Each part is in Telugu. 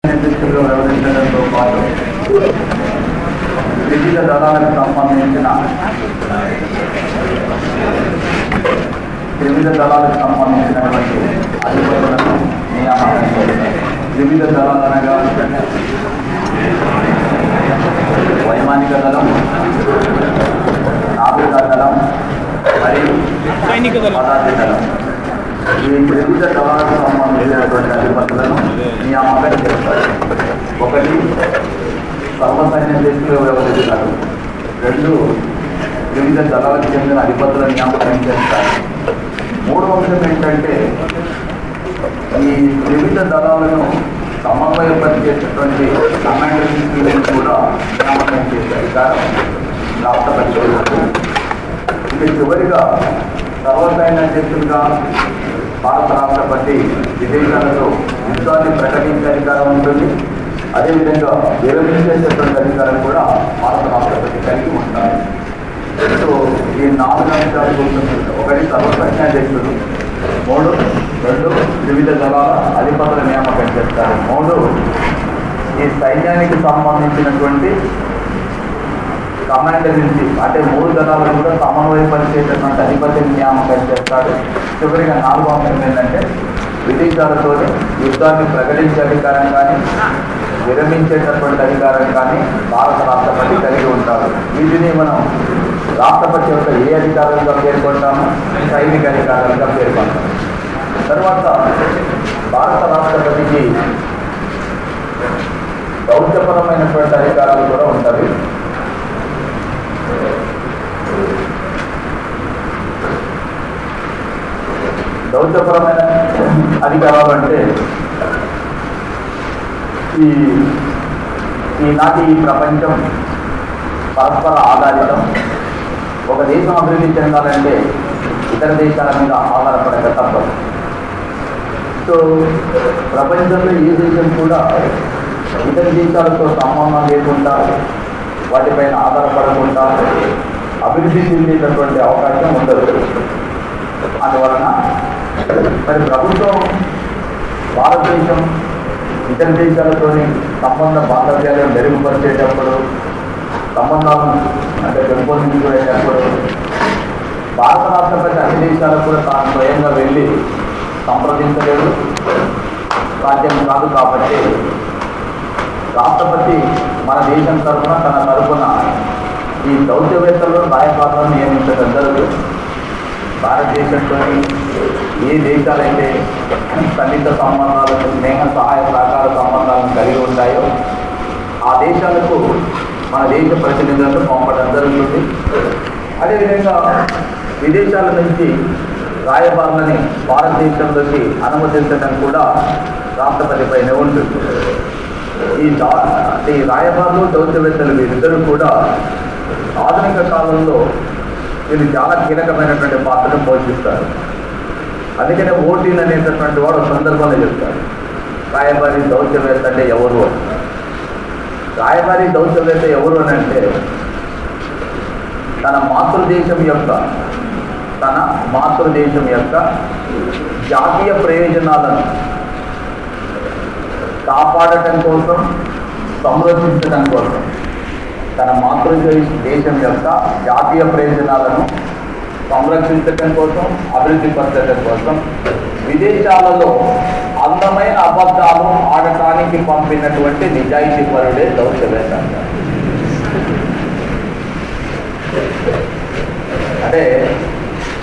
వ్యవహరించడంతో పాటు వివిధ దళాలకు సంబంధించిన అధిపతులను నియామకం వివిధ దళాలనగా వైమానిక దళం, నావికా దళం మరియు పదాతి దళం. ఈ వివిధ దళాలకు సంబంధించినటువంటి అధిపతులను నియామకం చేస్తారు. ఒకటి సర్వసైన్య శక్తిలో వ్యవహరిస్తారు. రెండు వివిధ దళాలకు చెందిన అధిపతుల నియామకం చేస్తారు. మూడవ అంశం ఏంటంటే ఈ వివిధ దళాలను సమన్వయపరిచేటటువంటి కమాండర్ ఇన్ చీఫ్ను కూడా నియామకం చేసే అధికారం రాష్ట్రపతి. ఇక చివరిగా సర్వసైన్య శక్తులుగా భారత రాష్ట్రపతి విదేశాలలో యుద్ధాన్ని ప్రకటించే అధికారం ఉంటుంది. అదేవిధంగా విరమించేటటువంటి అధికారం కూడా భారత రాష్ట్రపతి కలిగి ఉంటారు. సో ఈ 4 అంశాలు గుర్తుంది. ఒకటి సర్వసైన్యాధ్యక్షుడు, 2 వివిధ దళాల అధిపతుల నియామకం చేస్తారు. 3 ఈ సైన్యానికి సంబంధించినటువంటి కమాండర్ ఇన్ చీఫ్ అంటే 3 దళాలను కూడా సమన్వయపరిచేటటువంటి అధిపతిని నియామకం చేస్తాడు. చివరిగా 4వ అంశం ఏంటంటే విదేశాలతో యుద్ధాన్ని ప్రకటించే అధికారం కానీ విరమించేటటువంటి అధికారం కానీ భారత రాష్ట్రపతి కలిగి ఉంటారు. వీటిని మనం రాష్ట్రపతి యొక్క ఏ అధికారులుగా పేర్కొంటాము? సైనిక అధికారులుగా పేర్కొంటాం. తర్వాత భారత రాష్ట్రపతికి దౌత్యపరమైనటువంటి అధికారాలు కూడా ఉంటాయి. దౌత్యపరమైన అధికారాలు అంటే ఈనాటి ఈ ప్రపంచం పరస్పర ఆధారితం. ఒక దేశం అభివృద్ధి చెందాలంటే ఇతర దేశాల మీద ఆధారపడక తప్పదు. సో ప్రపంచంలో ఏ దేశం కూడా ఇతర దేశాలతో సంబంధం లేకుండా వాటిపైన ఆధారపడకుండా అభివృద్ధి చెందేటటువంటి అవకాశం ఉండదు. అందువలన మరి ప్రభుత్వం భారతదేశం ఇతర దేశాలతోని సంబంధ బాంధవ్యాలను మెరుగుపరిచేటప్పుడు, సంబంధాలను అంటే పెంపొందించుకునేటప్పుడు భారత రాష్ట్రపతి అన్ని దేశాలకు కూడా తాను స్వయంగా వెళ్ళి సంప్రదించలేదు, సాధ్యం కాదు. కాబట్టి రాష్ట్రపతి మన దేశం తరఫున తన తరఫున ఈ దౌత్యవేత్తలు రాయబారులను నియమించడం జరుగుతుంది. భారతదేశంతో ఏ దేశాలైతే సన్నిహిత సంబంధాలను, స్నేహ సహాయ సహకార సంబంధాలను కలిగి ఉంటాయో ఆ దేశాలకు మన దేశ ప్రతినిధులను పంపడం జరుగుతుంది. అదేవిధంగా విదేశాల నుంచి రాయబారులని భారతదేశంలోకి అనుమతించడం కూడా రాష్ట్రపతిపైనే ఉంటుంది. ఈ రాయబారులు, దౌత్యవేత్తలు వీరిద్దరూ కూడా ఆధునిక కాలంలో వీళ్ళు చాలా కీలకమైనటువంటి పాత్రను పోషిస్తారు. అందుకనే ఓటీన్ అనేటటువంటి వాడు సందర్భంలో చెప్తారు, రాయబారి దౌత్యవేత్త అంటే ఎవరు అని. రాయబారి దౌత్యవేత్త ఎవరు అని అంటే తన మాతృదేశం యొక్క జాతీయ ప్రయోజనాలను కాపాడటం కోసం, సంరక్షించడం కోసం, తన మాతృదేశం యొక్క జాతీయ ప్రయోజనాలను సంరక్షించడం కోసం, అభివృద్ధి పరచడం కోసం విదేశాలలో అందమైన అబద్ధాలు ఆడటానికి పంపినటువంటి నిజాయితీ పరుడే దౌత్యవేత్త. అంటే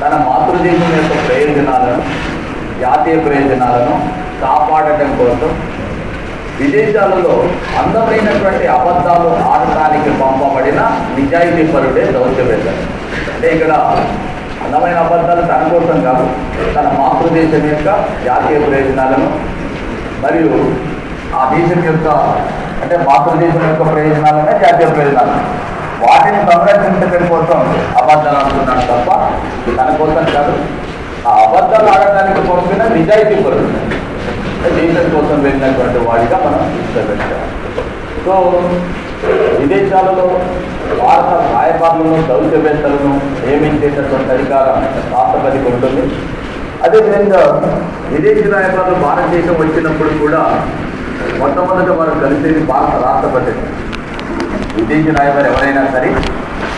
తన మాతృదేశం యొక్క ప్రయోజనాలను, జాతీయ ప్రయోజనాలను కాపాడటం కోసం విదేశాలలో అందమైనటువంటి అబద్ధాలు ఆడటానికి పంపబడిన నిజాయితీ పరుడే దౌత్యవేత్త. అంటే ఇక్కడ అందమైన అబద్ధాలు తన కోసం కాదు, తన మాతృదేశం యొక్క జాతీయ ప్రయోజనాలను మరియు ఆ దేశం యొక్క అంటే మాతృదేశం యొక్క ప్రయోజనాలనే జాతీయ ప్రయోజనాలు, వాటిని సంరక్షించడం కోసం అబద్ధాలు ఆడుతున్నాడు తప్ప తన కోసం కాదు. ఆ అబద్ధాలు ఆడటానికి పంపిన నిజాయితీ పరుడు దేశం కోసం వెళ్ళినటువంటి వాడిగా మనం చూపించాలి. సో విదేశాలలో భారత రాయబారులను, దౌత్యవేత్తలను నియమించేటటువంటి అధికారం రాష్ట్రపతికి ఉంటుంది. అదేవిధంగా విదేశీ రాయబారులు భారతదేశం వచ్చినప్పుడు కూడా మొట్టమొదట వారు కలిసేది భారత రాష్ట్రపతి. విదేశీ రాయబారి ఎవరైనా సరే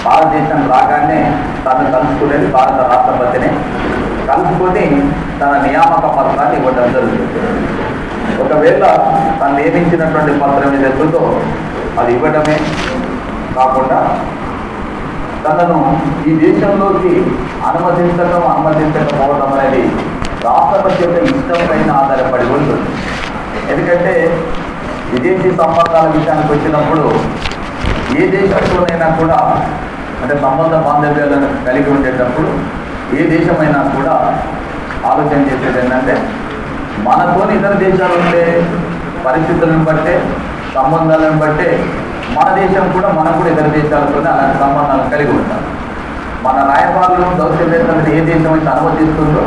భారతదేశం రాగానే తను కలుసుకునేది భారత రాష్ట్రపతిని. కలుసుకొని తన నియామక పత్రాన్ని ఇవ్వడం జరుగుతుంది. ఒకవేళ తను నియమించినటువంటి పత్రం ఏదైతుందో అది ఇవ్వడమే కాకుండా తనను ఈ దేశంలోకి అనుమతించకపోవడం అనేది రాష్ట్రపతి యొక్క ఇష్టం పైన ఆధారపడి ఉంటుంది. ఎందుకంటే విదేశీ సంబంధాల విషయానికి వచ్చినప్పుడు ఏ దేశంలోనైనా కూడా అంటే సంబంధ బాంధవ్యాలను కలిగి ఉండేటప్పుడు ఏ దేశమైనా కూడా ఆలోచన చేసేది ఏంటంటే మనతోని ఇతర దేశాలు ఉండే పరిస్థితులను బట్టే సంబంధాలను బట్టే మన దేశం కూడా మనం కూడా ఇతర దేశాలతోనే అలాంటి సంబంధాలను కలిగి ఉంటాం. మన రాయబారులను దౌత్యవేత్తలను ఏ దేశం అయితే అనుమతిస్తుందో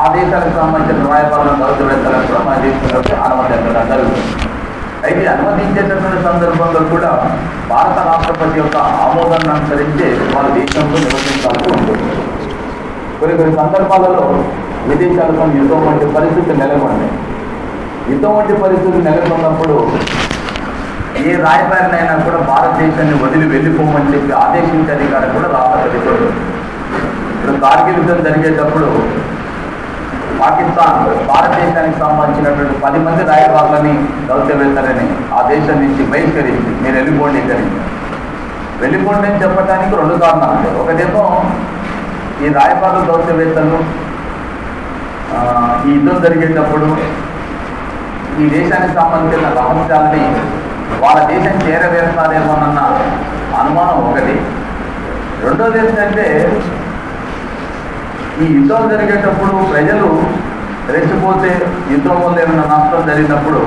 ఆ దేశానికి సంబంధించిన రాయబారులను దౌత్యవేత్తలను కూడా మన దేశంలోకి అనుమతించడం జరుగుతుంది. అయితే అనుమతించేటటువంటి సందర్భంలో కూడా భారత రాష్ట్రపతి యొక్క ఆమోదాన్ని అనుసరించి వాళ్ళ దేశంలో నివసించాల్సి ఉంటుంది. కొన్ని సందర్భాలలో విదేశాలతో యుద్ధం వంటి పరిస్థితులు నెలకొన్నాయి. యుద్ధం వంటి పరిస్థితులు నెలకొన్నప్పుడు ఏ రాయబారినైనా కూడా భారతదేశాన్ని వదిలి వెళ్ళిపోమని చెప్పి ఆదేశించే అధికారం కూడా రాష్ట్రపతికి ఉంటుంది. ఇప్పుడు కార్గిల్ యుద్ధం జరిగేటప్పుడు పాకిస్తాన్ భారతదేశానికి సంబంధించినటువంటి 10 మంది రాయబారులని దౌత్యవేత్తలని ఆ దేశం నుంచి బహిష్కరించి మీరు వెళ్ళిపోండి అని చెప్పడానికి 2 కారణాలు ఉంటాయి. ఒకటేమో ఈ రాయబారుల దౌత్యవేత్తలు ఈ యుద్ధం జరిగేటప్పుడు ఈ దేశానికి సంబంధించిన రహస్యాలని వాళ్ళ దేశం చేరవేస్తారేమోనన్న అనుమానం ఒకటి. రెండోది ఏంటంటే ఈ యుద్ధం జరిగేటప్పుడు ప్రజలు రెచ్చిపోతే యుద్ధం వల్ల ఏమైనా నష్టం జరిగినప్పుడు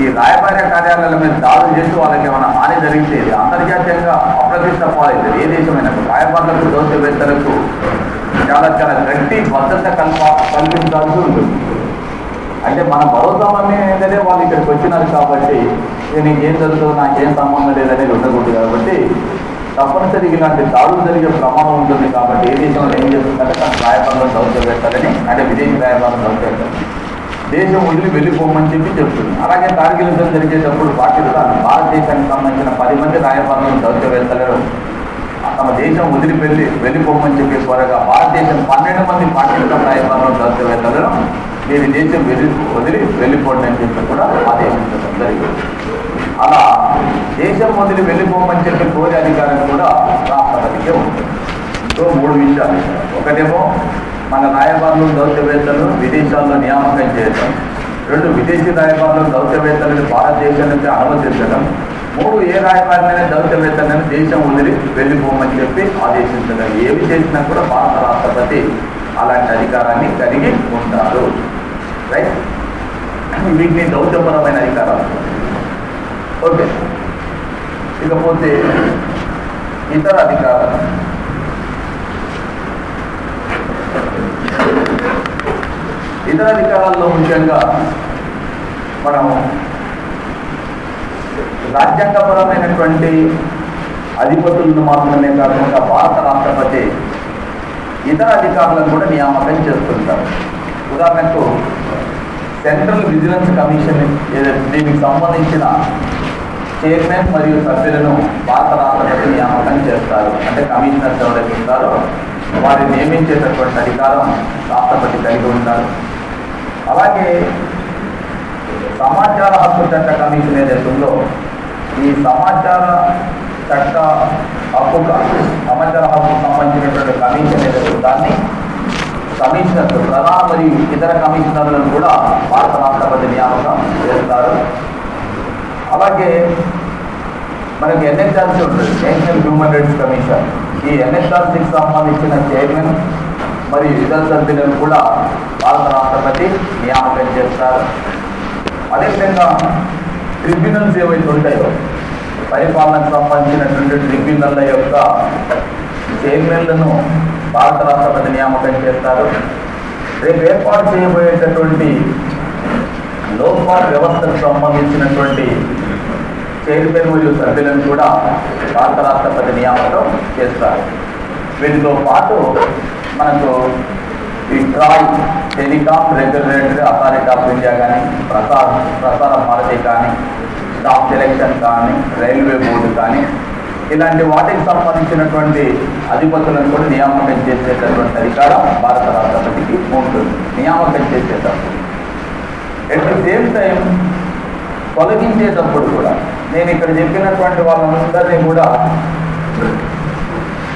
ఈ రాయబార్య కార్యాలయాల మీద దాడులు చేసి వాళ్ళకి ఏమైనా హాని జరిగితే అంతర్జాతీయంగా అప్రతిష్ట పాలవుతుంది. ఏ దేశమైనా రాయబారులకు దౌత్యవేత్తలకు చాలా గట్టి భద్రత కల్పించాల్సి ఉంటుంది. అంటే మన భరోసామని ఏంటంటే వాళ్ళు ఇక్కడికి వచ్చినారు కాబట్టి నీకేం జరుగుతుందో నాకేం సంబంధం లేదనేది ఉండకూడదు. కాబట్టి తప్పనిసరిగా ఇలాంటి దాడులు జరిగే ప్రమాదం ఉంటుంది. కాబట్టి ఏ దేశంలో ఏం చేస్తుందంటే తన రాయబారులను దౌత్యవేత్తలని అంటే విదేశీ రాయబారులను దౌత్యవేత్తలని దేశం వదిలి వెళ్ళిపోమని చెప్పి చెప్తుంది. అలాగే కార్గిల్ యుద్ధం జరిగేటప్పుడు పాకిస్తాన్ భారతదేశానికి సంబంధించిన 10 మంది రాయబారులను దౌత్యవేత్తలను తమ దేశం వదిలి వెళ్ళిపోమని చెప్పి త్వరగా భారతదేశం 12 మంది పాకిస్తాన్ రాయబారులను దౌత్యవేత్తలను మీరు దేశం వదిలి వెళ్ళిపోండి అని చెప్పి కూడా ఆదేశించడం జరిగింది. అలా దేశం వదిలి వెళ్ళిపోమని చెప్పి కోరే అధికారం కూడా రాష్ట్రపతికే ఉంటుంది. సో 3 విషయాలు. ఒకటేమో మన రాయబారులు దౌత్యవేత్తలు విదేశాల్లో నియామకం చేయడం. 2 విదేశీ రాయబారులు దౌత్యవేత్తలను భారతదేశం నుంచి అనుమతించడం. 3 ఏ రాయబారినైనా దౌత్యవేత్తలను దేశం వదిలి వెళ్ళిపోమని చెప్పి ఆదేశించడం. ఏవి చేసినా కూడా భారత రాష్ట్రపతి అలాంటి అధికారాన్ని కలిగి ఉంటారు. రైట్, వీటిని దౌత్యపరమైన అధికారాలు. ఓకే, ఇకపోతే ఇతర అధికారాలు. ఇతర అధికారాల్లో ముఖ్యంగా మనం రాజ్యాంగపరమైనటువంటి అధిపతులను మాత్రమే కాకుండా భారత రాష్ట్రపతి ఇతర అధికారులను కూడా నియామకం చేస్తుంటారు. ఉదాహరణకు సెంట్రల్ విజిలెన్స్ కమిషన్ దీనికి సంబంధించిన చైర్మన్ మరియు సభ్యులను భారత రాష్ట్రపతి నియామకం చేస్తారు. అంటే కమిషనర్స్ ఎవరైతే ఉంటారో వారిని నియమించేటటువంటి అధికారం రాష్ట్రపతి కలిగి ఉంటారు. అలాగే సమాచార హక్కు చట్ట కమిషన్ ఏదైతే ఉందో ఈ సమాచార హక్కు సంబంధించినటువంటి కమిషన్ ఏదైతే దాన్ని కమిషనర్స్ ప్రధాన మరియు ఇతర కమిషనర్లను కూడా భారత రాష్ట్రపతి నియామకం చేస్తారు. అలాగే మనకి ఎన్హెచ్ఆర్సీ ఉంటుంది, నేషనల్ హ్యూమన్ రైట్స్ కమిషన్. ఈ ఎన్హెచ్ఆర్సీకి సంబంధించిన చైర్మన్ మరియు ఇతర సభ్యులను కూడా భారత రాష్ట్రపతి నియామకం చేస్తారు. అదేవిధంగా ట్రిబ్యునల్స్ ఏవైతే ఉంటాయో పరిపాలనకు సంబంధించినటువంటి ట్రిబ్యునల్ల యొక్క చైర్మన్లను భారత రాష్ట్రపతి నియామకం చేస్తారు. రేపు ఏర్పాటు చేయబోయేటటువంటి లోక్పాల్ వ్యవస్థకు సంబంధించినటువంటి చైర్మన్ మరియు సభ్యులను కూడా భారత రాష్ట్రపతి నియామకం చేస్తారు. వీటితో పాటు మనకు ఈ Troy telecom regulatory authority of India కానీ ప్రసార భారతి కానీ స్టాఫ్ సెలెక్షన్ కానీ రైల్వే బోర్డు కానీ ఇలాంటి వాటికి సంబంధించినటువంటి అధిపతులను కూడా నియామకం చేసేటటువంటి అధికారం భారత రాష్ట్రపతికి ఉంటుంది నియామకం చేసేటప్పుడు. ఎట్ ది సేమ్ టైం తొలగించేటప్పుడు కూడా నేను ఇక్కడ చెప్పినటువంటి వాళ్ళందరినీ కూడా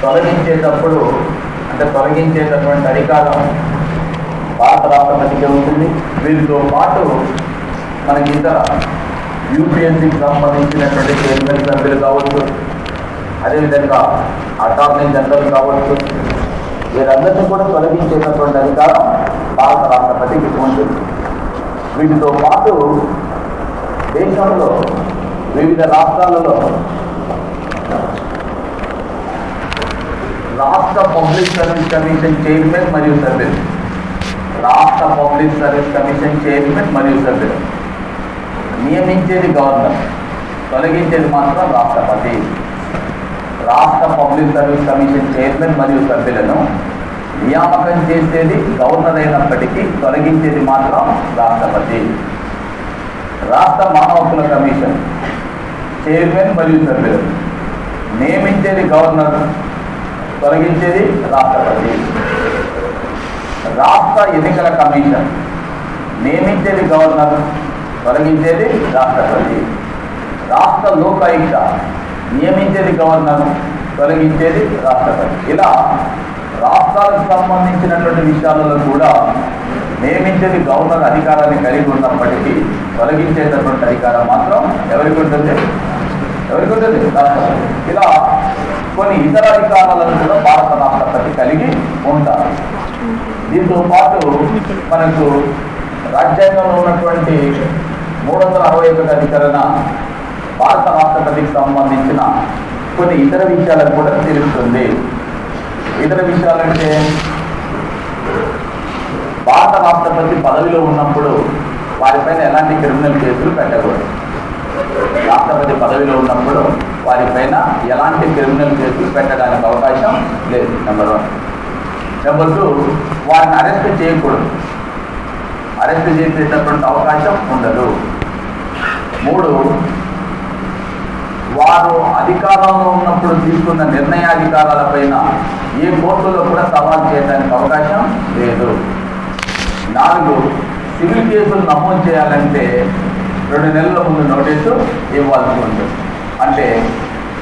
తొలగించేటప్పుడు అంటే తొలగించేటటువంటి అధికారం భారత రాష్ట్రపతికి ఉంటుంది. వీరితో పాటు మనకి ఇతర యూపీఎస్సీకి సంబంధించినటువంటి చైర్మన్ సభ్యులు కావచ్చు, అదేవిధంగా అటార్నీ జనరల్ కావచ్చు, వీరందరినీ కూడా తొలగించేటటువంటి అధికారం భారత రాష్ట్రపతికి ఉంటుంది. వీటితో పాటు దేశంలో వివిధ రాష్ట్రాలలో రాష్ట్ర పబ్లిక్ సర్వీస్ కమిషన్ చైర్మన్ మరియు సభ్యులు, రాష్ట్ర పబ్లిక్ సర్వీస్ కమిషన్ చైర్మన్ మరియు సభ్యులు నియమించేది గవర్నర్, తొలగించేది మాత్రం రాష్ట్రపతి. రాష్ట్ర పబ్లిక్ సర్వీస్ కమిషన్ చైర్మన్ మరియు సభ్యులను నియామకం చేసేది గవర్నర్ అయినప్పటికీ తొలగించేది మాత్రం రాష్ట్రపతి. రాష్ట్ర మానవ హక్కుల కమిషన్ చైర్మన్ మరియు సభ్యులు నియమించేది గవర్నర్, తొలగించేది రాష్ట్రపతి. రాష్ట్ర ఎన్నికల కమిషన్ నియమించేది గవర్నర్, తొలగించేది రాష్ట్రపతి. రాష్ట్ర లోకాయుక్త నియమించేది గవర్నర్, తొలగించేది రాష్ట్రపతి. ఇలా రాష్ట్రాలకు సంబంధించినటువంటి విషయాలలో కూడా నియమించేది గవర్నర్ అధికారాన్ని కలిగి ఉన్నప్పటికీ తొలగించేటటువంటి అధికారం మాత్రం ఎవరికి ఉంటుంది? రాష్ట్రపతి. ఇలా కొన్ని ఇతర అధికారాలను కూడా భారత రాష్ట్రపతి కలిగి ఉంటారు. దీంతో పాటు మనకు రాజ్యాంగంలో ఉన్నటువంటి 361 అధికరణ భారత రాష్ట్రపతికి సంబంధించిన కొన్ని ఇతర విషయాలను కూడా తెలుస్తుంది. ఇతర విషయాలంటే భారత రాష్ట్రపతి పదవిలో ఉన్నప్పుడు వారిపైన ఎలాంటి క్రిమినల్ కేసులు పెట్టకూడదు. రాష్ట్రపతి పదవిలో ఉన్నప్పుడు వారిపైన ఎలాంటి క్రిమినల్ కేసులు పెట్టడానికి అవకాశం లేదు. నెంబర్ 1. నెంబర్ 2, వారిని అరెస్ట్ చేయకూడదు, అరెస్ట్ చేసేటటువంటి అవకాశం ఉండదు. 3, వారు అధికారంలో ఉన్నప్పుడు తీసుకున్న నిర్ణయాధికారాలపైన ఏ కోర్టులో కూడా సవాల్ చేయడానికి అవకాశం లేదు. 4, సివిల్ కేసులు నమోదు చేయాలంటే 2 నెలల ముందు నోటీసు ఇవ్వాల్సి ఉంటుంది. అంటే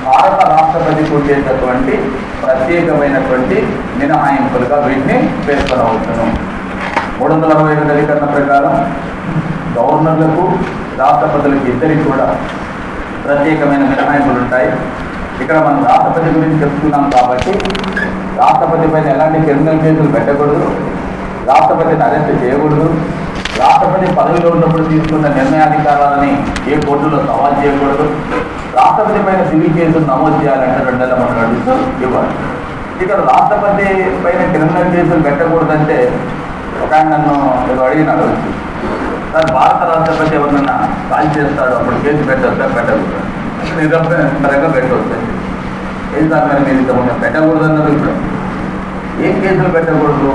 భారత రాష్ట్రపతికి ఉండేటటువంటి ప్రత్యేకమైనటువంటి మినహాయింపులుగా వీటిని పేర్కొనవచ్చును. 361 అధికరణ ప్రకారం గవర్నర్లకు రాష్ట్రపతులకు ఇద్దరికి కూడా ప్రత్యేకమైన మినహాయింపులు ఉంటాయి. ఇక్కడ మనం రాష్ట్రపతి గురించి చెప్తున్నాం కాబట్టి రాష్ట్రపతి పైన ఎలాంటి క్రిమినల్ కేసులు పెట్టకూడదు, రాష్ట్రపతిని అరెస్ట్ చేయకూడదు, రాష్ట్రపతి పదవిలో ఉన్నప్పుడు తీసుకున్న నిర్ణయాధికారాలని ఏ కోర్టులో సవాల్ చేయకూడదు, రాష్ట్రపతి పైన సివిల్ కేసులు నమోదు చేయాలంటే 2 నెలల ముందు నోటీసు ఇవ్వాలి. ఇక్కడ రాష్ట్రపతి పైన క్రిమినల్ కేసులు పెట్టకూడదంటే ఒక ఆయన నన్ను ఏదో అడిగినాడు, సార్ భారత రాష్ట్రపతి ఎవరినన్నా కాల్ చేస్తాడు అప్పుడు కేసు పెట్టొచ్చా? పెట్టకూడదు. నిరంతరంగా పెట్టవచ్చు. ఏం సార్ మరి మీరు ఇంతకుముందు పెట్టకూడదు అన్నారు, ఇప్పుడు ఏం కేసులు పెట్టకూడదు?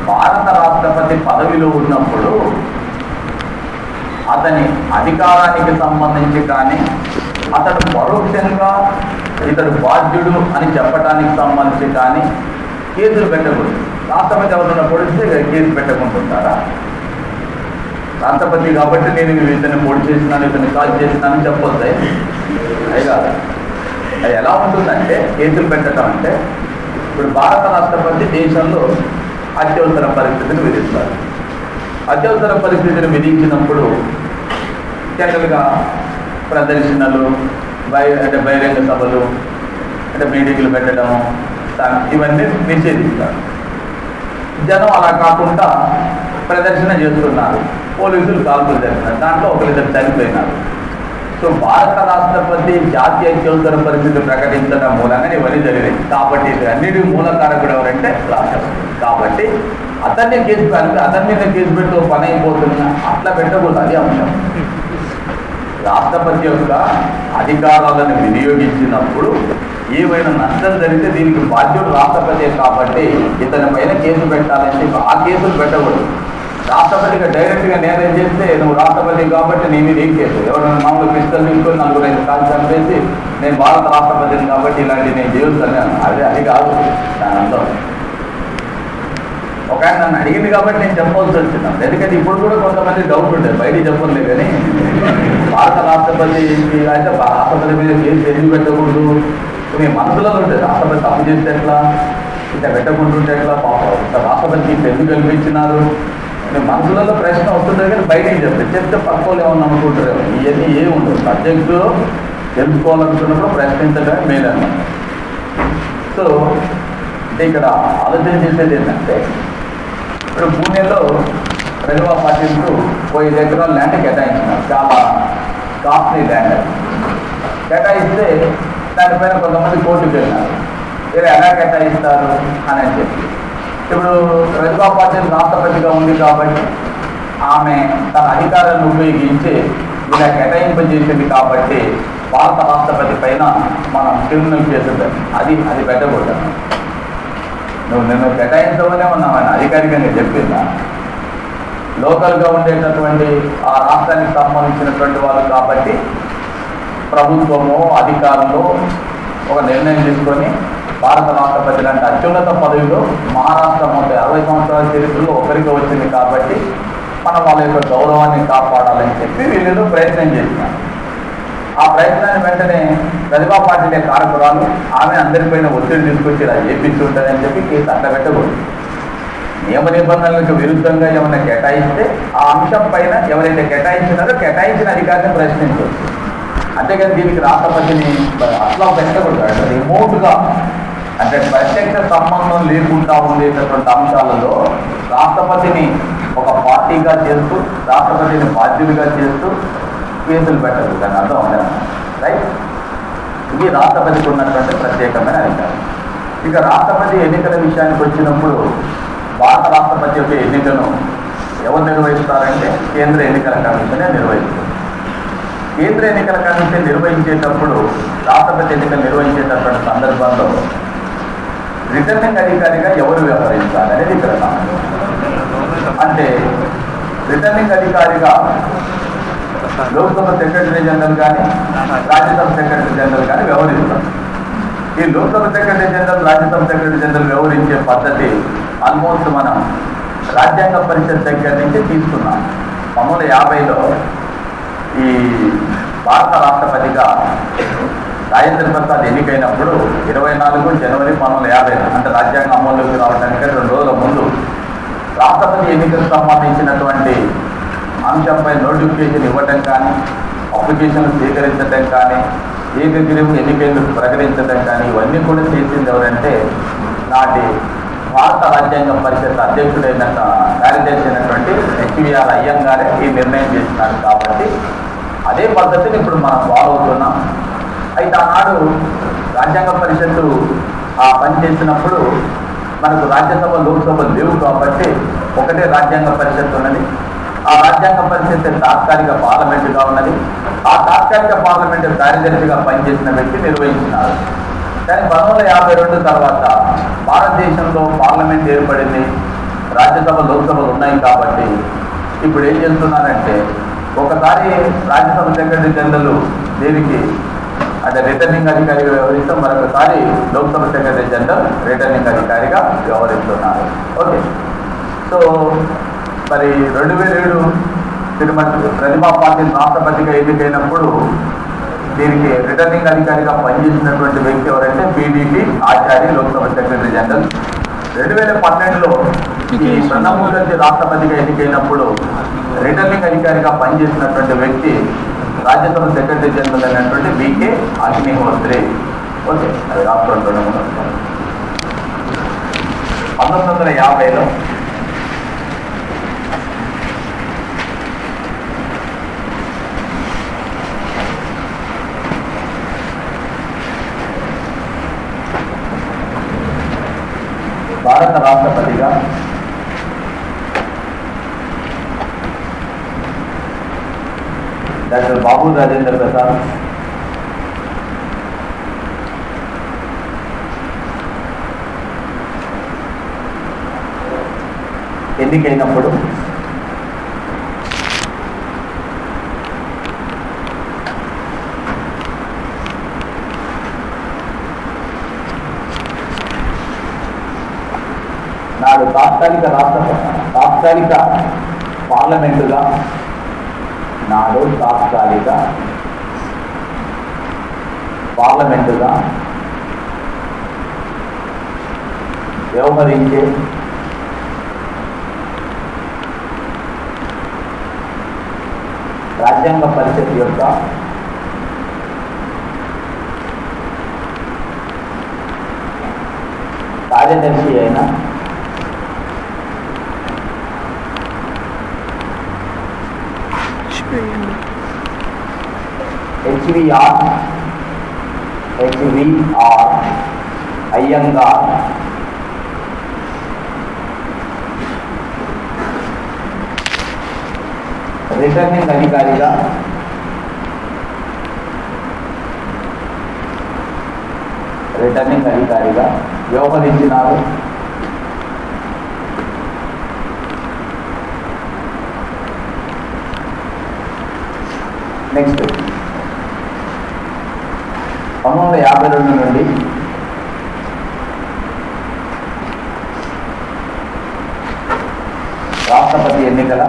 భారత రాష్ట్రపతి పదవిలో ఉన్నప్పుడు అతని అధికారానికి సంబంధించి కానీ అతడు పరోక్షంగా ఇతడు బాధ్యుడు అని చెప్పడానికి సంబంధించి కానీ కేసులు పెట్టకూడదు. రాష్ట్రపతి ఎవరైనా పొడిస్తే కేసు పెట్టకుంటుంటారా? రాష్ట్రపతి కాబట్టి నేను ఇతన్ని పొడి చేసినాను, ఇతన్ని కాల్ చేసినానని చెప్పొద్దు. అది కాదు. అది ఎలా ఉంటుందంటే కేసులు పెట్టడం అంటే ఇప్పుడు భారత రాష్ట్రపతి దేశంలో అత్యవసర పరిస్థితిని విధిస్తారు. అత్యవసర పరిస్థితిని విధించినప్పుడు జనరల్గా ప్రదర్శనలు, అంటే బహిరంగ సభలు, అంటే మీటింగ్లు పెట్టడము ఇవన్నీ నిషేధిస్తారు. జనం అలా కాకుండా ప్రదర్శన చేస్తున్నారు, పోలీసులు కాల్పులు జరిగినారు, దాంట్లో 1 చనిపోయినారు. సో భారత రాష్ట్రపతి జాతీయ అత్యవసర పరిస్థితి ప్రకటించడం మూలంగా ఇవన్నీ జరిగాయి. కాబట్టి ఇది అన్నిటి మూల కారకుడు ఎవరంటే రాష్ట్రపతి. కాబట్టి అతన్ని కేసు పెడితే అతని మీద కేసు పెట్టి పని అయిపోతుంది, అట్లా పెట్టకూడదు. అది అంశం. రాష్ట్రపతి యొక్క అధికారాలను వినియోగించినప్పుడు ఏమైనా నష్టం జరిగితే దీనికి బాధ్యుడు రాష్ట్రపతి కాబట్టి ఇతని పైన కేసు పెట్టాలని చెప్పి ఆ కేసులు పెట్టకూడదు. రాష్ట్రపతిగా డైరెక్ట్గా నేనేం చేస్తే నువ్వు రాష్ట్రపతి కాబట్టి నీ మీద ఏం కేసు, ఎవరైనా మామూలు పిస్తలు తీసుకొని 4-5 కాలు చంపేసి నేను భారత రాష్ట్రపతిని కాబట్టి ఇలాంటివి నేను చేయొస్తాను, అది కాదు దాని అర్థం. ఒక ఆయన నన్ను అడిగింది కాబట్టి నేను చెప్పవలసి వచ్చినాను. ఎందుకంటే ఇప్పుడు కూడా కొంతమంది డౌట్ ఉంటుంది, బయటికి చెప్పలేదు. కానీ భారత రాష్ట్రపతి అయితే రాష్ట్రపతి మీద కేసు ఎందుకు పెట్టకూడదు, మీ మనసులో ఉంటుంది. రాష్ట్రపతి తప్పు చేస్తే ఎట్లా, ఇట్లా పెట్టకుంటుంటే ఎట్లా, రాష్ట్రపతికి ఎందుకు కల్పించినారు, మీ మనసులలో ప్రశ్న వస్తుంది. కానీ బయటికి చెప్తే పక్కలు ఏమన్నా అనుకుంటారు. ఇవన్నీ ఏమి ఉండదు. సబ్జెక్టు తెలుసుకోవాలనుకున్నప్పుడు ప్రశ్నించడమే మేలు అన్నమాట. సో అంటే ఇక్కడ ఆలోచన చేసేది ఏంటంటే, ఇప్పుడు పూణేలో ప్రతిభా పాటిల్కు 5 ఎకరాల ల్యాండ్ కేటాయించినారు. చాలా కాస్ట్లీ ల్యాండ్ కేటాయిస్తే దానిపైన కొంతమంది కోర్టుకు వెళ్ళినారు. మీరు ఎలా కేటాయిస్తారు అని చెప్పి. ఇప్పుడు ప్రతిభా పాటిల్ రాష్ట్రపతిగా ఉంది కాబట్టి ఆమె తన అధికారాన్ని ఉపయోగించి ఇలా కేటాయింపజేసింది కాబట్టి భారత రాష్ట్రపతి పైన మనం క్రిమినల్ కేసు అది పెట్టకూడదు. నువ్వు నిన్ను కేటాయించమనే ఉన్నామని అధికారికంగా చెప్పిందా? లోకల్గా ఉండేటటువంటి ఆ రాష్ట్రానికి సంబంధించినటువంటి వాళ్ళు కాబట్టి ప్రభుత్వము అధికారులు ఒక నిర్ణయం తీసుకొని భారత రాష్ట్రపతి లాంటి అత్యున్నత పదవిలో మహారాష్ట్ర మొత్తం 60 సంవత్సరాల చరిత్రలో ఒకరికి వచ్చింది కాబట్టి మనం వాళ్ళ యొక్క గౌరవాన్ని కాపాడాలని చెప్పి వీళ్ళు ప్రయత్నం చేసినారు. ఆ ప్రయత్నాన్ని వెంటనే ప్రతిభా పాటిలే కారకురాలు ఆమె అందరిపైన ఒత్తిడి తీసుకొచ్చి ఇలా చేపించి ఉంటుందని చెప్పి కేసు అట్లా పెట్టకూడదు. నియమ నిబంధనలకు విరుద్ధంగా ఏమైనా కేటాయిస్తే ఆ అంశం పైన ఎవరైతే కేటాయించినారో కేటాయించిన అధికారిని ప్రశ్నించవచ్చు. అంతేకాని దీనికి రాష్ట్రపతిని అట్లా పెట్టకూడదు. రిమోట్గా అంటే ప్రత్యక్ష సంబంధం లేకుండా ఉండేటటువంటి అంశాలలో రాష్ట్రపతిని ఒక పార్టీగా చేస్తూ రాష్ట్రపతిని బాధ్యులుగా చేస్తూ కేసులు పెట్టదు. దాని అర్థం ఉండదు. రైట్, ఇది రాష్ట్రపతికి ఉన్నటువంటి ప్రత్యేకమైన అధికారం. ఇక రాష్ట్రపతి ఎన్నికల విషయానికి వచ్చినప్పుడు భారత రాష్ట్రపతి యొక్క ఎన్నికను ఎవరు నిర్వహిస్తారంటే కేంద్ర ఎన్నికల కమిషనే నిర్వహిస్తుంది. కేంద్ర ఎన్నికల కమిషన్ నిర్వహించేటప్పుడు రాష్ట్రపతి ఎన్నికలు నిర్వహించేటటువంటి సందర్భంలో రిటర్నింగ్ అధికారిగా ఎవరు వ్యవహరించాలి అనేది ఇక్కడ అంటే రిటర్నింగ్ అధికారిగా లోక్సభ సెక్రటరీ జనరల్ కానీ రాజ్యసభ సెక్రటరీ జనరల్ కానీ వ్యవహరిస్తారు. ఈ Lok Sabha secretary general Rajya Sabha secretary general వ్యవహరించే పద్ధతి ఆల్మోస్ట్ మనం రాజ్యాంగ పరిషత్ దగ్గర నుంచి తీసుకున్నాం. 1950లో ఈ భారత రాష్ట్రపతిగా రాజేంద్ర ప్రసాద్ ఎన్నికైనప్పుడు 24 జనవరి 1950 అంటే రాజ్యాంగం అమల్లోకి రావడానికి 2 రోజుల ముందు రాష్ట్రపతి ఎన్నికలకు సంబంధించినటువంటి అంశంపై నోటిఫికేషన్ ఇవ్వటం కానీ అప్లికేషన్లు స్వీకరించడం కానీ ఏకగ్రీవం ఎన్నికలు ప్రకటించడం కానీ ఇవన్నీ కూడా చేసింది ఎవరంటే నాటి భారత రాజ్యాంగ పరిషత్ అధ్యక్షుడైన కార్యదర్శి అయినటువంటి HVR అయ్యంగారే ఈ నిర్ణయం చేసినారు. కాబట్టి అదే పద్ధతిని ఇప్పుడు మనం ఫాలో అవుతున్నాం. అయితే ఆనాడు రాజ్యాంగ పరిషత్తు ఆ పని చేసినప్పుడు మనకు రాజ్యసభ లోక్సభ లేవు కాబట్టి ఒకటే రాజ్యాంగ పరిషత్తు ఉన్నది. ఆ రాజ్యాంగ పరిషత్ తాత్కాలిక పార్లమెంటుగా ఉన్నది. ఆ తాత్కాలిక పార్లమెంటు కార్యదర్శిగా పనిచేసిన వ్యక్తి నిర్వహించినారు. కానీ 1952 తర్వాత భారతదేశంలో పార్లమెంట్ ఏర్పడింది, రాజ్యసభ లోక్సభలు ఉన్నాయి. కాబట్టి ఇప్పుడు ఏం చేస్తున్నారంటే ఒకసారి రాజ్యసభ సెక్రటరీ జనరల్ దీనికి అంటే రిటర్నింగ్ అధికారిగా వ్యవహరిస్తాం, మరొకసారి లోక్సభ సెక్రటరీ జనరల్ రిటర్నింగ్ అధికారిగా వ్యవహరిస్తున్నారు. ఓకే, సో మరి 2007 తిరుమల ప్రతిభా పాటిల్ రాష్ట్రపతిగా ఎన్నికైనప్పుడు దీనికి రిటర్నింగ్ అధికారిగా పనిచేసినటువంటి వ్యక్తి ఎవరంటే PDT ఆచార్య లోక్సభ సెక్రటరీ జనరల్. 2012లో ఈ ప్రణబ్ ముఖర్జీ రాష్ట్రపతిగా ఎన్నికైనప్పుడు రిటర్నింగ్ అధికారిగా పనిచేసినటువంటి వ్యక్తి రాజ్యసభ సెక్రటరీ జనరల్ అయినటువంటి BK అగ్నిహోత్రి. ఓకే, అది రాష్ట్రంలో 1950లో భారత రాష్ట్రపతిగా డాక్టర్ బాబు రాజేంద్ర ప్రసాద్, ఎన్నికైనప్పుడు నాడు తాత్కాలిక పార్లమెంటుగా వ్యవహరించే రాజ్యాంగ పరిషత్ యొక్క కార్యదర్శి అయిన హెచ్విఆర్ అయ్యంగార్ రిటర్నింగ్ అధికారిగా వ్యవహరించినారు. నెక్స్ట్ 1952 నుండి రాష్ట్రపతి ఎన్నికల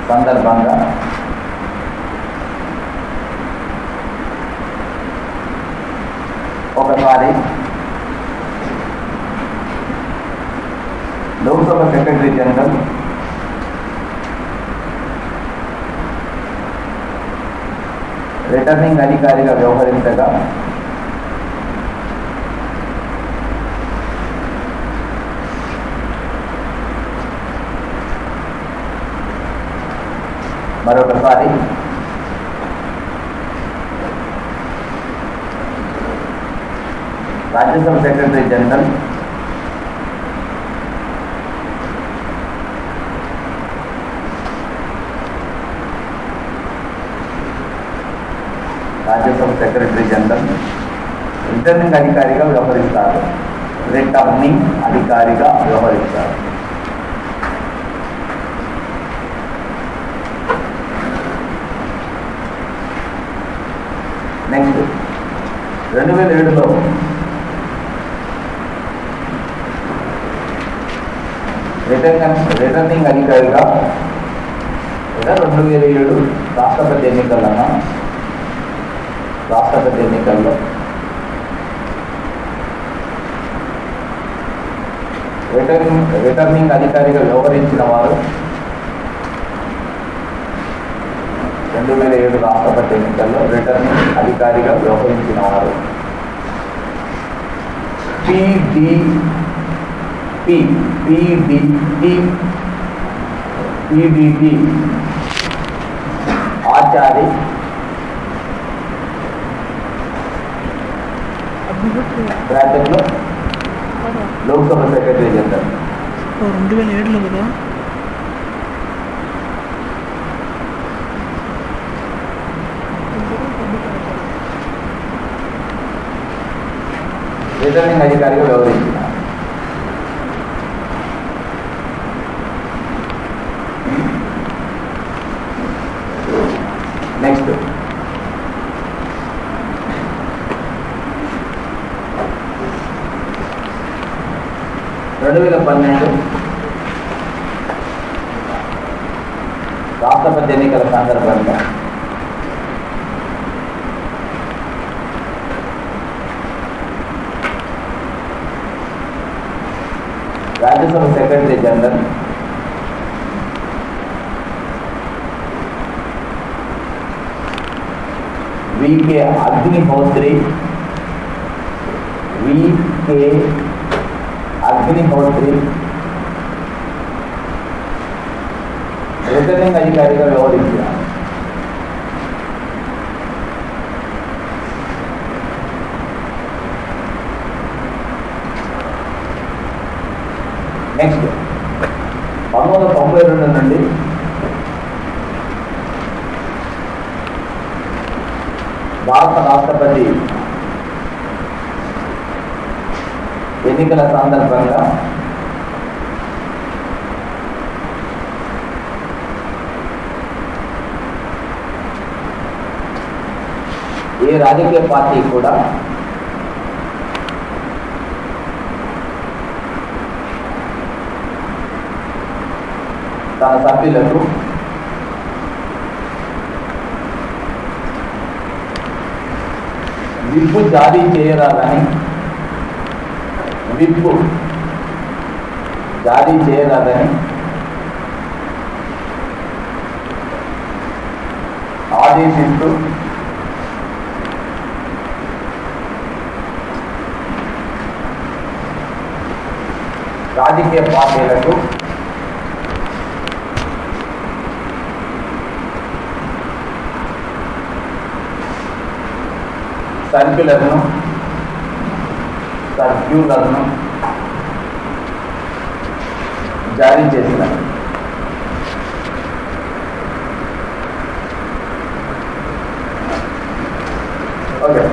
సందర్భంగా ఒకసారి లోక్సభ సెక్రటరీ జనరల్ రిటర్నింగ్ అధికారిగా వ్యవహరించగా మరొకసారి రాజ్యసభ సెక్రటరీ జనరల్ రిటర్నింగ్ అధికారిగా వ్యవహరిస్తారు. నెక్స్ట్ 2007లో రిటర్నింగ్ అధికారిగా 2007 రాష్ట్రపతి ఎన్నికల్లో రిటర్నింగ్ అధికారిగా వ్యవహరించిన వారు 2007 రాష్ట్రపతి ఎన్నికల్లో రిటర్నింగ్ అధికారిగా వ్యవహరించిన వారు PDT ఆచారి బ్రాకెట్లో లోక్సభ సెక్రటరీ జనరల్ 2007లో కదా. రిటర్నింగ్ అధికారిగా వ్యవహరించిన నెక్స్ట్ 2012 రాష్ట్రపతి ఎన్నికల సందర్భంగా Rajya Sabha secretary general V K Agnihotri returning అధికారిగా వ్యవహరించారు. నెక్స్ట్ 1990 42 నుండి భారత రాష్ట్రపతి ఎన్నికల సందర్భంగా ఏ రాజకీయ పార్టీ కూడా తన సభ్యులకు విప్పు జారీ చేయరాదని ఆదేశిస్తూ రాజకీయ పార్టీలకు సర్క్యులర్లను జారీ చేసినారు. ఓకే,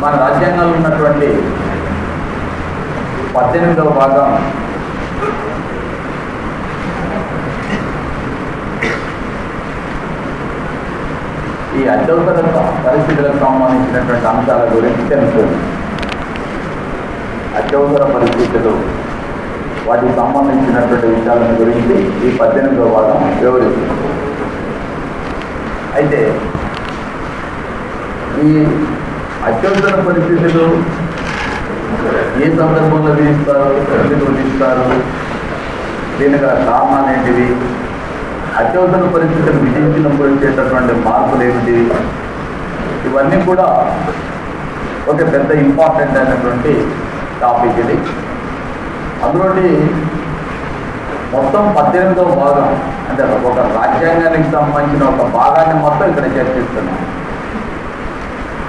మన రాజ్యాంగంలో ఉన్నటువంటి 18వ భాగం ఈ అత్యవసర పరిస్థితులకు సంబంధించినటువంటి అంశాల గురించి తెలుస్తుంది. అత్యవసర పరిస్థితులు వాటికి సంబంధించినటువంటి విషయాల గురించి ఈ 18వ భాగం వివరిస్తుంది. అయితే ఈ అత్యవసర పరిస్థితులు ఏ సందర్భంలో విధిస్తారు, ఎందుకు విధిస్తారు, దీనికి కారణాలు ఏంటివి, అత్యవసర పరిస్థితులు విధించినప్పుడు వచ్చేటటువంటి మార్పులు ఏమిటి, ఇవన్నీ కూడా ఒక పెద్ద ఇంపార్టెంట్ అయినటువంటి టాపిక్ ఇది. అందులోటి మొత్తం 18వ భాగం అంటే ఒక రాజ్యాంగానికి సంబంధించిన ఒక భాగాన్ని మొత్తం ఇక్కడ చర్చిస్తున్నాం.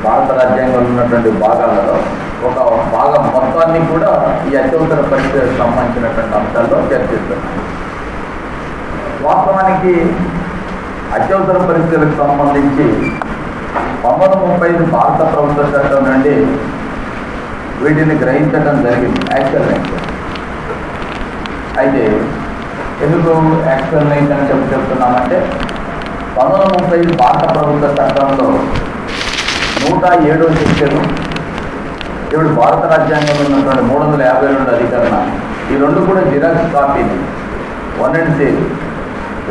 భారత రాజ్యాంగంలో ఉన్నటువంటి భాగాలలో ఒక భాగం మొత్తాన్ని కూడా ఈ అత్యవసర పరిస్థితులకు సంబంధించినటువంటి అంశాల్లో చర్చిస్తున్నాం. వాస్తవానికి అత్యవసర పరిస్థితులకు సంబంధించి 1935 భారత ప్రభుత్వ చట్టం నుండి వీటిని గ్రహించడం జరిగింది, యాక్చువల్. అయితే ఎందుకు యాక్చువల్ నైట్ అని చెప్తున్నామంటే 1935 భారత ప్రభుత్వ చట్టంలో 107వ సెక్షన్, ఇప్పుడు భారత రాజ్యాంగంలో ఉన్నటువంటి 352 అధికరణ, ఈ రెండు కూడా జిరాక్స్ కాపీని 1 and 6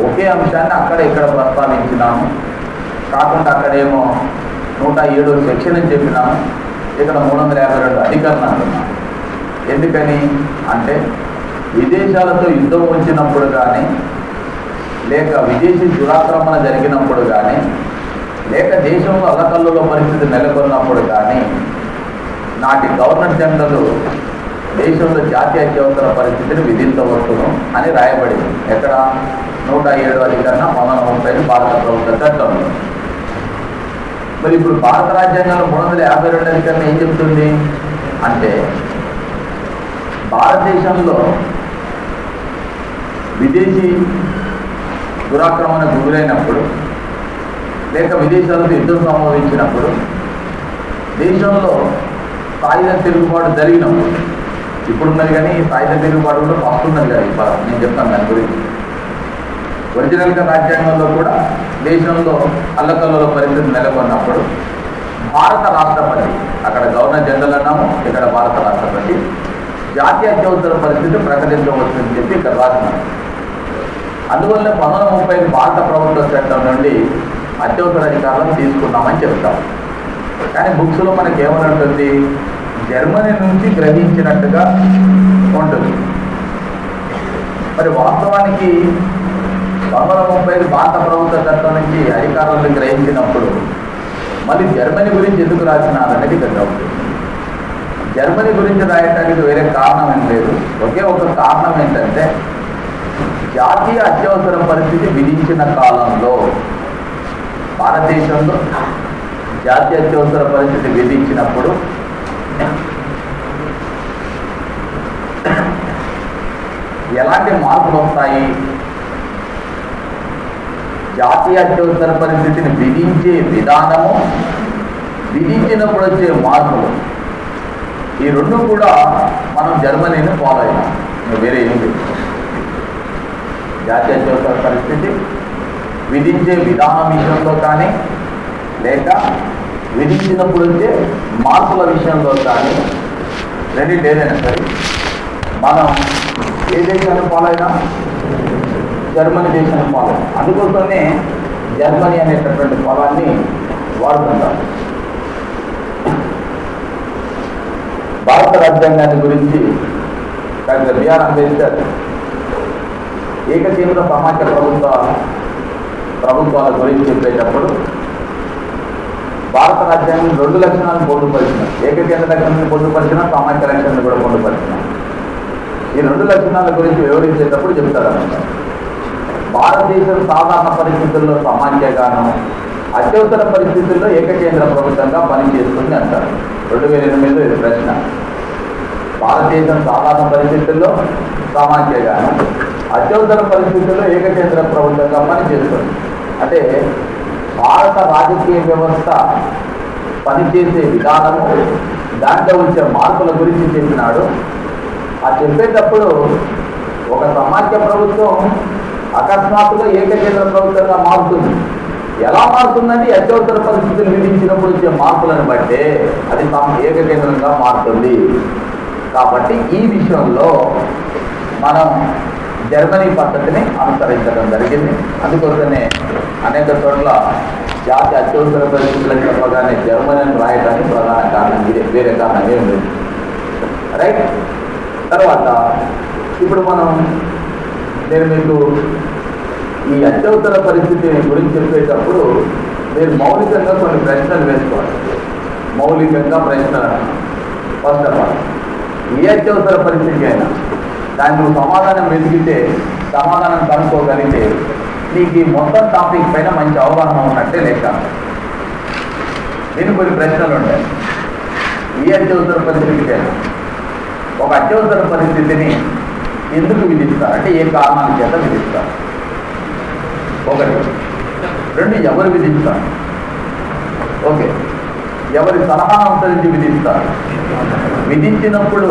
ఒకే అంశాన్ని అక్కడ ఇక్కడ ప్రస్తావించినాము. కాకుండా అక్కడేమో 107వ సెక్షన్ అని చెప్పినాము, ఇక్కడ 352 అధికరణాలు ఉన్నాయి. ఎందుకని అంటే విదేశాలతో యుద్ధం వచ్చినప్పుడు కానీ, లేక విదేశీ దురాక్రమణ జరిగినప్పుడు కానీ, లేక దేశంలో అల్లకల్లుల పరిస్థితి నెలకొన్నప్పుడు కానీ నాటి గవర్నర్ జనరల్ దేశంలో జాతీయ అత్యవసర పరిస్థితిని విధించవచ్చును అని రాయబడింది. ఎక్కడ? 107 అధికరణ 1930 భారత ప్రభుత్వ చట్టంలో. మరి ఇప్పుడు భారత రాజ్యాంగంలో 352 అధికరణ ఏం చెప్తుంది అంటే భారతదేశంలో విదేశీ దురాక్రమణకు గురైనప్పుడు లేక విదేశాలకు యుద్ధం సంభవించినప్పుడు దేశంలో సాయుధ తిరుగుబాటు జరిగినప్పుడు, ఇప్పుడున్నది కానీ సాయుధ తిరుగుబాటు కూడా వస్తున్నది కదా ఇప్పుడు నేను చెప్తాను దాని గురించి. ఒరిజినల్గా రాజ్యాంగంలో కూడా దేశంలో అల్లకల్లుల పరిస్థితి నెలకొన్నప్పుడు భారత రాష్ట్రపతి, అక్కడ గవర్నర్ జనరల్ అన్నాము, ఇక్కడ భారత రాష్ట్రపతి జాతీయ అత్యవసర పరిస్థితి ప్రకటించవచ్చని చెప్పి ఇక్కడ రాసినారు. అందువల్ల 1930 భారత ప్రభుత్వ చట్టం నుండి అత్యవసర అధికారులను తీసుకున్నామని చెప్తాం. కానీ బుక్స్లో మనకి ఏమనుంటుంది? జర్మనీ నుంచి గ్రహించినట్టుగా ఉంటుంది. మరి వాస్తవానికి 1930 భారత ప్రభుత్వ చట్టం నుంచి అధికారులను గ్రహించినప్పుడు మళ్ళీ జర్మనీ గురించి ఎందుకు రాసినారనేది ఇక్కడ డౌట్. జర్మనీ గురించి రాయటానికి వేరే కారణం ఏం లేదు. ఒకే ఒక కారణం ఏంటంటే జాతీయ అత్యవసర పరిస్థితి విధించిన కాలంలో భారతదేశంలో జాతీయ అత్యవసర పరిస్థితి విధించినప్పుడు ఎలాంటి మార్పులు వస్తాయి? జాతీయ అత్యవసర పరిస్థితిని విధించే విధానము, విధించినప్పుడు వచ్చే మార్పులు, ఈ రెండు కూడా మనం జర్మనీని ఫాలో అయినాం. వేరే ఏం లేదు. జాతీయ అత్యవసర పరిస్థితి విధించే విధానం విషయంలో కానీ లేక విధించినప్పుడు వచ్చే మార్పుల విషయంలో కానీ రెండింటి ఏదైనా సరే మనం ఏ దేశాన్ని ఫాలో అయినా జర్మనీ దేశాన్ని ఫాలో అయినా. అందుకోసమే జర్మనీ అనేటటువంటి పదాన్ని వాడుతుంటారు. భారత రాజ్యాంగాన్ని గురించి డాక్టర్ బిఆర్ అంబేద్కర్ ఏకకేంద్ర సమాఖ్య ప్రభుత్వాల గురించి చెప్పేటప్పుడు భారత రాజ్యాంగం 2 లక్షణాలను పొందుపరిచినాం. ఏకకేంద్ర లక్షణాన్ని పొందుపరిచిన, సమాఖ్య లక్షణాన్ని కూడా పొందుపరిచినాం. ఈ 2 లక్షణాల గురించి వివరించేటప్పుడు చెప్తారన్నమాట. భారతదేశం సాధారణ పరిస్థితుల్లో సమాఖ్యగాను, అత్యవసర పరిస్థితుల్లో ఏకకేంద్ర ప్రభుత్వంగా పనిచేస్తుంది అంటారు. 2008 ఇది ప్రశ్న. భారతదేశం సాధారణ పరిస్థితుల్లో సమాఖ్యగాను, అత్యవసర పరిస్థితుల్లో ఏకకేంద్ర ప్రభుత్వంగా పనిచేస్తుంది. అంటే భారత రాజకీయ వ్యవస్థ పనిచేసే విధానము, దాంట్లో వచ్చే మార్పుల గురించి చెప్పినాడు. ఆ చెప్పేటప్పుడు ఒక సమాఖ్య ప్రభుత్వం అకస్మాత్తుగా ఏకకేంద్ర ప్రభుత్వంగా మారుతుంది. ఎలా మారుతుందంటే అత్యవసర పరిస్థితులు విధించినప్పుడు వచ్చే మార్పులను బట్టే అది ఏకకేంద్రంగా మారుతుంది. కాబట్టి ఈ విషయంలో మనం జర్మనీ పద్ధతిని అనుసరించడం జరిగింది. అందుకోసమే అనేక చోట్ల జాతీయ అత్యవసర పరిస్థితులను చెప్పగానే జర్మనీని రాయడానికి ప్రధాన కారణం ఇదే, వేరే కారణం ఏం లేదు. రైట్. తర్వాత ఇప్పుడు నేను మీకు ఈ అత్యవసర పరిస్థితి గురించి చెప్పేటప్పుడు మీరు మౌలికంగా కొన్ని ప్రశ్నలు వేసుకోవాలి. మౌలికంగా ప్రశ్నలు. ఫస్ట్ ఆఫ్ ఆల్, ఏ అత్యవసర పరిస్థితి అయినా దాన్ని నువ్వు సమాధానం వెతికితే, సమాధానం కనుక్కోగలిగితే నీకు ఈ మొత్తం టాపిక్ పైన మంచి అవగాహన ఉన్నట్టే లెక్క. నేను కొన్ని ప్రశ్నలు ఉంటాయి. ఏ అత్యవసర పరిస్థితికైనా ఒక అత్యవసర పరిస్థితిని ఎందుకు విధిస్తారు అంటే ఏ కారణాల చేత విధిస్తారు? 1. 2, ఎవరు విధిస్తారు? ఓకే, ఎవరి సలహా అనుసరించి విధిస్తారు? విధించినప్పుడు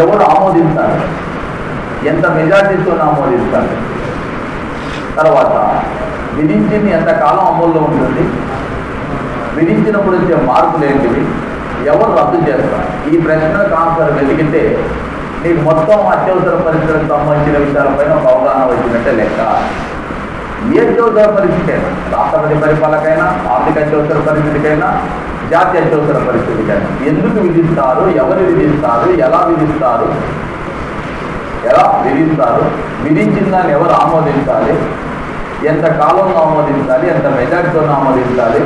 ఎవరు ఆమోదిస్తారు? ఎంత మెజార్టీతో ఆమోదిస్తారు? తర్వాత విధించింది ఎంతకాలం అమల్లో ఉంటుంది? విధించినప్పుడు వచ్చే మార్పులు ఏంటివి? ఎవరు రద్దు చేస్తారు? ఈ ప్రశ్నలకు ఆన్సర్ వెతికితే నీకు మొత్తం అత్యవసర పరిస్థితులకు సంబంధించిన విషయాలపైన ఒక అవగాహన వచ్చినట్టే లెక్క. ఏ అత్యవసర పరిస్థితి అయినా, రాష్ట్రపతి పరిపాలకైనా, ఆర్థిక అత్యవసర పరిస్థితికైనా, జాతీయ అత్యవసర పరిస్థితి కానీ ఎందుకు విధిస్తారు, ఎవరు విధిస్తారు, ఎలా విధిస్తారు, విధించిన దాన్ని ఎవరు ఆమోదించాలి, ఎంత కాలంలో ఆమోదించాలి, ఎంత మెజార్టీతో ఆమోదించాలి,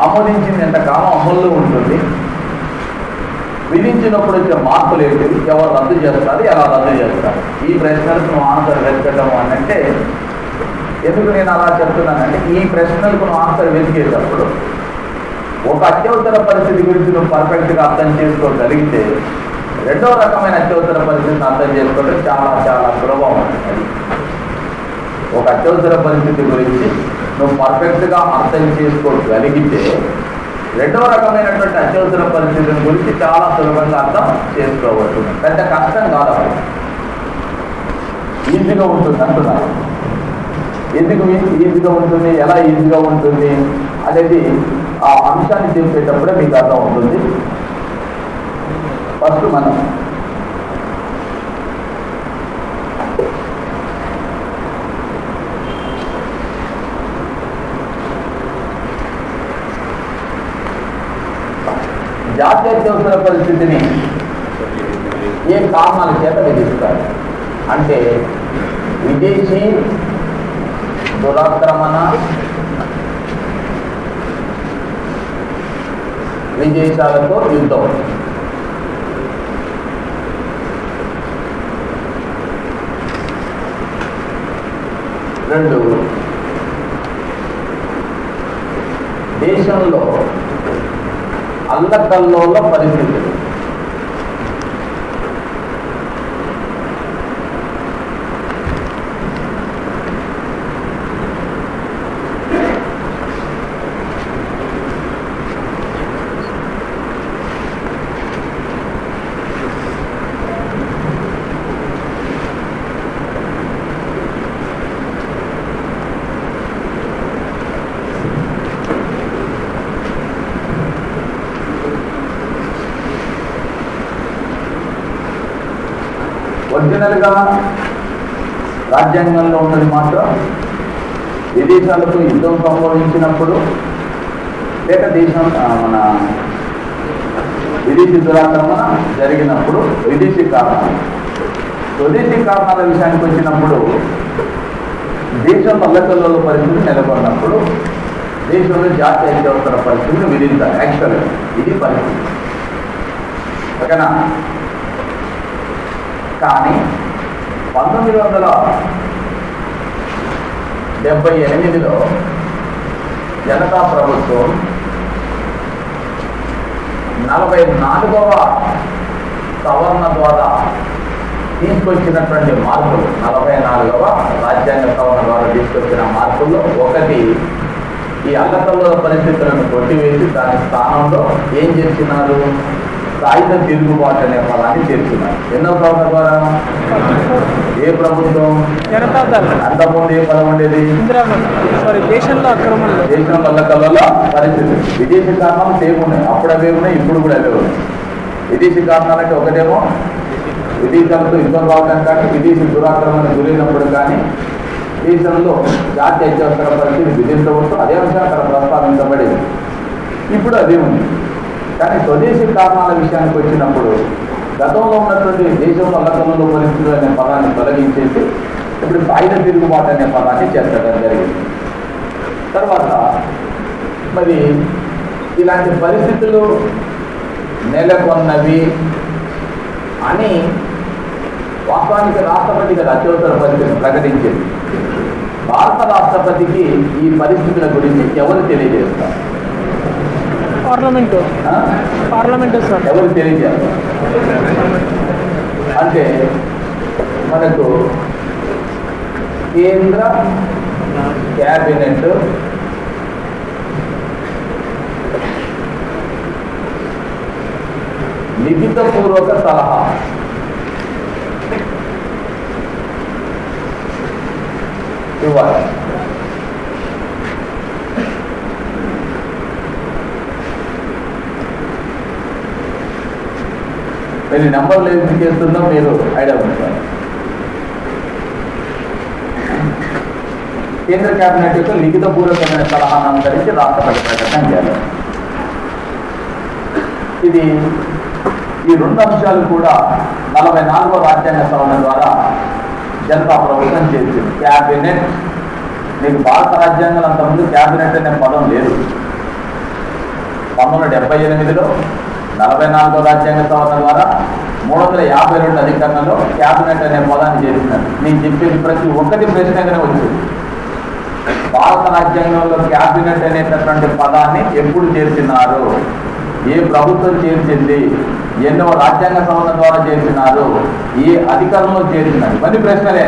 ఆమోదించింది ఎంత కాలం అమల్లో ఉంటుంది, విధించినప్పుడు వచ్చే మార్పులు ఏంటివి, ఎవరు రద్దు చేస్తారు, ఎలా రద్దు చేస్తారు, ఈ ప్రశ్నలకు నువ్వు ఆన్సర్ వెతకడం అని అంటే ఎందుకు నేను అలా చెప్తున్నానంటే ఈ ప్రశ్నలకు నువ్వు ఆన్సర్ వెతికేటప్పుడు ఒక అత్యవసర పరిస్థితి గురించి నువ్వు పర్ఫెక్ట్గా అర్థం చేసుకోగలిగితే రెండో రకమైన అత్యవసర పరిస్థితిని అర్థం చేసుకోవడం చాలా చాలా సులభం. అది ఒక అత్యవసర పరిస్థితి గురించి నువ్వు పర్ఫెక్ట్గా అర్థం చేసుకోగలిగితే రెండవ రకమైనటువంటి అత్యవసర పరిస్థితుల గురించి చాలా సులభంగా అర్థం చేసుకోవచ్చు. పెద్ద కష్టం కాదు, ఈజీగా ఉంటుంది అంటున్నారు. ఎందుకు ఈజీగా ఉంటుంది, ఎలా ఈజీగా ఉంటుంది అనేది ఆ అంశాన్ని చెప్పేటప్పుడే మీకు అర్థం అవుతుంది. ఫస్ట్ మనం జాతీయ అత్యవసర పరిస్థితిని ఏ కారణాల చేత విధిస్తారు అంటే విదేశీ దురాక్రమణ, విదేశాలతో యుద్ధం, రెండు దేశంలో అల్లకల్లోల పరిస్థితులు, ఒరిజినల్గా రాజ్యాంగంలో ఉన్నది మాత్రం విదేశాలతో యుద్ధం సంభవించినప్పుడు లేక దేశం మన విదేశీ దురాక్రమణ జరిగినప్పుడు విదేశీ కారణాలు. స్వదేశీ కారణాల విషయానికి వచ్చినప్పుడు దేశం అల్లకల్లోల పరిస్థితి నెలకొన్నప్పుడు దేశంలో జాతీయ అత్యవసర పరిస్థితిని విధించాలి. యాక్చువల్గా ఇది పరిస్థితి ఓకేనా. కానీ 1978లో జనతా ప్రభుత్వం 44వ సవరణ ద్వారా తీసుకొచ్చినటువంటి మార్పులు, 44వ రాజ్యాంగ సవరణ ద్వారా తీసుకొచ్చిన మార్పుల్లో ఒకటి ఈ అల్లకల్లోల పరిస్థితులను కొట్టివేసి దాని స్థానంలో ఏం చేస్తున్నారు, సాయుధ తిరుగుబాటు అనే పదాన్ని చేస్తున్నారు. ఎన్నో సవరణ ద్వారా ఏ ప్రభుత్వం అంతకుముందు ఏ పదం ఉండేది, దేశంలో అల్లకల్లోల పరిస్థితి. విదేశీ కారణాలు సేమ్ ఉన్నాయి, అప్పుడు అవే ఉన్నాయి, ఇప్పుడు కూడా అవే ఉన్నాయి. విదేశీ కారణాలంటే ఒకటేమో విదేశాలతో యుద్ధం కావడం కానీ విదేశీ దురాక్రమణ గురైనప్పుడు కానీ దేశంలో జాతీయ అత్యవసర పరిస్థితి విధించవచ్చు. అదే అంశం అక్కడ ప్రస్తావించబడేది, ఇప్పుడు అదే ఉంది. కానీ స్వదేశీ కారణాల విషయానికి వచ్చినప్పుడు గతంలో ఉన్నటువంటి దేశంలో అల్లకల్లోల పరిస్థితులు అనే పదాన్ని తొలగించేసి ఇప్పుడు సాయుధ తిరుగుబాటు అనే పదాన్ని చేర్చడం జరిగింది. తర్వాత మరి ఇలాంటి పరిస్థితులు నెలకొన్నవి అని వాస్తవానికి రాష్ట్రపతి గారు అత్యవసర పరిస్థితిని ప్రకటించింది. భారత రాష్ట్రపతికి ఈ పరిస్థితుల గురించి ఎవరు తెలియజేస్తారు? Parliament sir. ఎవరు తెలియజేస్తారు అంటే మనకు కేంద్ర క్యాబినెట్ లిఖితపూర్వక సలహా ఇవ్వాలి. మీరు నెంబర్లు ఎందుకు చేస్తుందో మీరు ఐడియా ఉంటారు. కేంద్ర కేబినెట్ యొక్క లిఖితపూర్వకమైన సలహాను అనుసరించి రాష్ట్రపతి ప్రకటన చేయాలి. ఇది ఈ రెండు అంశాలు కూడా 44వ రాజ్యాంగ సవరణ ద్వారా జనతా ప్రభుత్వం చేసింది. క్యాబినెట్, మీకు భారత రాజ్యాంగం అంతకుముందు క్యాబినెట్ అనే పదం లేదు. 1978లో 44వ రాజ్యాంగ సవరణ ద్వారా 352 అధికరణలో క్యాబినెట్ అనే పదాన్ని చేసినారు. నేను చెప్పేది ప్రతి ఒక్కటి ప్రశ్నగానే వచ్చింది. భారత రాజ్యాంగంలో క్యాబినెట్ అనేటటువంటి పదాన్ని ఎప్పుడు చేర్చినారు, ఏ ప్రభుత్వం చేర్చింది, ఎన్నో రాజ్యాంగ సవరణ ద్వారా చేర్చినారు, ఏ అధికారంలో చేర్చినారు, ఇవన్నీ ప్రశ్నలే.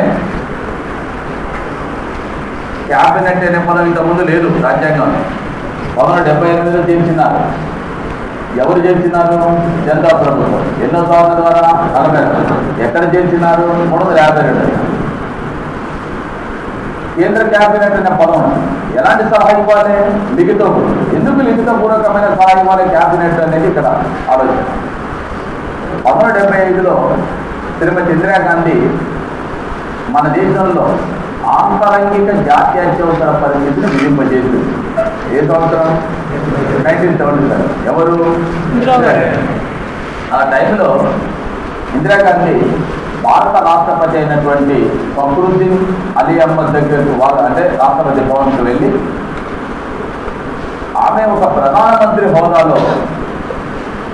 క్యాబినెట్ అనే పదం ఇంతకుముందు లేదు రాజ్యాంగంలో. 1978లో చేర్చినారు. ఎవరు చేర్చినారు? జనతా ప్రభుత్వం. ఎన్నో సవరణ ద్వారా? 40. ఎక్కడ చేర్చినారు? 352. కేంద్ర క్యాబినెట్ అనే పదం ఎలాంటి సలహా ఇవ్వాలి? లిఖితపూర్వకం. ఎందుకు లిఖితపూర్వకమైన సలహా ఇవ్వాలి క్యాబినెట్ అనేది ఇక్కడ ఆలోచన. 1975లో శ్రీమతి ఇందిరాగాంధీ మన దేశంలో ఆంతరంగిక జాత్యత్యవసర పరిస్థితిని విధింపజేసింది. ఏ సంవత్సరం? 1977. ఎవరు? ఆ టైంలో ఇందిరాగాంధీ భారత రాష్ట్రపతి అయినటువంటి ఫక్రుద్దీన్ అలీ అహ్మద్ దగ్గరకు అంటే రాష్ట్రపతి భవన్కు వెళ్ళి ఆమె ఒక ప్రధానమంత్రి హోదాలో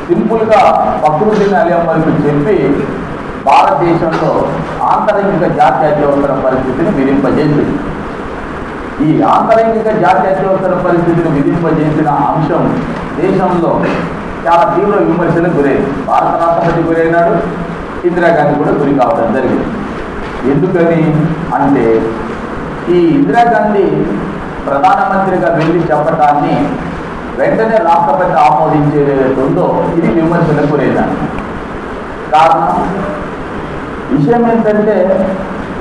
సింపుల్గా ఫక్రుద్దీన్ అలీ అహ్మద్కు చెప్పి భారతదేశంలో ఆంతరంగిక జాత్యత్యవసర పరిస్థితిని విధింపజేసింది. ఈ ఆంతరంగిక జాత్యత్యవసర పరిస్థితిని విధింపజేసిన అంశం దేశంలో చాలా తీవ్ర విమర్శలకు గురైంది. భారత రాష్ట్రపతి గురైనాడు, ఇందిరాగాంధీ కూడా గురి కావడం జరిగింది. ఎందుకని అంటే ఈ ఇందిరాగాంధీ ప్రధానమంత్రిగా వెళ్ళి చెప్పటాన్ని వెంటనే రాష్ట్రపతి ఆమోదించేదో ఇది విమర్శలకు గురైనాడు. కారణం విషయం ఏంటంటే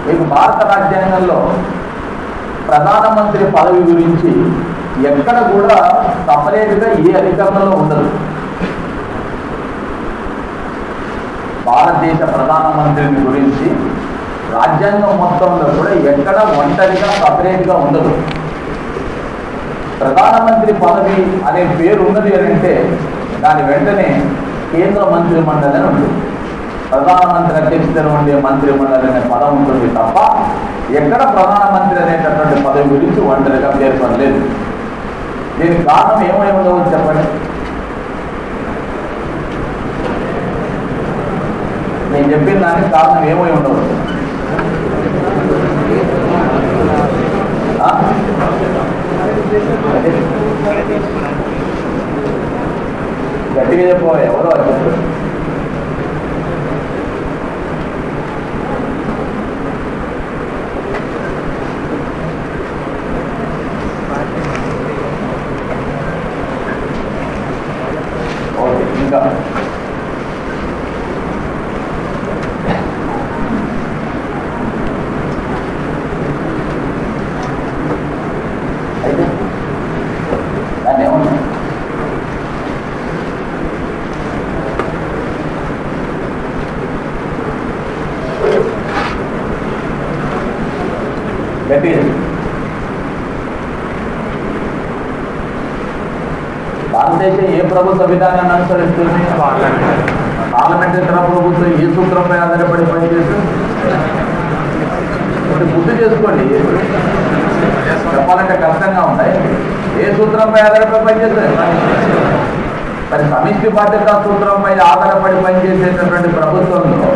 మీకు భారత రాజ్యాంగంలో ప్రధానమంత్రి పదవి గురించి ఎక్కడ కూడా సపరేట్గా ఏ అధికారంలో ఉండదు. భారతదేశ ప్రధానమంత్రిని గురించి రాజ్యాంగం మొత్తంలో కూడా ఎక్కడ ఒంటరిగా సపరేట్గా ఉండదు. ప్రధానమంత్రి పదవి అనే పేరు ఉన్నది అని అంటే దాని వెంటనే కేంద్ర మంత్రి మండలి అని ఉంటుంది. ప్రధానమంత్రి అధ్యక్షతన ఉండే మంత్రి మండలి అనే పదం ఉంటుంది తప్ప ఎక్కడ ప్రధానమంత్రి అనేటటువంటి పదవి గురించి ఒంటరిగా పేర్కొనలేదు. దీనికి కారణం ఏమై ఉండవచ్చు చెప్పండి? నేను చెప్పిన దానికి కారణం ఏమై ఉండవచ్చు? గట్టిగా చెప్పవాలి, ఎవరో అది చెప్పారు. ఓకే, ఇంకా అయితే దాన్ని ఏమన్నా గట్టిగా భారతదేశం ఏ ప్రభుత్వ విధానాన్ని అనుసరిస్తుంది? పార్లమెంటరీ ప్రభుత్వం ఏ సూత్రంపై ఆధారపడి పనిచేస్తుంది? గుర్తు చేసుకోండి, చెప్పాలంటే కష్టంగా ఉన్నాయి. ఏ సూత్రంపై ఆధారపడి పనిచేస్తుంది? మరి సమిష్టి బాధ్యత సూత్రంపై ఆధారపడి పనిచేసేటటువంటి ప్రభుత్వంలో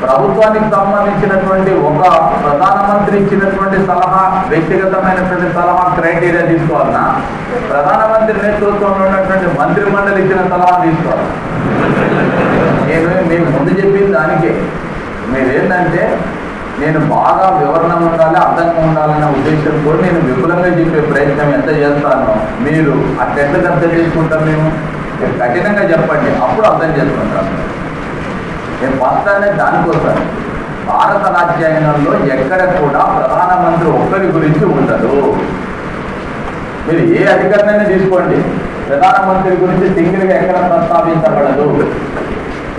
ప్రభుత్వానికి సంబంధించినటువంటి ఒక ప్రధానమంత్రి ఇచ్చినటువంటి సలహా, వ్యక్తిగతమైనటువంటి సలహా క్రైటీరియా తీసుకోవాలన్నా ప్రధానమంత్రి నేతృత్వంలో ఉన్నటువంటి మంత్రి మండలి ఇచ్చిన సలహా తీసుకోవాలి. నేను మీకు ముందు చెప్పింది దానికే. మీరేంటంటే నేను బాగా వివరణ ఉండాలి, అర్థంగా ఉండాలన్న ఉద్దేశంతో నేను విపులంగా చెప్పే ప్రయత్నం ఎంత చేస్తానో మీరు అట్టెట్లా అర్థం చేసుకుంటాం? మేము కఠినంగా చెప్పండి, అప్పుడు అర్థం చేసుకుంటాను. నేను ఫస్ట్ దానికోసం భారత రాజ్యాంగంలో ఎక్కడ కూడా ప్రధానమంత్రి ఒక్కరి గురించి ఉండదు. మీరు ఏ అధికారాన్ని తీసుకోండి, ప్రధానమంత్రి గురించి సింగిల్గా ఎక్కడ ప్రస్తావించబడదు.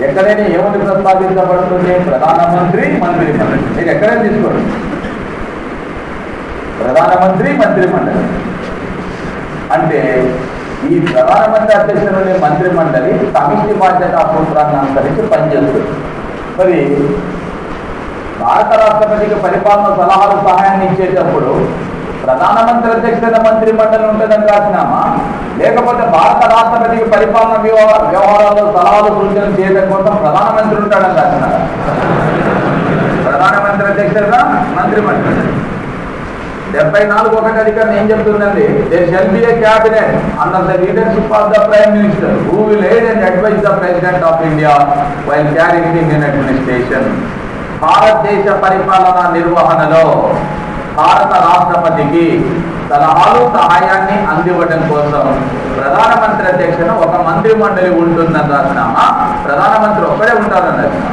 ఎక్కడైనా ఏముంది ప్రస్తావించబడుతుంది? ప్రధానమంత్రి, మంత్రి మండలి. మీరు ఎక్కడైనా తీసుకోండి, ప్రధానమంత్రి, మంత్రి మండలి అంటే ఈ ప్రధానమంత్రి అధ్యక్షుడు మంత్రి మండలి సమిష్టి బాధ్యతా సూత్రాన్ని అనుసరించి పనిచేస్తుంది. మరి భారత రాష్ట్రపతికి పరిపాలన సలహాలు సహాయాన్ని ఇచ్చేటప్పుడు ప్రధానమంత్రి అధ్యక్షుడైన మంత్రి మండలి ఉంటుందని రాసినామా, లేకపోతే భారత రాష్ట్రపతికి పరిపాలన వ్యవహారాల్లో సలహాలు సూచనలు చేయడం కోసం ప్రధానమంత్రి ఉంటాడని రాసినారా? ప్రధానమంత్రి అధ్యక్షుడుగా మంత్రి మండలి. 74(1) అధికారం ఏం చెప్తుందండి? There shall be a cabinet under the leadership of the prime minister who will aid and advise the president of India while carrying the Indian administration. భారతదేశ పరిపాలన నిర్వహణలో భారత రాష్ట్రపతికి సలహాలు సహాయాన్ని అందివ్వడం కోసం ప్రధానమంత్రి అధ్యక్షుడు ఒక మంత్రి మండలి ఉంటుందని రాసినామా, ప్రధానమంత్రి ఒక్కడే ఉంటారని రాసినా.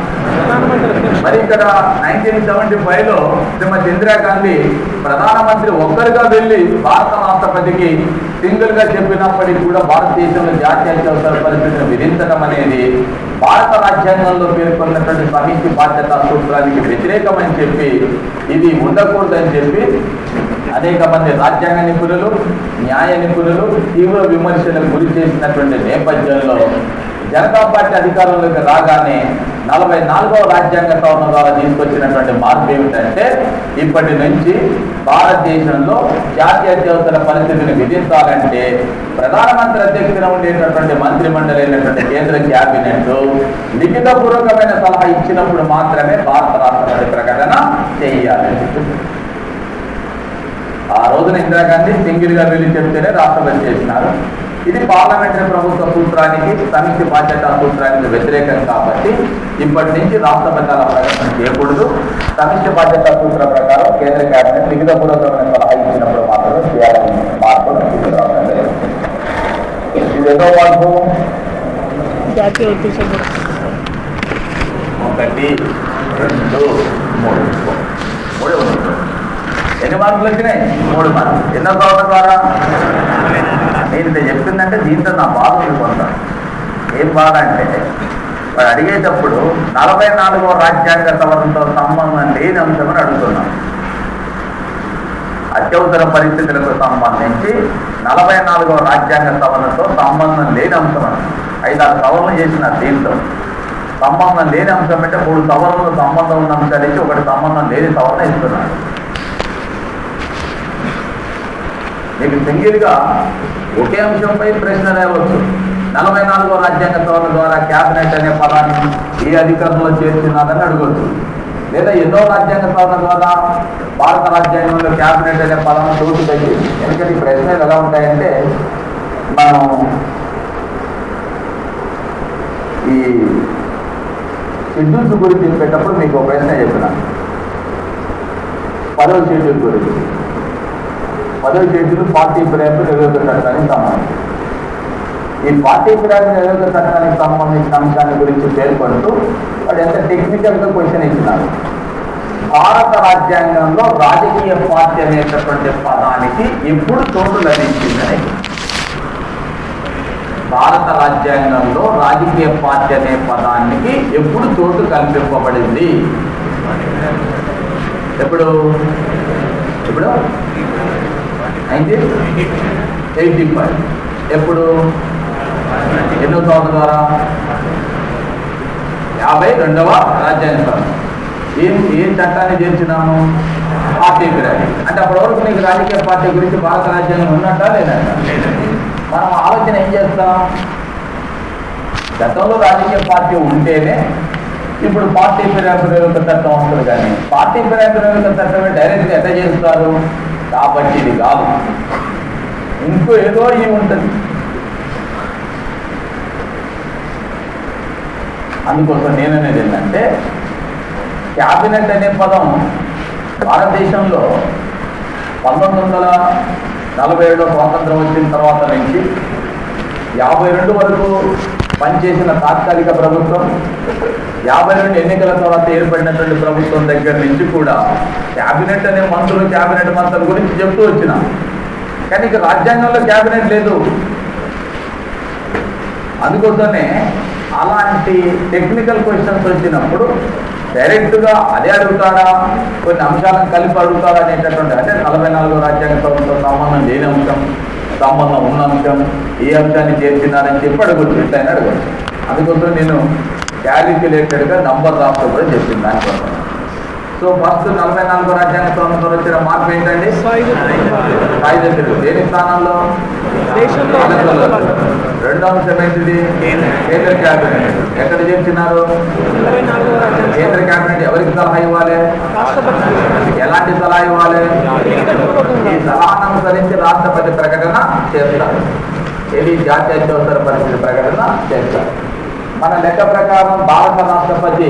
మరి ఇక్కడ 1975లో శ్రీమతి ఇందిరాగాంధీ ప్రధానమంత్రి ఒక్కరిగా వెళ్ళి భారత రాష్ట్రపతికి సింగిల్ గా చెప్పినప్పటికీ కూడా భారతదేశంలో జాతీయ అత్యవసర పరిస్థితిని విధించడం అనేది భారత రాజ్యాంగంలో పేర్కొన్నటువంటి సమిష్టి బాధ్యతా సూత్రానికి వ్యతిరేకమని చెప్పి, ఇది ఉండకూడదని చెప్పి అనేక మంది రాజ్యాంగ నిపుణులు, న్యాయ నిపుణులు తీవ్ర విమర్శలకు గురి చేసినటువంటి నేపథ్యంలో జనతా పార్టీ అధికారంలోకి రాగానే 44వ రాజ్యాంగ సవరణ ద్వారా తీసుకొచ్చినటువంటి మార్పు ఏమిటంటే, ఇప్పటి నుంచి భారతదేశంలో జాతీయ అత్యవసర పరిస్థితిని విధించాలంటే ప్రధానమంత్రి అధ్యక్షుడు ఉండేటటువంటి మంత్రి మండలి అయినటువంటి కేంద్ర క్యాబినెట్ లిఖితపూర్వకమైన సలహా ఇచ్చినప్పుడు మాత్రమే భారత రాష్ట్రపతి ప్రకటన చేయాలి. ఆ రోజున ఇందిరాగాంధీ సింగిల్ గా వెళ్ళి చెప్తేనే రాష్ట్రపతి చేసినారు. ఇది పార్లమెంటరీ ప్రభుత్వ సూత్రానికి, సమిష్టి బాధ్యతా సూత్రానికి వ్యతిరేకం కాబట్టి ఇప్పటి నుంచి రాష్ట్రపతి అలా ప్రకటన చేయకూడదు. సమిష్టి బాధ్యతా సూత్రం ప్రకారం కేంద్ర కేబినెట్ లిఖితపూర్వకమైన సలహా ఇచ్చినప్పుడు మాత్రమే చేయాలని మార్పులు తీసుకురావడం జరిగింది. ఇది ఏదో మార్పు? 1, 2, 3 మూడే ఉంది. ఎన్ని మార్కులు వచ్చినాయి? 3 మార్కులు. ఎన్నో సవరణ ద్వారా? నేను ఇది చెప్పిందంటే దీంతో నా బాధ ఉండిపోతాను. ఏం బాధ అంటే, వాడు అడిగేటప్పుడు 44వ రాజ్యాంగ సవరణతో సంబంధం లేని అంశమని అడుగుతున్నాను. అత్యవసర పరిస్థితులకు సంబంధించి 44వ రాజ్యాంగ సవరణతో సంబంధం లేని అంశం అని 5-6 సవరణలు చేసిన దీంట్లో సంబంధం లేని అంశం అంటే 3 సవరణలు సంబంధం ఉన్న అంశాలు ఇచ్చి 1 సంబంధం లేని సవరణ ఇస్తున్నాడు. మీకు సింగిల్గా ఒకే అంశంపై ప్రశ్న లేవచ్చు. 44వ రాజ్యాంగ సవరణ ద్వారా క్యాబినెట్ అనే పదాన్ని ఏ అధికారంలో చేర్చున్నారని అడగవచ్చు. లేదా ఎన్నో రాజ్యాంగ సవరణ ద్వారా భారత రాజ్యాంగంలో క్యాబినెట్ అనే పదాన్ని చోటు తగ్గి. ఎందుకంటే ఈ ప్రశ్నలు ఎలా ఉంటాయంటే, మనం ఈ షెడ్యూల్స్ గురించి చెప్పేటప్పుడు మీకు ఒక ప్రశ్న చెప్పిన 10వ షెడ్యూల్ గురించి. 10వ షెడ్యూల్ పార్టీ ఫిరాయింపు నిరోధక చట్టానికి సంబంధించి. ఈ పార్టీ ఫిరాయింపు నిరోధక చట్టానికి సంబంధించిన అంశాన్ని గురించి పేర్కొంటూ వాడు ఎంత టెక్నికల్గా క్వశ్చన్ ఇచ్చినారు. భారత రాజ్యాంగంలో రాజకీయ పార్టీ అనేటటువంటి పదానికి ఎప్పుడు చోటు లభించిందని, భారత రాజ్యాంగంలో రాజకీయ పార్టీ అనే పదానికి ఎప్పుడు చోటు కల్పింపబడింది? ఎప్పుడు? 1985. ఎప్పుడు? ఎన్నో సంవత్సరం ద్వారా? 52వ రాజ్యాంగ సవరణ. ఏం చట్టాన్ని చేర్చినాము? పార్టీ ఫిరాయింపు. అంటే అప్పటి వరకు నీకు రాజకీయ పార్టీ గురించి భారత రాజ్యాంగం ఉన్నట్టా లేదంట? మనం ఆలోచన ఏం చేస్తాం? గతంలో రాజకీయ పార్టీ ఉంటేనే ఇప్పుడు పార్టీ ఫిరాయింపు నిరోధక చట్టం వస్తుంది. కానీ పార్టీ ఫిరాయింపు నిరోధక చట్టమే డైరెక్ట్గా ఎట్లా చేస్తారు? కాబట్టి ఇది కాదు, ఇంకో ఏదో ఉంటుంది. అందుకోసం నేననేది ఏంటంటే, క్యాబినెట్ అనే పదం భారతదేశంలో 1947 స్వాతంత్రం వచ్చిన తర్వాత నుంచి 52 వరకు పనిచేసిన తాత్కాలిక ప్రభుత్వం, 52 ఎన్నికల తర్వాత ఏర్పడినటువంటి ప్రభుత్వం దగ్గర నుంచి కూడా క్యాబినెట్ అనే మంత్రులు, క్యాబినెట్ మంత్రుల గురించి చెప్తూ వచ్చినాం. కానీ ఇక రాజ్యాంగంలో క్యాబినెట్ లేదు. అందుకోసమే అలాంటి టెక్నికల్ క్వశ్చన్స్ వచ్చినప్పుడు డైరెక్ట్గా అదే అడుగుతాడా, కొన్ని అంశాలను కలిపి అడుగుతాడా అనేటటువంటి, అంటే 44వ రాజ్యాంగ సవరణతో సంబంధం లేని అంశం, సంబంధం ఉన్న అంశం, ఏ అంశాన్ని చేర్చినారని చెప్పి అడగొచ్చు, ఎట్లయినా అడగచ్చు. అందుకోసం నేను క్యాలిక్యులేటెడ్గా నంబర్ రాష్ట్రం కూడా చెప్పింది దానికోసం. సో ఫస్ట్ 44వ రాజ్యాంగ సవరణతో వచ్చిన మార్పు ఏంటండి? సాయుధులు. దేని స్థానంలో? రెండవ అంశం ఏంటిది? కేంద్ర క్యాబినెట్. ఎక్కడ చేర్చినారు? కేంద్ర క్యాబినెట్ ఎవరికి సలహా ఇవ్వాలి? ఎలాంటి సలహా ఇవ్వాలి? ఈ సలహాను అనుసరించి రాష్ట్రపతి ప్రకటన చేస్తారు. ఇది జాతీయ అత్యవసర పరిస్థితి ప్రకటన చేస్తారు. మన లెక్క ప్రకారం భారత రాష్ట్రపతి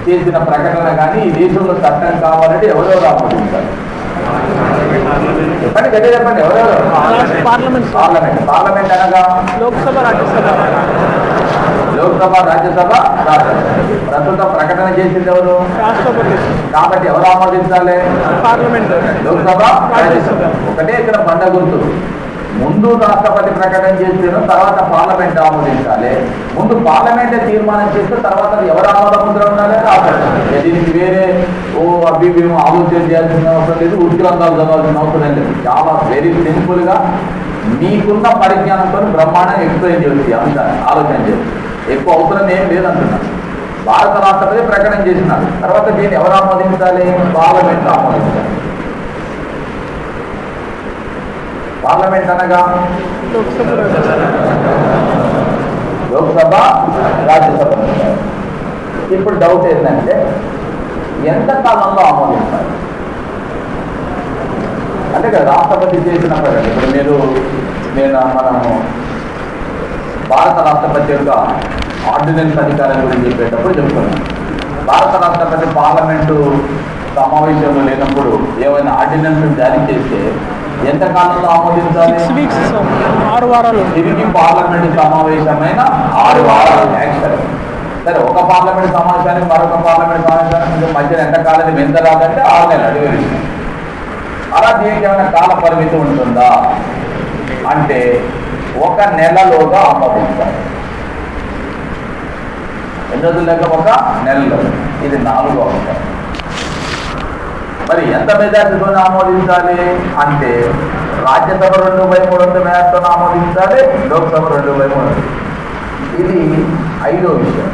చేసిన ప్రకటన కానీ ఈ దేశంలో చట్టం కావాలంటే ఎవరెవరు ఆమోదించాలి? చెప్పండి, గట్టిగా చెప్పండి. ఎవరెవరు? పార్లమెంట్ అనగా లోక్సభ, రాజ్యసభ, రాష్ట్రపతి. ప్రస్తుతం ప్రకటన చేసింది ఎవరు? కాబట్టి ఎవరు ఆమోదించాలి? పార్లమెంట్, లోక్సభ, రాజ్యసభ. ఒకటే ఇక్కడ బండ గుర్తు. ముందు రాష్ట్రపతి ప్రకటన చేస్తేనో తర్వాత పార్లమెంట్ ఆమోదించాలి. ముందు పార్లమెంటే తీర్మానం చేస్తే తర్వాత ఎవరు ఆమోద ముద్ర ఉండాలి? రాష్ట్రపతి. దీనికి వేరే అవి మేము ఆలోచన చేయాల్సిన అవసరం లేదు, ఉద్గ్రంథాలు చదవాల్సిన అవసరం లేదు. చాలా వెరీ సింపుల్గా మీకున్న పరిజ్ఞానంతో బ్రహ్మాండంగా ఎక్స్ప్లెయిన్ చేయొచ్చు అంశాన్ని, ఆలోచన చేసి. ఎక్కువ అవసరం ఏం లేదంటున్నాను. భారత రాష్ట్రపతి ప్రకటన చేసినారు, తర్వాత దీన్ని ఎవరు ఆమోదించాలి? పార్లమెంట్ ఆమోదించాలి. పార్లమెంట్ అనగా లోక్సభ, రాజ్యసభ. ఇప్పుడు డౌట్ ఏంటంటే ఎంత కాలంలో ఆమోదించాలి అంటే కదా రాష్ట్రపతి చేసిన ప్రకటన. ఇప్పుడు మనము భారత రాష్ట్రపతి యొక్క ఆర్డినెన్స్ అధికారం గురించి చెప్పేటప్పుడు చెప్తున్నాను. భారత రాష్ట్రపతి పార్లమెంటు సమావేశంలో లేనప్పుడు ఏమైనా ఆర్డినెన్స్ జారీ చేస్తే ఎంత కాలంలో ఆమోదించాలి? 6 వారాలు. తిరిగి పార్లమెంటు సమావేశమైన 6 వారాలు యాక్షన్. సరే, ఒక పార్లమెంట్ సమావేశానికి మరొక పార్లమెంట్ సమావేశానికి మధ్యన ఎంత కాలం ఎంత రాదంటే 6 నెలలు అడిగే విషయం. అలా దీనికి ఏమైనా కాల పరిమితి ఉంటుందా అంటే 1 నెలలోగా ఆమోదించాలి. ఎన్ని రోజులు లేక 1 నెలలో. ఇది 4వ అంశం. మరి ఎంత మెజార్టీతో ఆమోదించాలి అంటే రాజ్యసభ 2/3 మెజార్టీతో ఆమోదించాలి, లోక్సభ 2/3. ఇది 5వ విషయం.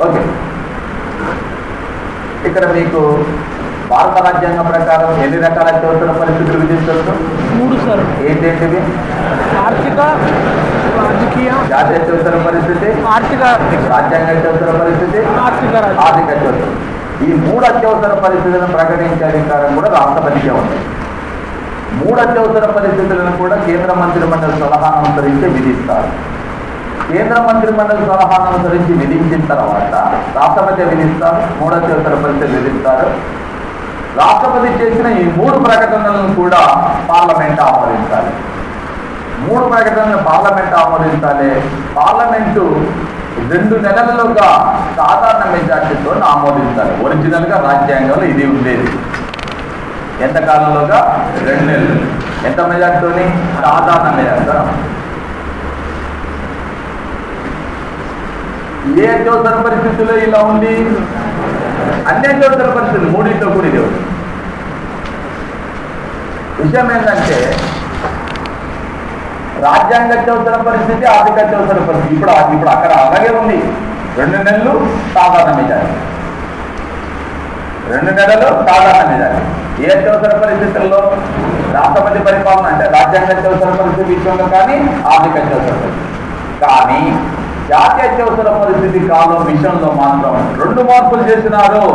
ఓకే, ఇక్కడ మీకు భారత రాజ్యాంగం ప్రకారం ఎన్ని రకాల అత్యవసర పరిస్థితులు విధిస్తారు? 3 సార్. ఏంటేంటివి? ఆర్థిక, రాజకీయ, జాతీయ అత్యవసర పరిస్థితి, ఆర్థిక, రాజ్యాంగ అత్యవసర పరిస్థితి, ఆర్థిక అత్యవసరం. ఈ 3 అత్యవసర పరిస్థితులను ప్రకటించే అధికారం కూడా రాష్ట్రపతికే ఉంది. 3 అత్యవసర పరిస్థితులను కూడా కేంద్ర మంత్రిమండలి సలహాను అనుసరించి విధిస్తారు. కేంద్ర మంత్రిమండలి సలహాను అనుసరించి విధించిన తర్వాత రాష్ట్రపతి విధిస్తారు. 3 అత్యవసర పరిస్థితులు విధిస్తారు. రాష్ట్రపతి చేసిన ఈ 3 ప్రకటనలను కూడా పార్లమెంట్ ఆమోదించాలి. 3 ప్రకటనలను పార్లమెంట్ ఆమోదించాలి. పార్లమెంటు 2 నెలలుగా సాధారణ మెజార్టీతో ఆమోదించాలి. ఒరిజినల్గా రాజ్యాంగంలో ఇది ఉండేది. ఎంత కాలంలోగా? 2 నెలలు. ఎంత మెజార్టీతోని? సాధారణ మెజార్టీతో. ఏ అత్యవసర పరిస్థితుల్లో ఇలా ఉంది? అన్ని అత్యవసర పరిస్థితులు 3 కూడా ఇది ఉంది. విషయం ఏంటంటే రాజ్యాంగ అత్యవసర పరిస్థితి, ఆర్థిక అత్యవసర పరిస్థితి ఇప్పుడు అక్కడ అలాగే ఉంది. 2 నెలలు సాధారణ మెజార్టీ, 2 నెలలు సాధారణ మెజార్టీ. ఏ అత్యవసర పరిస్థితుల్లో? రాష్ట్రపతి పరిపాలన అంటే రాజ్యాంగ అత్యవసర పరిస్థితి విషయంలో కానీ, ఆర్థిక అత్యవసర పరిస్థితి కానీ, జాతీయ అత్యవసర పరిస్థితి కాలం విషయంలో మాత్రం 2 మార్పులు చేసినారు.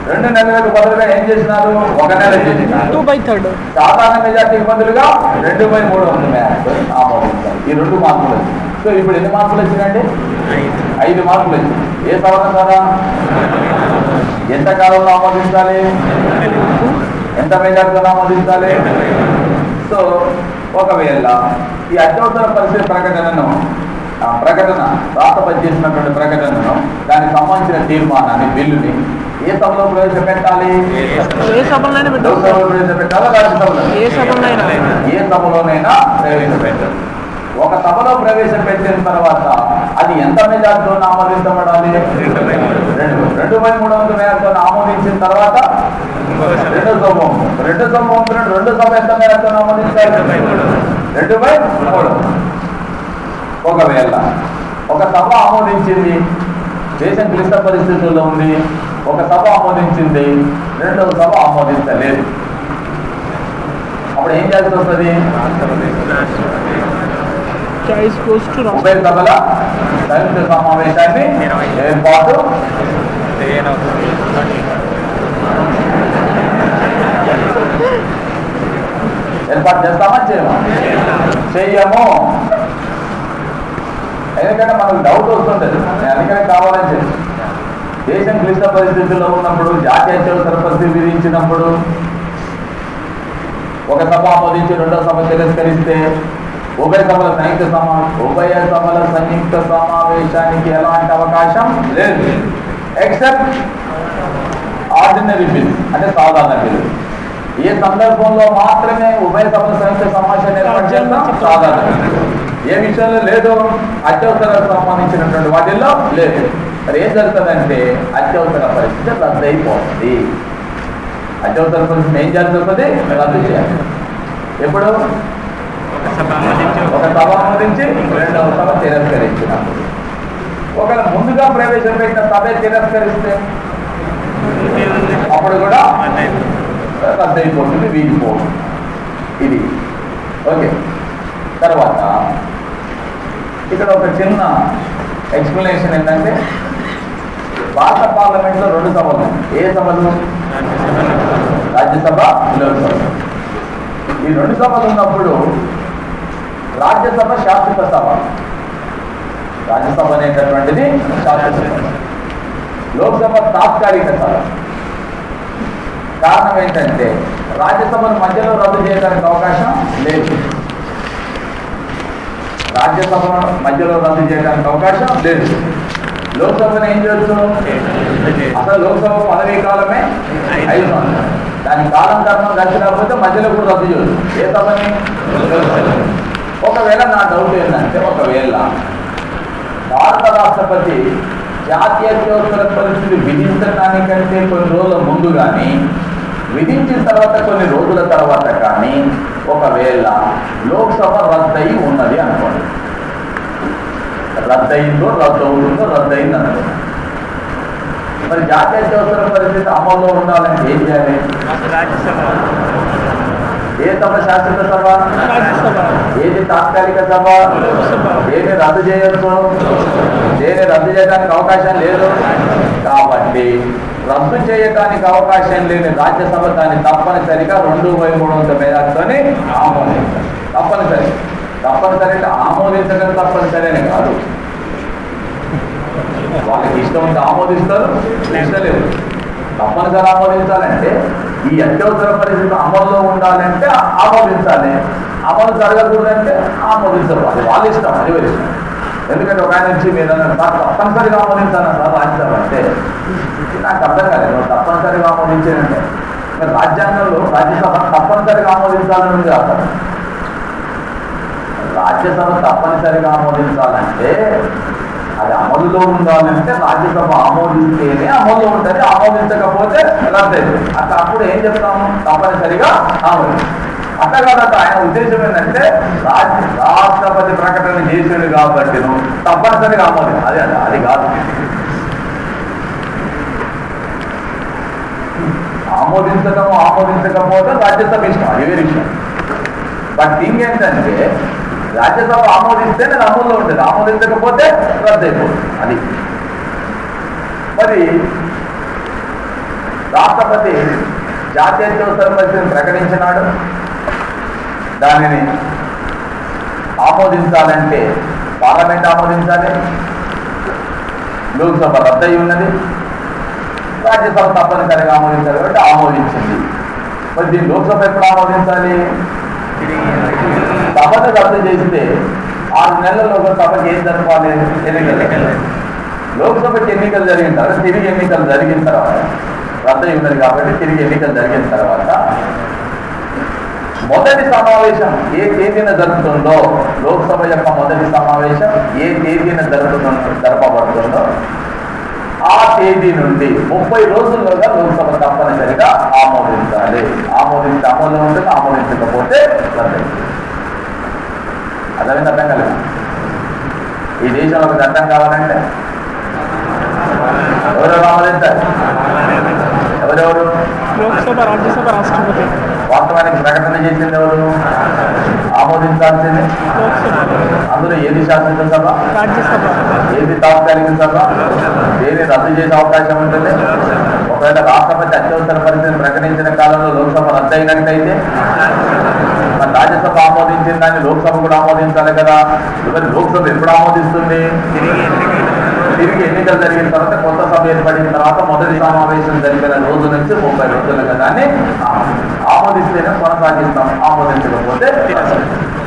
2 నెలలకు బదులుగా ఏం చేసినారు? 1 నెల చేసినారు. 2/3 సాధారణ మెజార్టీకి బదులుగా 2/3 ఆమోదించారు. ఈ 2 మార్పులు వచ్చింది. సో ఇప్పుడు ఎన్ని మార్పులు వచ్చినాయండి? 5 మార్పులు వచ్చింది. ఏ సవరణ ద్వారా? ఎంత కాలంలో ఆమోదించాలి? ఎంత మెజార్టీతో ఆమోదించాలి? సో ఒకవేళ ఈ అత్యవసర పరిస్థితి ప్రకటన రాష్ట్రపతి చేసినటువంటి ప్రకటనను, దానికి సంబంధించిన తీర్మానాన్ని, బిల్లుని ఏ సభలో ప్రవేశపెట్టాలి? లోక్సభలో ప్రవేశపెట్టాలా? రాజ్యసభలో? ఏ సభలోనైనా ప్రవేశపెట్టాలి. ఒక సభలో ప్రవేశపెట్టిన తర్వాత అది ఎంత మెజార్టీతో ఆమోదించబడాలి? 2/3 మెజార్టీతో ఆమోదించిన తర్వాత రెండో సభ రెండో సభ పంపుతున్నాడు. రెండో సభ ఎంత మేరకు ఆమోదించాలి? 2/3. ఒకవేళ ఒక సభ ఆమోదించింది, దేశం క్లిష్ట పరిస్థితుల్లో ఉంది, ఒక సభ ఆమోదించింది, రెండవ సభ ఆమోదించలేదు, అప్పుడు ఏం చేయాల్సి వస్తుంది? ఉభయ సభల సంయుక్త సమావేశాన్ని ఏర్పాటు చేస్తామా చేయమా? చెయ్యము. ఎందుకంటే మనకు డౌట్ వస్తుంటుంది. నేను అందుకనే కావాలని చెప్పి దేశం క్లిష్ట పరిస్థితుల్లో ఉన్నప్పుడు, జాతీయ అత్యవసర పరిస్థితి విధించినప్పుడు ఒక సభ ఆమోదించి రెండో సభ తిరస్కరిస్తే ఉభయ సభల సంయుక్త సమావేశానికి ఎలాంటి అవకాశం లేదు. ఎక్సెప్ట్ ఆర్డినరీ బిల్, అంటే సాధారణ బిల్. ఏ సందర్భంలో మాత్రమే ఉభయ సభల సంయుక్త సమావేశాన్ని ఏర్పాటు చేస్తాం? సాధారణ బిల్. ఏ విషయంలో లేదు? అత్యవసరాలకు సంబంధించినటువంటి వాటిల్లో లేదు. మరి ఏం జరుగుతుందంటే అత్యవసర పరిస్థితి రద్దు అయిపోతుంది. అత్యవసర పరిస్థితి ఏం జరుగుతుంది? రద్దు చేయాలి. ఎప్పుడు? ఒక సభ ఆమోదించి రెండవ సభ తిరస్కరించినప్పుడు. ఒకవేళ ముందుగా ప్రవేశపెట్టిన సభ తిరస్కరిస్తే అప్పుడు కూడా రద్దు అయిపోతుంది, వీగిపోతుంది. ఇది ఓకే. తర్వాత ఇక్కడ ఒక చిన్న ఎక్స్ప్లెనేషన్ ఏంటంటే, భారత పార్లమెంట్లో 2 సభలు. ఏ సభలు? రాజ్యసభ, లోక్సభ. ఈ 2 సభలు ఉన్నప్పుడు రాజ్యసభ శాశ్వత సభ. రాజ్యసభ అనేటటువంటిది శాశ్వత సభ, లోక్సభ తాత్కాలిక సభ. కారణం ఏంటంటే రాజ్యసభను మధ్యలో రద్దు చేయడానికి అవకాశం లేదు. రాజ్యసభను మధ్యలో రద్దు చేయడానికి అవకాశం లేదు. లోక్సభను ఏం చేయొచ్చు? అసలు లోక్సభ పదవీ కాలమే 5 సంవత్సరాలు. దాని కాలం ధర్మం గడిచినకపోతే మధ్యలో కూడా రద్దు చేయొచ్చు. ఏ సభని? ఒకవేళ నా డౌట్ ఏంటంటే, ఒకవేళ భారత రాష్ట్రపతి జాతీయ అత్యవసర పరిస్థితి విధించడానికంటే కొన్ని రోజుల ముందు కానీ, విధించిన తర్వాత కొన్ని రోజుల తర్వాత కానీ ఒకవేళ లోక్సభ రద్దయి ఉన్నది అనుకోండి, రద్దయిందో రద్దు అవుతుందో రద్దయింది అనుకోండి, మరి జాతీయ అత్యవసర పరిస్థితి అమల్లో ఉండాలంటే ఏం చేయాలి? ఏ సభ శాశ్వత సభ? ఏది తాత్కాలిక సభ? ఏది రద్దు చేయొచ్చు? దేని రద్దు చేయడానికి అవకాశం లేదు. కాబట్టి రద్దు చేయడానికి అవకాశం లేని రాజ్యసభ దాన్ని తప్పనిసరిగా 2/3 మేరతోనే ఆమోదించాలి. తప్పనిసరిగా ఆమోదించడం తప్పనిసరి అని కాదు. వాళ్ళకి ఇష్టం ఉంటే ఆమోదిస్తారు, ఇష్టం లేదు. తప్పనిసరి ఆమోదించాలంటే ఈ అత్యవసర పరిస్థితి అమల్లో ఉండాలంటే ఆమోదించాలి. అమలు జరగకూడదంటే ఆమోదించరు. అది వాళ్ళ ఇష్టం, అది వాళ్ళ ఇష్టం. ఎందుకంటే ఒక ఆయన నుంచి మీరు తప్పనిసరిగా ఆమోదించాలని సార్ రాజ్యసభ అంటే నాకు అర్థం కాలేదు. తప్పనిసరిగా ఆమోదించేదంటే మరి రాజ్యాంగంలో రాజ్యసభ తప్పనిసరిగా ఆమోదించాలని కాదు. రాజ్యసభ తప్పనిసరిగా ఆమోదించాలంటే అది అమలులో ఉండాలంటే రాజ్యసభ ఆమోదిస్తేనే అమలులో ఉంటుంది. ఆమోదించకపోతే రద్దయితే అట్లా అప్పుడు ఏం చెప్తాము? తప్పనిసరిగా ఆమోదించాలి. అట్లా కాదట ఆయన ఉద్దేశం ఏంటంటే రాష్ట్రపతి ప్రకటన చేసాడు కాబట్టి తప్పనిసరిగా ఆమోదించాలి. అదే అంట, అది కాదు. ఆమోదించకపోతే రాజ్యసభ ఇష్టం, అది వేరే విషయం. బట్ థింగ్ ఏంటంటే రాజ్యసభ ఆమోదిస్తే నేను అమల్లో ఉంటుంది, ఆమోదించకపోతే రద్దు అయిపోతుంది. అది మరి రాష్ట్రపతి జాతీయ అత్యవసర పరిస్థితిని ప్రకటించినాడు. దానిని ఆమోదించాలంటే పార్లమెంట్ ఆమోదించాలి. లోక్సభ రద్దు అయి ఉన్నది, రాజ్యసభ తప్పనిసరిగా ఆమోదించాలి కాబట్టి ఆమోదించింది. మరి దీన్ని లోక్సభ ఎప్పుడు ఆమోదించాలి? సభను రద్దు చేస్తే 6 నెలల్లో ఒక సభకి ఏం జరపాలి? ఎన్నికలు. లోక్సభకి ఎన్నికలు జరిగిన తర్వాత తిరిగి ఎన్నికలు జరిగిన తర్వాత రద్దు అయి ఉన్నది కాబట్టి తిరిగి ఎన్నికలు జరిగిన తర్వాత మొదటి సమావేశం ఏ తేదీన జరుగుతుందో, లోక్సభ యొక్క మొదటి సమావేశం ఏ తేదీన జరపబడుతుందో ఆ తేదీ నుండి 30 రోజుల్లోగా లోక్సభ తప్పనిసరిగా ఆమోదించాలి. ఆమోదించి ఆమోదం ఉంటుంది, ఆమోదించకపోతే రద్దు. అర్థమైంది? అర్థం కలదు. ఈ దేశంలో ఒక చట్టం కావాలంటే ఎవరెవరు ఆమోదించాలి? ఎవరెవరు? లోక్సభ, రాజ్యసభ, రాష్ట్రపతి. వాస్తవానికి ప్రకటన చేసింది ఎవరు? ఆమోదించాల్సింది. అందులో ఏది శాసన సభ, రాజ్యసభ, ఏది తాత్కాలిక సభ, ఏది రద్దు చేసే అవకాశం ఉంటుంది? ఒకవేళ రాష్ట్రపతి అత్యవసర పరిస్థితిని ప్రకటించిన కాలంలో లోక్సభ రద్దు అయినట్టయితే మరి రాజ్యసభ ఆమోదించిన దాన్ని లోక్సభ కూడా ఆమోదించాలి కదా. మరి లోక్సభ ఎప్పుడు ఆమోదిస్తుంది? తిరిగి ఎన్నికలు జరిగిన తర్వాత కొత్త సభ ఏర్పడిన తర్వాత మొదటి సమావేశం జరిగిన రోజు నుంచి 30 రోజులుగా దాన్ని ఆమోదిస్తేనే కొనసాగిస్తాం, ఆమోదించకపోతే.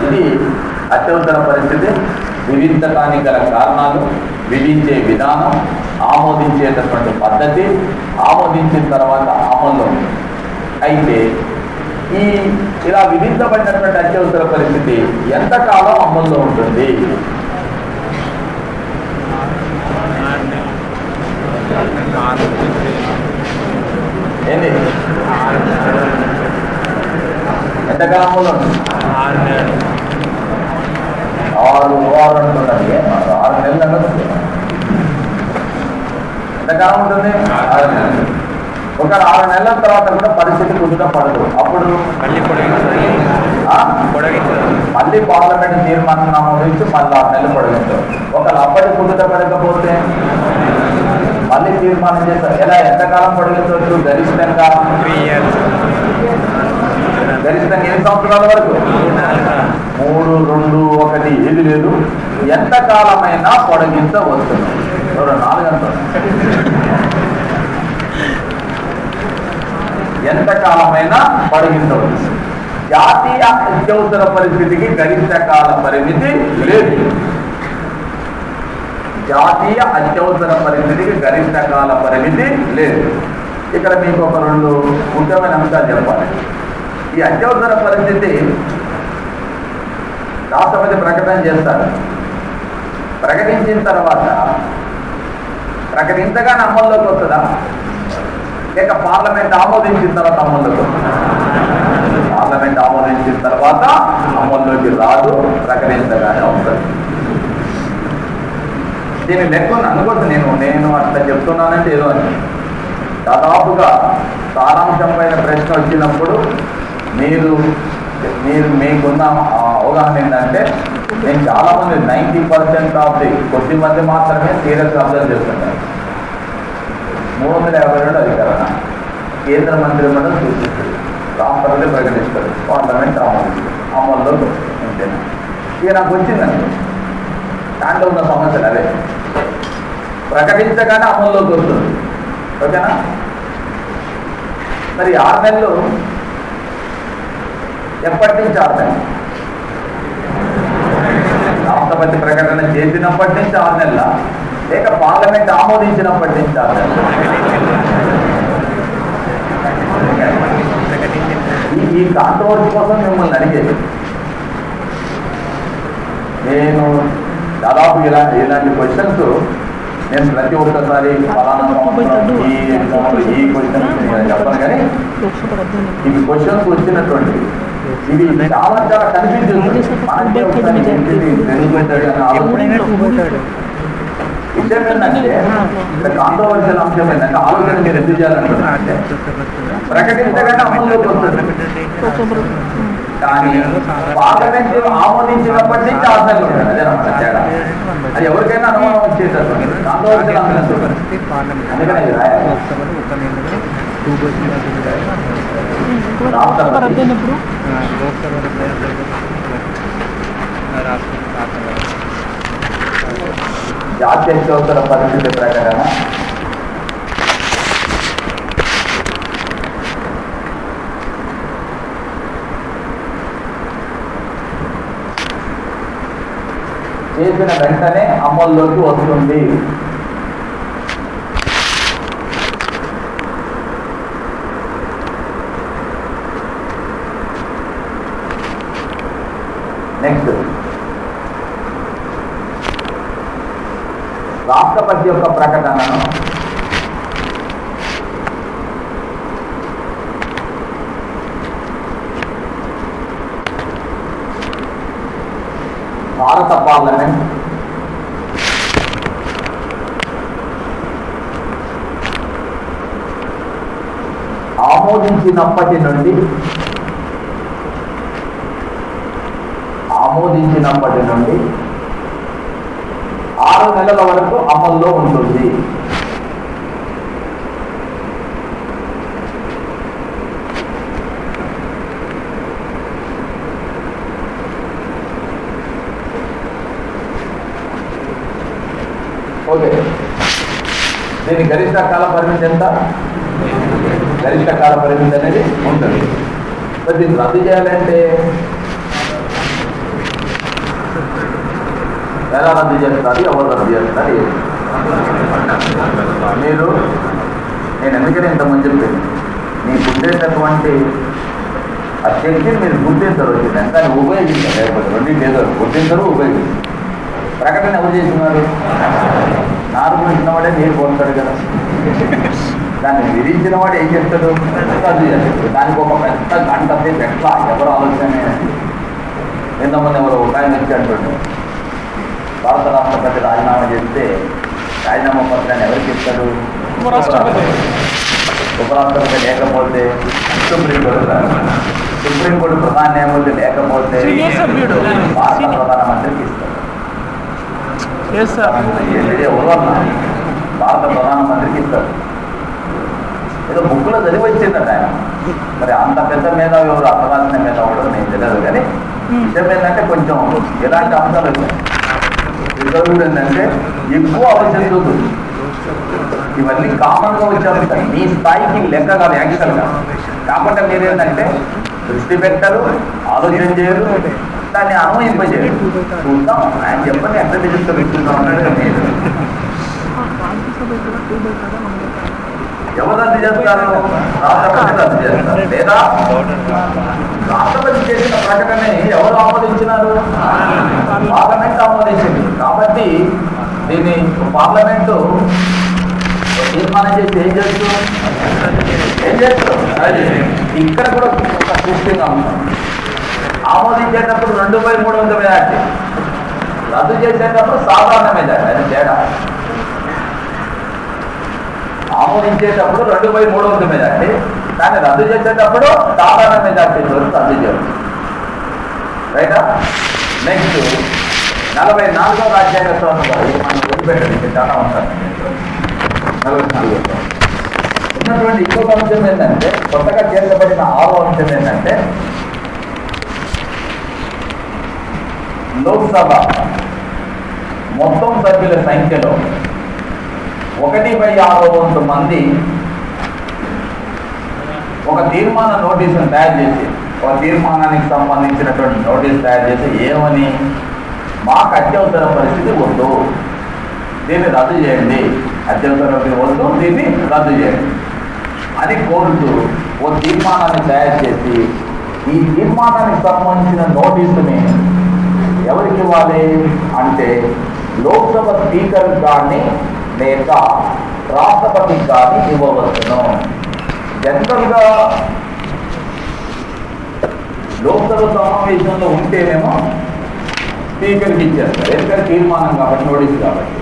ఇది అత్యవసర పరిస్థితి, విధించడానికి గల కారణాలు, విధించే విధానం, ఆమోదించేటటువంటి పద్ధతి, ఆమోదించిన తర్వాత అమల్లో. అయితే ఇలా విధించబడినటువంటి అత్యవసర పరిస్థితి ఎంతకాలం అమల్లో ఉంటుంది? ఏంటి? ఎంతకాలం అమల్లో ఉంటుంది? 6 వారాలు అంటున్నది. 6 నెలలు అన్నది ఎంతకాలం ఉంటుంది? 6 నెలలు. ఒక 6 నెలల తర్వాత కూడా పరిస్థితి కుదుట పడదు. అప్పుడు మళ్ళీ పార్లమెంట్ తీర్మానం ఆమోదించి మళ్ళీ 6 నెలలు పొడిగించారు. ఒకవేళ అప్పటి కుదుట పడకపోతే మళ్ళీ తీర్మానం చేస్తారు. ఎలా ఎంతకాలం పొడిగించవచ్చు? గరిష్టంగా 3 years. గరిష్టంగా 8 సంవత్సరాల వరకు. 3, 2, 1 ఏది లేదు. ఎంతకాలమైనా పొడిగించవచ్చు. 4 గంటలు. ఎంతకాలమైనా పొడిగించవచ్చు. జాతీయ అత్యవసర పరిస్థితికి గరిష్ట కాల పరిమితి లేదు. జాతీయ అత్యవసర పరిస్థితికి గరిష్ట కాల పరిమితి లేదు. ఇక్కడ మీకు ఒక 2 ముఖ్యమైన అంశాలు చెప్పాలి. ఈ అత్యవసర పరిస్థితి రాష్ట్రపతి ప్రకటన చేస్తారు. ప్రకటించిన తర్వాత ప్రకటించగానే అమల్లోకి వస్తుందా, లేక పార్లమెంట్ ఆమోదించిన తర్వాత అమల్లోకి వస్తుందా? పార్లమెంట్ ఆమోదించిన తర్వాత అమల్లోకి రాదు, ప్రకటించగానే వస్తుంది. దీని లెక్క అనుకోవచ్చు. నేను అట్లా చెప్తున్నానంటే ఏదో అని. దాదాపుగా సారాంశం పైన ప్రశ్న వచ్చినప్పుడు మీకున్న అవగాహన ఏంటంటే, నేను చాలామంది 90% ఆఫ్ ది కొద్ది మంది మాత్రమే సీరియస్ అబ్జర్వ్ చేస్తుంటారు. 352 అధికారణ కేంద్ర మంత్రి మండలి సూచిస్తుంది, రాష్ట్రపతి ప్రకటిస్తారు, పార్లమెంట్ అమల్లో ఉంటేనే. ఇక నాకు వచ్చిందండి దాంట్లో ఉన్న సమస్యలు అవే. ప్రకటించగానే అమల్లోకి వస్తుంది. ఓకేనా? మరి 6 నెలలు ఎప్పటి నుంచి 6 నెలలు? రాష్ట్రపతి ప్రకటన చేసినప్పటి నుంచి 6 నెలల, లేక పార్లమెంట్ ఆమోదించినప్పటి నుంచి 6 నెలలు? ఈ కాంట్రవర్సీ కోసం మిమ్మల్ని అడిగేది. నేను దాదాపు ఇలాంటి క్వశ్చన్స్ నేను ప్రతి ఒక్కసారి ఫలానా ఈ క్వశ్చన్స్ చెప్పను, కానీ ఇవి క్వశ్చన్స్ వచ్చినటువంటి ఇవి చాలా చాలా కన్ఫ్యూజ్ చేస్తుంది. విషయం ఏంటంటే, ఇక్కడ కాంట్రవర్షియల్ అంశం ఏంటంటే, ఆలోచన మీరు ఎందుకు చేయాలంటే ప్రకటించగానే అమల్లోకి వస్తుంది. కానీ పార్లమెంట్ ఆమోదించినప్పటి నుంచి 6 నెలలు ఉంటుంది. అదేనమాట తేడా. అది ఎవరికైనా అనుమానం వచ్చేసారు. కాంట్రవర్షియల్ అంశం అందుకనే జాతీయ అత్యవసర పరిస్థితి ప్రకటన చేసిన వెంటనే అమల్లోకి వస్తుంది. నెక్స్ట్, రాష్ట్రపతి యొక్క ప్రకటనను ఆమోదించినప్పటి నుండి 6 నెలల వరకు అమల్లో ఉంటుంది. ఓకే, దీని గరిష్ట కాల పరిమితి ఎంత? గరిష్ట కాల పరిమితి అనేది ఉంటుంది. మరి దీన్ని రద్దు చేయాలంటే ఎలా రద్దు చేస్తారు? ఎవరు రద్దు చేస్తారు? మీరు, నేను ఎందుకని ఇంతమంది చెప్పాను, మీకు ఉండేటటువంటి ఆ శక్తిని మీరు గుర్తించరు, వచ్చింది దాన్ని ఉపయోగించారు. లేకపోతే రెండింటి ఏదో గుర్తించరు, ఉపయోగించారు. ప్రకటన ఎవరు చేస్తున్నారు? నాలుగు ఇచ్చినవాడే నీరు పోతాడు కదా, దాన్ని విధించిన వాడు ఏం చెప్తాడు? రద్దు చేస్తాడు. దానికి ఒక పెద్ద గంట సేపు ఎట్లా ఎవరు ఆలోచన? ఎంతమంది ఎవరు ఒక ఆయన వచ్చి అంటుండే, భారత రాష్ట్రపతి రాజీనామా చేస్తే రాజీనామా పత్రాన్ని ఎవరికి ఇస్తాడు? ఉపరాష్ట్రపతి లేకపోతే సుప్రీంకోర్టు ప్రధాన న్యాయమూర్తి లేకపోతే భారత ప్రధానమంత్రికి ఇస్తాడు. భారత ప్రధానమంత్రికి ఇస్తాడు. ఏదో బుక్కులో చదివి వచ్చిందట ఆయన. మరి అంత పెద్ద మేధావి ఎవరు, అర్థరాసిన మేధావుడు నేను తెలియదు. కానీ విషయం ఏంటంటే కొంచెం ఎలాంటి అంశాలు వచ్చాయి. రిజర్వ్ ఏంటంటే ఎక్కువ ఆలోచించదు. ఇవన్నీ కామన్ గా వచ్చే అంశాలు, మీ స్థాయికి లెక్క కాదు యాక్చువల్గా. కాకపోతే మీరు ఏంటంటే దృష్టి పెట్టరు, ఆలోచన చేయరు, దాన్ని అన్వయింపజేయరు. చూద్దాం ఆయన చెప్పండి ఎక్కడ రిజిస్టర్ ఇస్తున్నాం అన్నాడు. నేను ఎవరు రద్దు చేస్తారు? రాష్ట్రపతి రద్దు చేస్తారు. లేదా రాష్ట్రపతి చేసిన ప్రకటన ఎవరు ఆమోదించినారు? పార్లమెంట్ ఆమోదించింది. కాబట్టి దీన్ని పార్లమెంటు తీర్మానం చేసి ఏం చేస్తూ ఇక్కడ కూడా ఒక సృష్టిగా ఉంటాం. ఆమోదించేటప్పుడు 2/3 మెజార్టీ, రద్దు చేసేటప్పుడు సాధారణ మెజార్టీ. అది తేడా. ఆమోదించేటప్పుడు 2/3 మెజార్టీ, కానీ రద్దు చేసేటప్పుడు సాధారణ మెజార్టీ రద్దు చేయడం. రైటా? నెక్స్ట్ 44వ రాజ్యాంగ సవరణ మనం వదిలిపెట్టండి, చాలా ఉంటారు. 44వ ఉన్నటువంటి ఇంకొక అంశం ఏంటంటే, కొత్తగా చేర్చబడిన 6వ అంశం ఏంటంటే, లోక్సభ మొత్తం సభ్యుల సంఖ్యలో 1/6 మంది ఒక తీర్మాన నోటీసును తయారు చేసి, ఒక తీర్మానానికి సంబంధించినటువంటి నోటీసు తయారు చేసి ఏమని, మాకు అత్యవసర పరిస్థితి వద్దు, దీన్ని రద్దు చేయండి, అత్యవసర పరిస్థితి వద్దు, దీన్ని రద్దు చేయండి అని కోరుతూ ఓ తీర్మానాన్ని తయారు చేసి, ఈ తీర్మానానికి సంబంధించిన నోటీసుని ఎవరికి ఇవ్వాలి అంటే లోక్సభ స్పీకర్ కానీ లేక రాష్ట్రపతికి కానీ ఇవ్వవచ్చును. జనరల్గా లోక్సభ సమావేశంలో ఉంటేనేమో స్పీకర్కి ఇచ్చేస్తారు, ఎందుకంటే తీర్మానం కాబట్టి, నోటీసు కాబట్టి.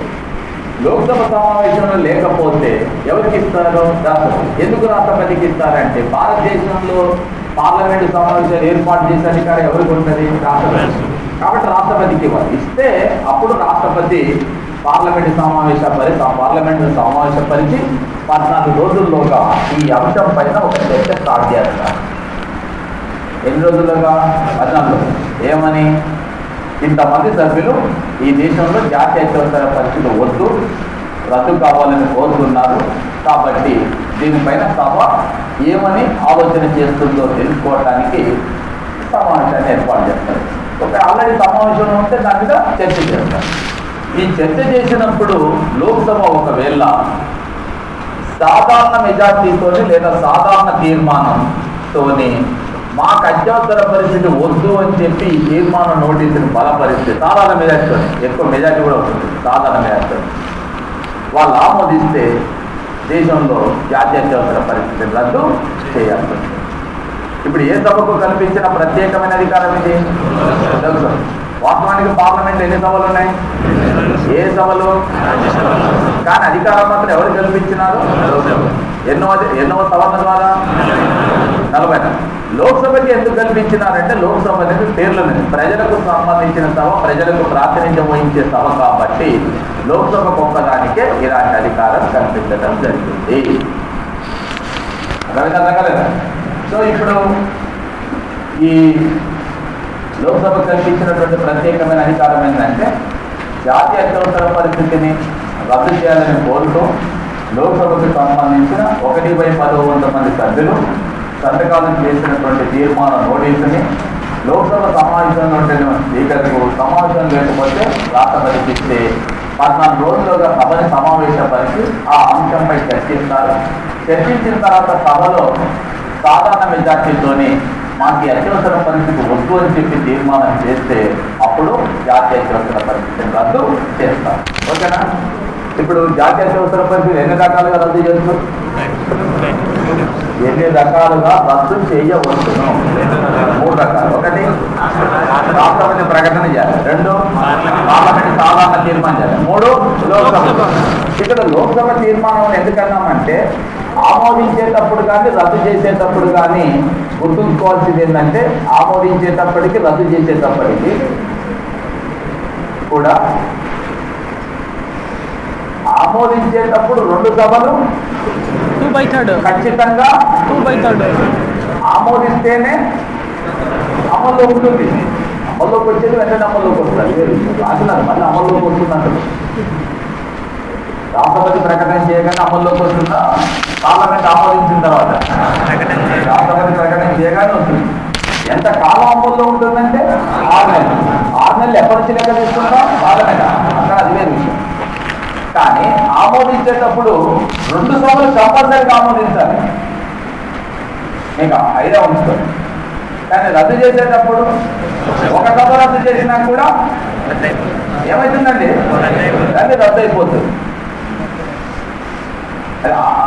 లోక్సభ సమావేశంలో లేకపోతే ఎవరికి ఇస్తారు? రాష్ట్రపతి. ఎందుకు రాష్ట్రపతికి ఇస్తారంటే భారతదేశంలో పార్లమెంటు సమావేశాలు ఏర్పాటు చేసే అధికారం ఎవరికి ఉంటుంది? రాష్ట్రపతి. కాబట్టి రాష్ట్రపతికి ఇవ్వాలి. ఇస్తే అప్పుడు రాష్ట్రపతి పార్లమెంటు సమావేశపరిచి 14 రోజుల్లోగా ఈ అంశం పైన ఒక చర్చ స్టార్ట్ చేస్తారు. ఎన్ని రోజులుగా? 14. ఏమని? ఇంతమంది సభ్యులు ఈ దేశంలో జాతీయ అత్యవసర పరిస్థితులు వద్దు, రద్దు కావాలని కోరుతున్నారు, కాబట్టి దీనిపైన సభ ఏమని ఆలోచన చేస్తుందో తెలుసుకోవడానికి సమావేశాన్ని ఏర్పాటు చేస్తారు. ఒక ఆల్రెడీ సమావేశంలో ఉంటే దాని మీద చర్చ చేస్తారు. ఈ చర్చ చేసినప్పుడు లోక్సభ ఒకవేళ సాధారణ మెజార్టీతోని లేదా సాధారణ తీర్మానంతోని మాకు అత్యవసర పరిస్థితి వద్దు అని చెప్పి ఈ తీర్మాన నోటీసుని బలపరిస్తే, సాధారణ మెజార్టీతో, ఎక్కువ మెజార్టీ కూడా వస్తుంది, సాధారణ మెజార్టీతో వాళ్ళు ఆమోదిస్తే దేశంలో జాతీయ అత్యవసర పరిస్థితిని రద్దు చేయాల్సి. ఇప్పుడు ఏ సభకు కల్పించిన ప్రత్యేకమైన అధికారం ఇది? వాస్తవానికి పార్లమెంట్ ఎన్ని సభలు ఉన్నాయి? ఏ సభలు? కానీ అధికారం మాత్రం ఎవరు కల్పించినారు? ఎన్నో సవరణ ద్వారా 40. లోక్సభకి ఎందుకు కల్పించినారంటే లోక్సభ అనేది పేర్లనేది ప్రజలకు సంబంధించిన సభ, ప్రజలకు ప్రాతినిధ్యం వహించే సభ కాబట్టి లోక్సభకు ఒక్కదానికే ఇలాంటి అధికారం కల్పించడం జరిగింది. అర్థమవుతుందా? సో ఇప్పుడు ఈ లోక్సభ కల్పించినటువంటి ప్రత్యేకమైన అధికారం ఏంటంటే జాతీయ అత్యవసర పరిస్థితిని రద్దు చేయాలని కోరుతూ లోక్సభకు సంబంధించిన 1/10 మంది సభ్యులు సంతకాలు చేసినటువంటి తీర్మాన నోటీసుని లోక్సభ సమావేశంలో స్పీకర్కు సమావేశం లేకపోతే రాష్ట్రపతికి 14 రోజులుగా సభని సమావేశపరిచి ఆ అంశంపై చర్చిస్తారు. చర్చించిన తర్వాత సభలో సాధారణ మెజార్టీతోని మాకు అత్యవసర పరిస్థితి వద్దు అని చెప్పి తీర్మానం చేస్తే అప్పుడు జాతీయ అత్యవసర పరిస్థితిని రద్దు చేస్తారు. ఓకేనా? ఇప్పుడు జాతీయ అత్యవసర పరిస్థితి ఎన్ని రకాలుగా రద్దు చేస్తారు? ఎన్ని రకాలుగా రద్దు చేయవచ్చును? 3 రకాలు. 1 రాష్ట్రపతి ప్రకటన చేయాలి, 2 పార్లమెంట్ సాధారణ తీర్మానం చేయాలి, 3 లోక్సభ. ఇక్కడ లోక్సభ తీర్మానం ఎందుకన్నామంటే ఆమోదించేటప్పుడు కానీ రద్దు చేసేటప్పుడు కానీ గుర్తుంచుకోవాల్సింది ఏంటంటే ఆమోదించేటప్పటికి రద్దు చేసేటప్పటికి కూడా ఆమోదించేటప్పుడు 2 సభలు 2/3 ఖచ్చితంగా 2/3 ఆమోదిస్తేనే అమల్లోకి ఉంటుంది. అమల్లోకి వచ్చేది వెంటనే అమల్లోకి వస్తుంది. రాసినారు మళ్ళీ అమల్లోకి వస్తుందంటారు. రాష్ట్రపతి ప్రకటన చేయగానే అమల్లోకి వస్తుందా? పార్లమెంట్ ఆమోదించిన తర్వాత రాష్ట్రపతి ప్రకటన చేయగానే వస్తుంది. ఎంత కాలం అమల్లో ఉంటుందంటే 6 నెలలు. 6 నెలలు ఎప్పటి నుంచి లెక్క తీసుకుంటాం? పార్లమెంట్ అక్కడ అది వేరే విషయం. కానీ ఆమోదించేటప్పుడు 2 సభలు కంపల్సరీగా ఆమోదించాలి. మీకు ఐడియా ఉంచుకోండి. కానీ రద్దు చేసేటప్పుడు 1 సభ రద్దు చేసినా కూడా ఏమవుతుందండి? దాన్ని రద్దు అయిపోతుంది.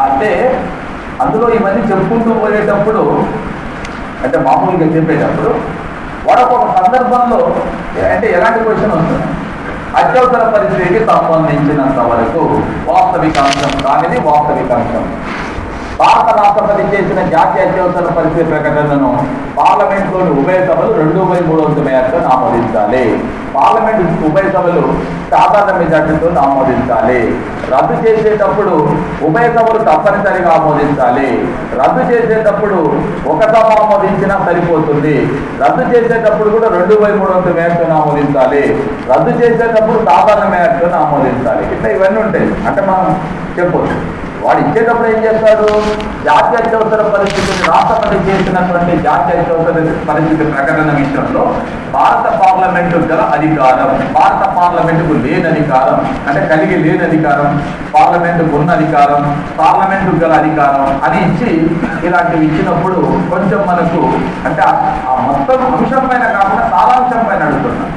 అంటే అందులో ఇవన్నీ చెప్పుకుంటూ పోయేటప్పుడు అంటే మామూలుగా చెప్పేటప్పుడు ఒక సందర్భంలో అంటే ఎలాంటి క్వశ్చన్ వస్తుంది? అత్యవసర పరిస్థితికి సంబంధించినంత వరకు వాస్తవిక అంశం కానిది వాస్తవిక అంశం. భారత రాష్ట్రపతి చేసిన జాతీయ అత్యవసర పరిస్థితి ప్రకటనను పార్లమెంట్లోని ఉభయ సభలు 2/3 మేరతో ఆమోదించాలి. పార్లమెంట్ ఉభయ సభలు సాధారణ మెజార్టీతో ఆమోదించాలి. రద్దు చేసేటప్పుడు ఉభయ సభలు తప్పనిసరిగా ఆమోదించాలి. రద్దు చేసేటప్పుడు 1 సభ ఆమోదించినా సరిపోతుంది. రద్దు చేసేటప్పుడు కూడా 2/3 మేరతో ఆమోదించాలి. రద్దు చేసేటప్పుడు సాధారణ మేరతో ఆమోదించాలి. ఇట్లా ఇవన్నీ ఉంటాయి. అంటే మనం చెప్పొచ్చు. వాడు ఇచ్చేటప్పుడు ఏం చేస్తాడు? జాతీయ అత్యవసర పరిస్థితిని రాష్ట్రపతి చేసినటువంటి జాతీయ అత్యవసర పరిస్థితి ప్రకటన విషయంలో భారత పార్లమెంటు గల అధికారం, భారత పార్లమెంటుకు లేని అధికారం అంటే కలిగి లేని అధికారం, పార్లమెంటుకు ఉన్న అధికారం, పార్లమెంటు గల అధికారం అని ఇచ్చి ఇలాంటివి ఇచ్చినప్పుడు కొంచెం మనకు అంటే ఆ మొత్తం అంశం పైన కాకుండా సారాంశం పైన అడుగుతున్నాం.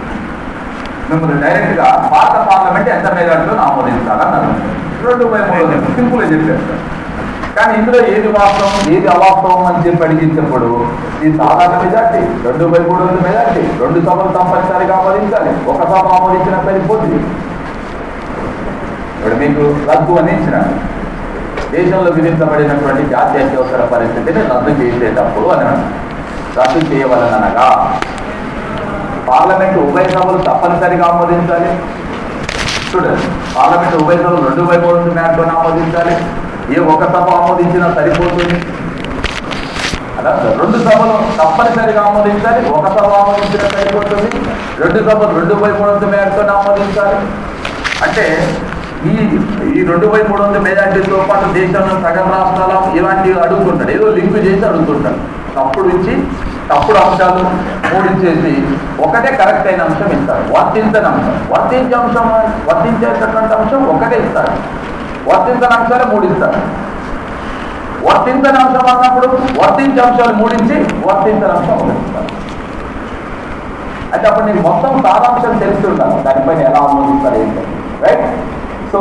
మిమ్మల్ని డైరెక్ట్గా భారత పార్లమెంట్ ఎంత మెజార్టీతో ఆమోదించాలని అడుగుతుంది. 2/3 సింపుల్గా చెప్పేస్తారు. కానీ ఇందులో ఏది వాస్తవం ఏది అవాస్తవం అని చెప్పి అడిగించినప్పుడు ఇది సాధారణ మెజార్టీ, 2/3 మెజార్టీ, 2 సభలు తప్పనిసరిగా ఆమోదించాలి. 1 సభ ఆమోదించిన సరిపోతుంది. ఇప్పుడు మీకు రద్దు అని ఇచ్చిన దేశంలో విధించబడినటువంటి జాతీయ అత్యవసర పరిస్థితిని రద్దు చేసేటప్పుడు అని రద్దు చేయవలనగా పార్లమెంటు ఉభయ సభలు తప్పనిసరిగా ఆమోదించాలి. చూడండి, పార్లమెంట్ ఉభయ సభలు 2/3 మేరతో ఆమోదించాలి. ఏ 1 సభ ఆమోదించినా సరిపోతుంది. అలా 2 సభలు తప్పనిసరిగా ఆమోదించాలి. 1 సభ ఆమోదించినా సరిపోతుంది. 2 సభలు 2/3 మేరతో ఆమోదించాలి. అంటే ఈ 2/3 మెజార్టీతో పాటు దేశంలో సగం రాష్ట్రాల ఇలాంటివి అడుగుతుంటాడు. ఏదో లింక్ చేసి అడుగుతుంటాడు. తప్పుడు ఇచ్చి తప్పుడు అంశాలు 3 ఇచ్చేసి ఒకటే కరెక్ట్ అయిన అంశం ఇస్తాడు. వర్తించని అంశం, వర్తించేటటువంటి అంశం ఒకటే ఇస్తాడు. వర్తించని అంశాలు 3 ఇస్తాడు. వర్తించని అంశం అన్నప్పుడు వర్తించే అంశాలు 3 ఇచ్చి వర్తించని అంశం 1 ఇస్తాడు. అంటే అప్పుడు నీకు మొత్తం సారాంశం తెలుస్తుంటాను దానిపైన ఎలా ఆమోదిస్తారు ఏంటి. రైట్? సో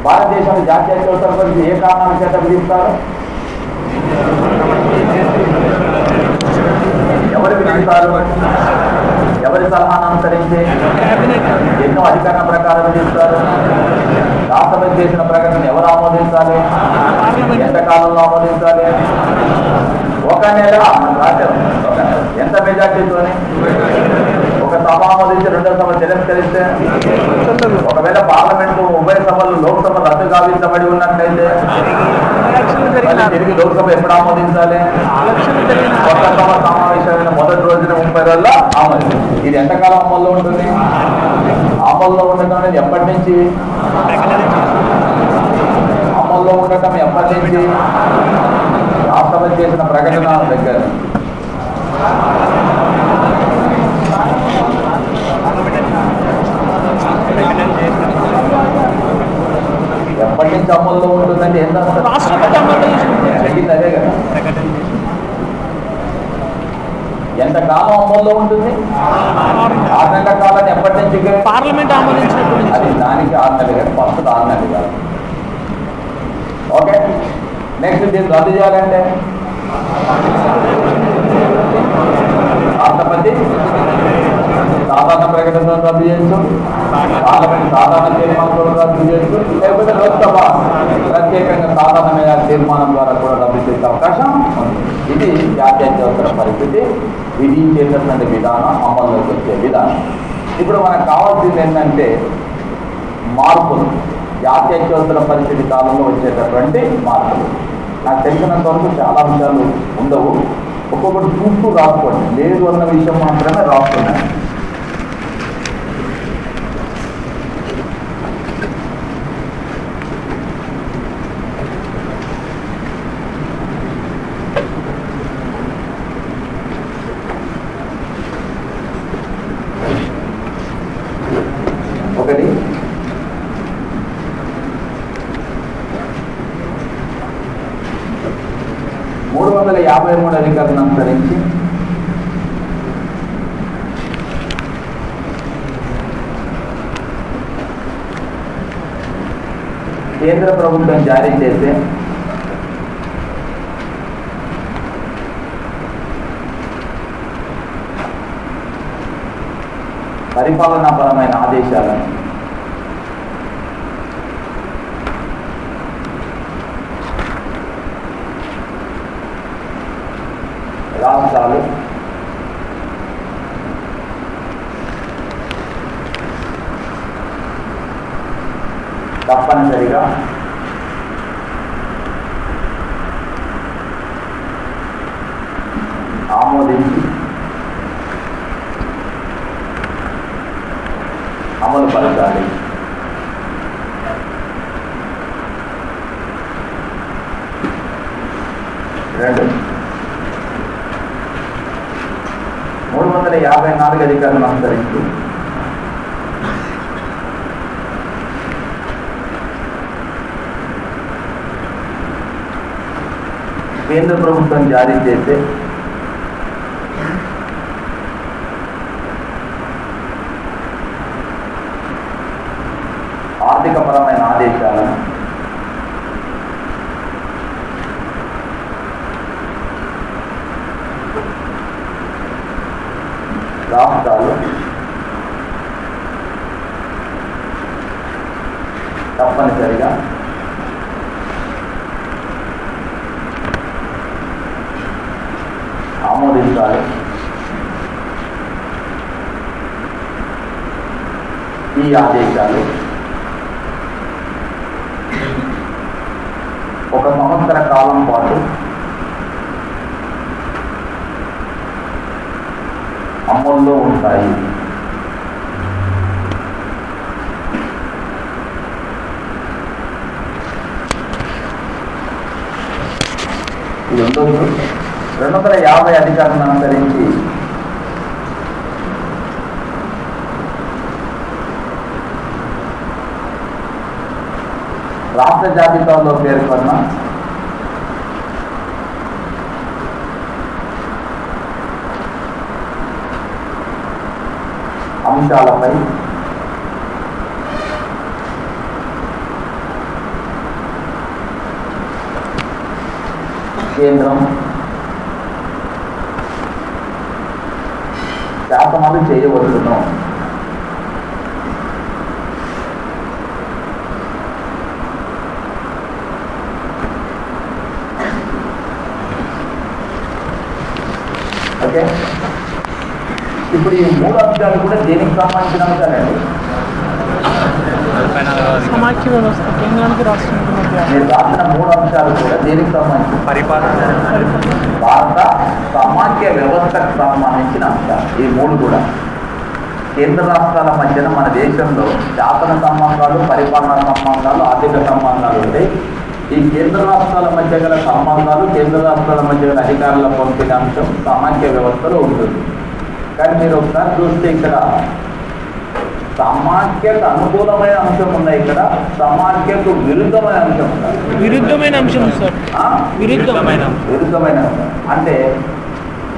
భారతదేశంలో జాతీయ అత్యవసర పరిస్థితి ఏ కారణాల చేత విధిస్తారు? ఎవరు విధిస్తారు? ఎవరి సలహాను అనుసరించి? ఎన్నో అధికరణ ప్రకారం విధిస్తారు. రాష్ట్రపతి చేసిన ప్రకటన ఎవరు ఆమోదించాలి? పార్లమెంట్ ఎంత కాలంలో ఆమోదించాలి? ఒక నెల. రాశారు ఒక నెల. ఎంత మెజార్టీతోని? ఒక సభ ఆమోదించి రెండో సభ తిరస్కరిస్తే, ఒకవేళ పార్లమెంటు ఉభయ సభలు లోక్సభ రద్దు గావించబడి ఉన్నట్లయితే తిరిగి లోక్సభ ఎప్పుడు ఆమోదించాలి? కొత్త సభ సమావేశమైన మొదటి రోజున 30 రోజుల్లో ఆమోదించాలి. ఇది ఎంతకాలం అమల్లో ఉంటుంది? అమల్లో ఉండటం అనేది ఎప్పటి నుంచి? అమల్లో ఉండటం ఎప్పటి నుంచి? రాష్ట్రపతి చేసిన ప్రకటన దగ్గర. ఎప్పటి నుంచి అమల్లో ఉంటుందంటే ఎంత అడిగింది అదే కదా. ఎంత కాలం అమల్లో ఉంటుంది? 6 నెలల కాలాన్ని ఎప్పటి నుంచి? పార్లమెంట్ ఆమోదించినప్పుడు. అది దానికి 6 నెలలు కానీ ఫస్ట్ 6 నెలలు కాదు. ఓకే, నెక్స్ట్ దీన్ని రద్దు చేయాలంటే రాష్ట్రపతి సాధారణ ప్రకటనలో రద్దు చేయొచ్చు, పార్లమెంట్ సాధారణ తీర్మానంతో రద్దు చేయొచ్చు, లేకపోతే లోక్సభ ప్రత్యేకంగా సాధారణమైన తీర్మానం ద్వారా కూడా రద్దు చేసే అవకాశం ఉంది. ఇది జాతీయ అత్యవసర పరిస్థితి విధించేటటువంటి విధానం, అమల్లోకి వచ్చే విధానం. ఇప్పుడు మనకు కావాల్సింది ఏంటంటే మార్పులు, జాతీయ అత్యవసర పరిస్థితి కాలంలో వచ్చేటటువంటి మార్పులు. నాకు తెలిసినంత వరకు చాలా విషయాలు ఉండవు, ఒక్కొక్కటి చూస్తూ రాసుకోండి, లేదు అన్న విషయం మాత్రమే రాస్తున్నాను. ఒకటి, (353) అధికారులను అనుసరించి కేంద్ర ప్రభుత్వం జారీ చేసే పరిపాలనాపరమైన ఆదేశాలను రాష్ట్రాలు తప్పనిసరిగా ఆమోదించి అమలు పరచాలి. రెండు, 354 అధికారులను అనుసరించి కేంద్ర ప్రభుత్వం జారీ చేసే ఆర్థికపరమైన ఆదేశాలను రాష్ట్రాలు తప్పనిసరిగా ఆమోదించాలి. ఈ ఆదేశాలు 1 సంవత్సర కాలం పాటు అమల్లో ఉంటాయి. ఇది ఉండొచ్చు. 250 అధికారులను అనుసరించి రాష్ట్ర జాబితాలో పేర్కొన్న అంశాలపై కేంద్రం శాసనాలు చేయవచ్చును. ఓకే, ఇప్పుడు ఈ 3 అంశాలు కూడా దేనికి సంబంధించిన అంశాలండి? సమాఖ్య వ్యవస్థ కేంద్రానికి రాష్ట్రానికి మధ్య మీరు రాసిన 3 అంశాలు కూడా దేనికి సంబంధించిన? పరిపాలన. భారత సమాఖ్య వ్యవస్థకు సంబంధించిన అంశాలు ఈ 3 కూడా. కేంద్ర రాష్ట్రాల మధ్యన మన దేశంలో శాసన సంబంధాలు, పరిపాలనా సంబంధాలు, ఆర్థిక సంబంధాలు ఉంటాయి. ఈ కేంద్ర రాష్ట్రాల మధ్య గల సంబంధాలు, కేంద్ర రాష్ట్రాల మధ్య గల అధికారుల పంపిన అంశం సమాఖ్య వ్యవస్థలో ఉంటుంది. కానీ మీరు ఒకసారి చూస్తే ఇక్కడ సమాఖ్యకు అనుకూలమైన అంశం ఉన్నాయి, ఇక్కడ సమాఖ్యకు విరుద్ధమైన అంశం ఉంది. విరుద్ధమైన అంశం సార్. విరుద్ధమైన అంశం అంటే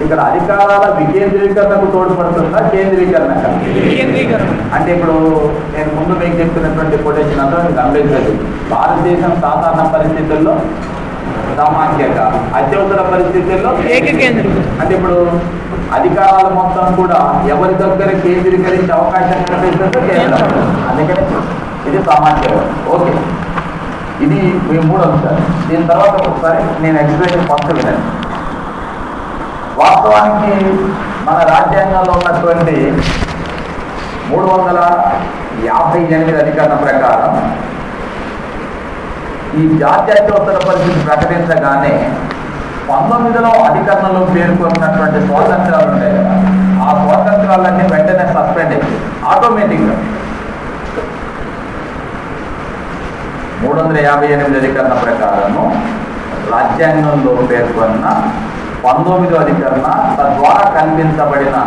ఇక్కడ అధికారాల వికేంద్రీకరణకు తోడ్పడుతుందా, కేంద్రీకరణ? అంటే ఇప్పుడు నేను ముందు మీకు చెప్తున్నటువంటి కొటేషన్ అంతా మీకు గమనించదు. భారతదేశం సాధారణ పరిస్థితుల్లో సమాఖ్యక, అత్యవసర పరిస్థితుల్లో ఏకకేంద్రీకరణ. అంటే ఇప్పుడు అధికారాలు మొత్తం కూడా ఎవరి దగ్గర కేంద్రీకరించే అవకాశం కనిపిస్తుందో కేంద్రం. అందుకని ఇది సమాఖ్య. ఓకే, ఇది మీ 3 అంశాలు. దీని తర్వాత ఒకసారి నేను ఎక్స్ప్లెయిన్ ఫస్ట్ వినండి. వాస్తవానికి మన రాజ్యాంగంలో ఉన్నటువంటి 358 అధికరణ ప్రకారం ఈ జాత్యవసర పరిస్థితి ప్రకటించగానే 19లో అధికరణలో పేర్కొన్నటువంటి స్వాతంత్రాలు ఉంటాయి కదా, ఆ స్వాతంత్రాలన్నీ వెంటనే సస్పెండ్ అయ్యాయి ఆటోమేటిక్గా. 358 అధికరణ ప్రకారము రాజ్యాంగంలో పేర్కొన్న 19వ అధికరణ తద్వారా కల్పించబడిన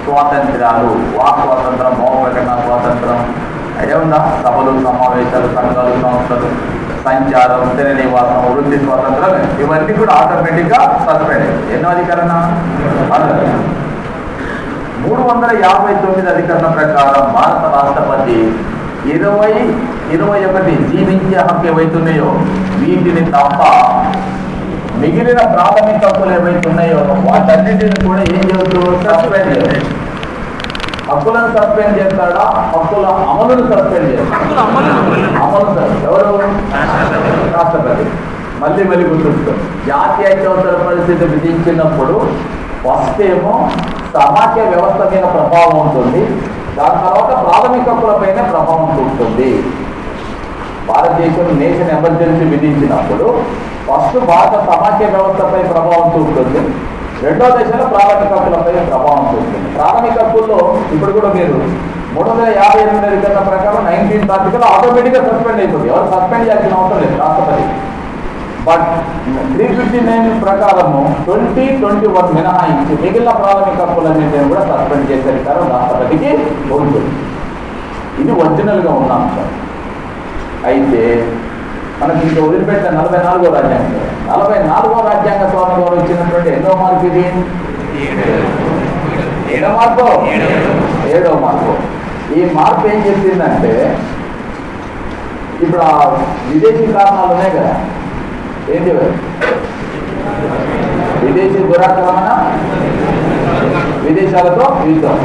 స్వాతంత్రాలు, వాక్ స్వాతంత్రం, మౌన ప్రకటన స్వాతంత్రం, ఐడియా ఉందా? సభలు, సమావేశాలు, సంఘాలు, సంస్థలు, సంచారం, స్థిర నివాసం, వృత్తి స్వాతంత్రం, ఇవన్నీ కూడా ఆటోమేటిక్గా సస్పెండ్. ఎన్నో అధికరణ? 359 అధికరణ ప్రకారం భారత రాష్ట్రపతి 20-21 జీవించే హక్కు ఏవైతున్నాయో వీటిని తప్ప మిగిలిన ప్రాథమిక హక్కులు ఏవైతున్నాయో వాటన్నిటిని కూడా ఏం చేస్తూ సస్పెండ్ చేయాలి. హక్కులను సస్పెండ్ చేస్తాడా, హక్కుల అమలును సస్పెండ్ చేస్తాడు? అమలు సార్. ఎవరు? రాష్ట్రపతి. మళ్ళీ గుర్తుంచుకోండి, జాతీయ అత్యవసర పరిస్థితి విధించినప్పుడు ఫస్ట్ ఏమో సమాఖ్య వ్యవస్థ మీద ప్రభావం ఉంటుంది, దాని తర్వాత ప్రాథమిక హక్కులపైనే ప్రభావం చూపుతుంది. భారతదేశం నేషన్ ఎమర్జెన్సీ విధించినప్పుడు ఫస్ట్ భారత సమాఖ్య వ్యవస్థపై ప్రభావం చూపుతుంది, రెండో దశలో ప్రాథమిక హక్కులపై ప్రభావం చూపుతుంది. ప్రాథమిక హక్కుల్లో ఇప్పుడు కూడా మీరు 358 అధికరణ ప్రకారం 19th ఆర్టికల్ ఆటోమేటిక్గా సస్పెండ్ అయిపోతుంది. ఎవరు సస్పెండ్ చేయాల్సిన అవసరం లేదు రాష్ట్రపతి. బట్ 359 ప్రకారము 2021 మినహాయించి మిగిలిన ప్రాథమిక హక్కులన్నింటినీ కూడా సస్పెండ్ చేసే అధికారం రాష్ట్రపతికి ఉంటుంది. ఇది ఒరిజినల్గా ఉన్న అంశం. అయితే మనకి ఇంకా వదిలిపెట్టిన 44వ రాజ్యాంగం, 44వ రాజ్యాంగ సవరణ ద్వారా ఇచ్చినటువంటి ఎన్నో మార్పు ఇది? 7వ మార్పు. 7వ మార్పు. ఈ మార్పు ఏం చెప్పిందంటే ఇప్పుడు ఆ విదేశీ కారణాలు ఉన్నాయి కదా, ఏంటి విదేశీ దురాక్రమణ, విదేశాలతో యుద్ధం,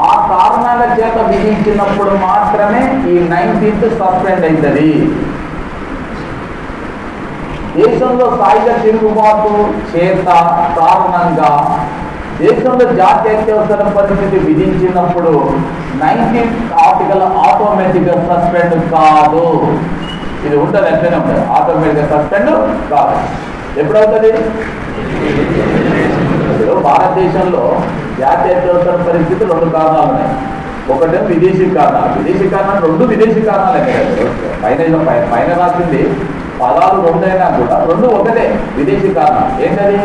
ఆ కారణాల చేత విధించినప్పుడు మాత్రమే ఈ 19th సస్పెండ్ అవుతుంది. దేశంలో సాయుధ తిరుగుబాటు చేత కారణంగా దేశంలో జాతీయ అత్యవసర పరిస్థితి విధించినప్పుడు 19th ఆర్టికల్ ఆటోమేటిక్గా సస్పెండ్ కాదు. ఇది ఉంటుంది, ఎట్లనే ఉంటుంది, ఆటోమేటిక్గా సస్పెండ్ కాదు. ఎప్పుడవుతుంది? ఇప్పుడు భారతదేశంలో జాతీయ అత్యవసర పరిస్థితి 2 కారణాలు ఉన్నాయి. ఒకటే విదేశీ కారణాలు. విదేశీ కారణాలు 2 విదేశీ కారణాలు ఉన్నాయి. పైన రాసింది పదాలు 2 అయినా కూడా 2 ఒకటే విదేశీ కారణం. ఏంటది?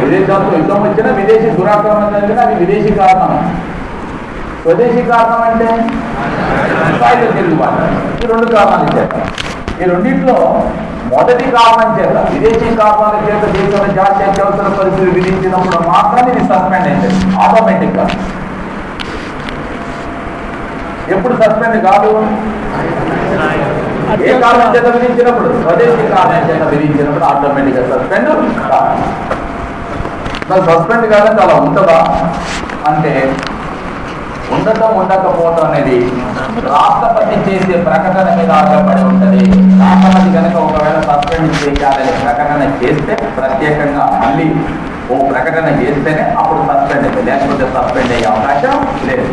విదేశాలతో యుద్ధం వచ్చిన, విదేశీ దురాక్రమణ జరిగిన, అది విదేశీ కారణం. స్వదేశీ కారణం అంటే సాయుధ తిరుగుబాటు. ఈ 2 కారణాలు ఇచ్చారు. ఈ రెండింటిలో మొదటి కారణం చేత, విదేశీ కారణాల చేత దేశంలో జాతీయ అత్యవసర పరిస్థితి విధించినప్పుడు మాత్రమే ఇది సస్పెండ్ అయింది ఆటోమేటిక్గా. ఎప్పుడు సస్పెండ్ కాదు? ఏ కారణం చేత విధించినప్పుడు? స్వదేశీ కారణం చేత విధించినప్పుడు ఆటోమేటిక్గా సస్పెండ్ కాదు. మరి సస్పెండ్ కాదంటే అలా ఉంటుందా అంటే ఉండటం ఉండకపోవటం అనేది రాష్ట్రపతి చేసే ప్రకటన మీద ఆధారపడి ఉంటుంది. రాష్ట్రపతి కనుక ఒకవేళ సస్పెండ్ చేయాలనే ప్రకటన చేస్తే ప్రత్యేకంగా మళ్ళీ ఓ ప్రకటన చేస్తేనే అప్పుడు సస్పెండ్ అవుతుంది, లేకపోతే సస్పెండ్ అయ్యే అవకాశం లేదు.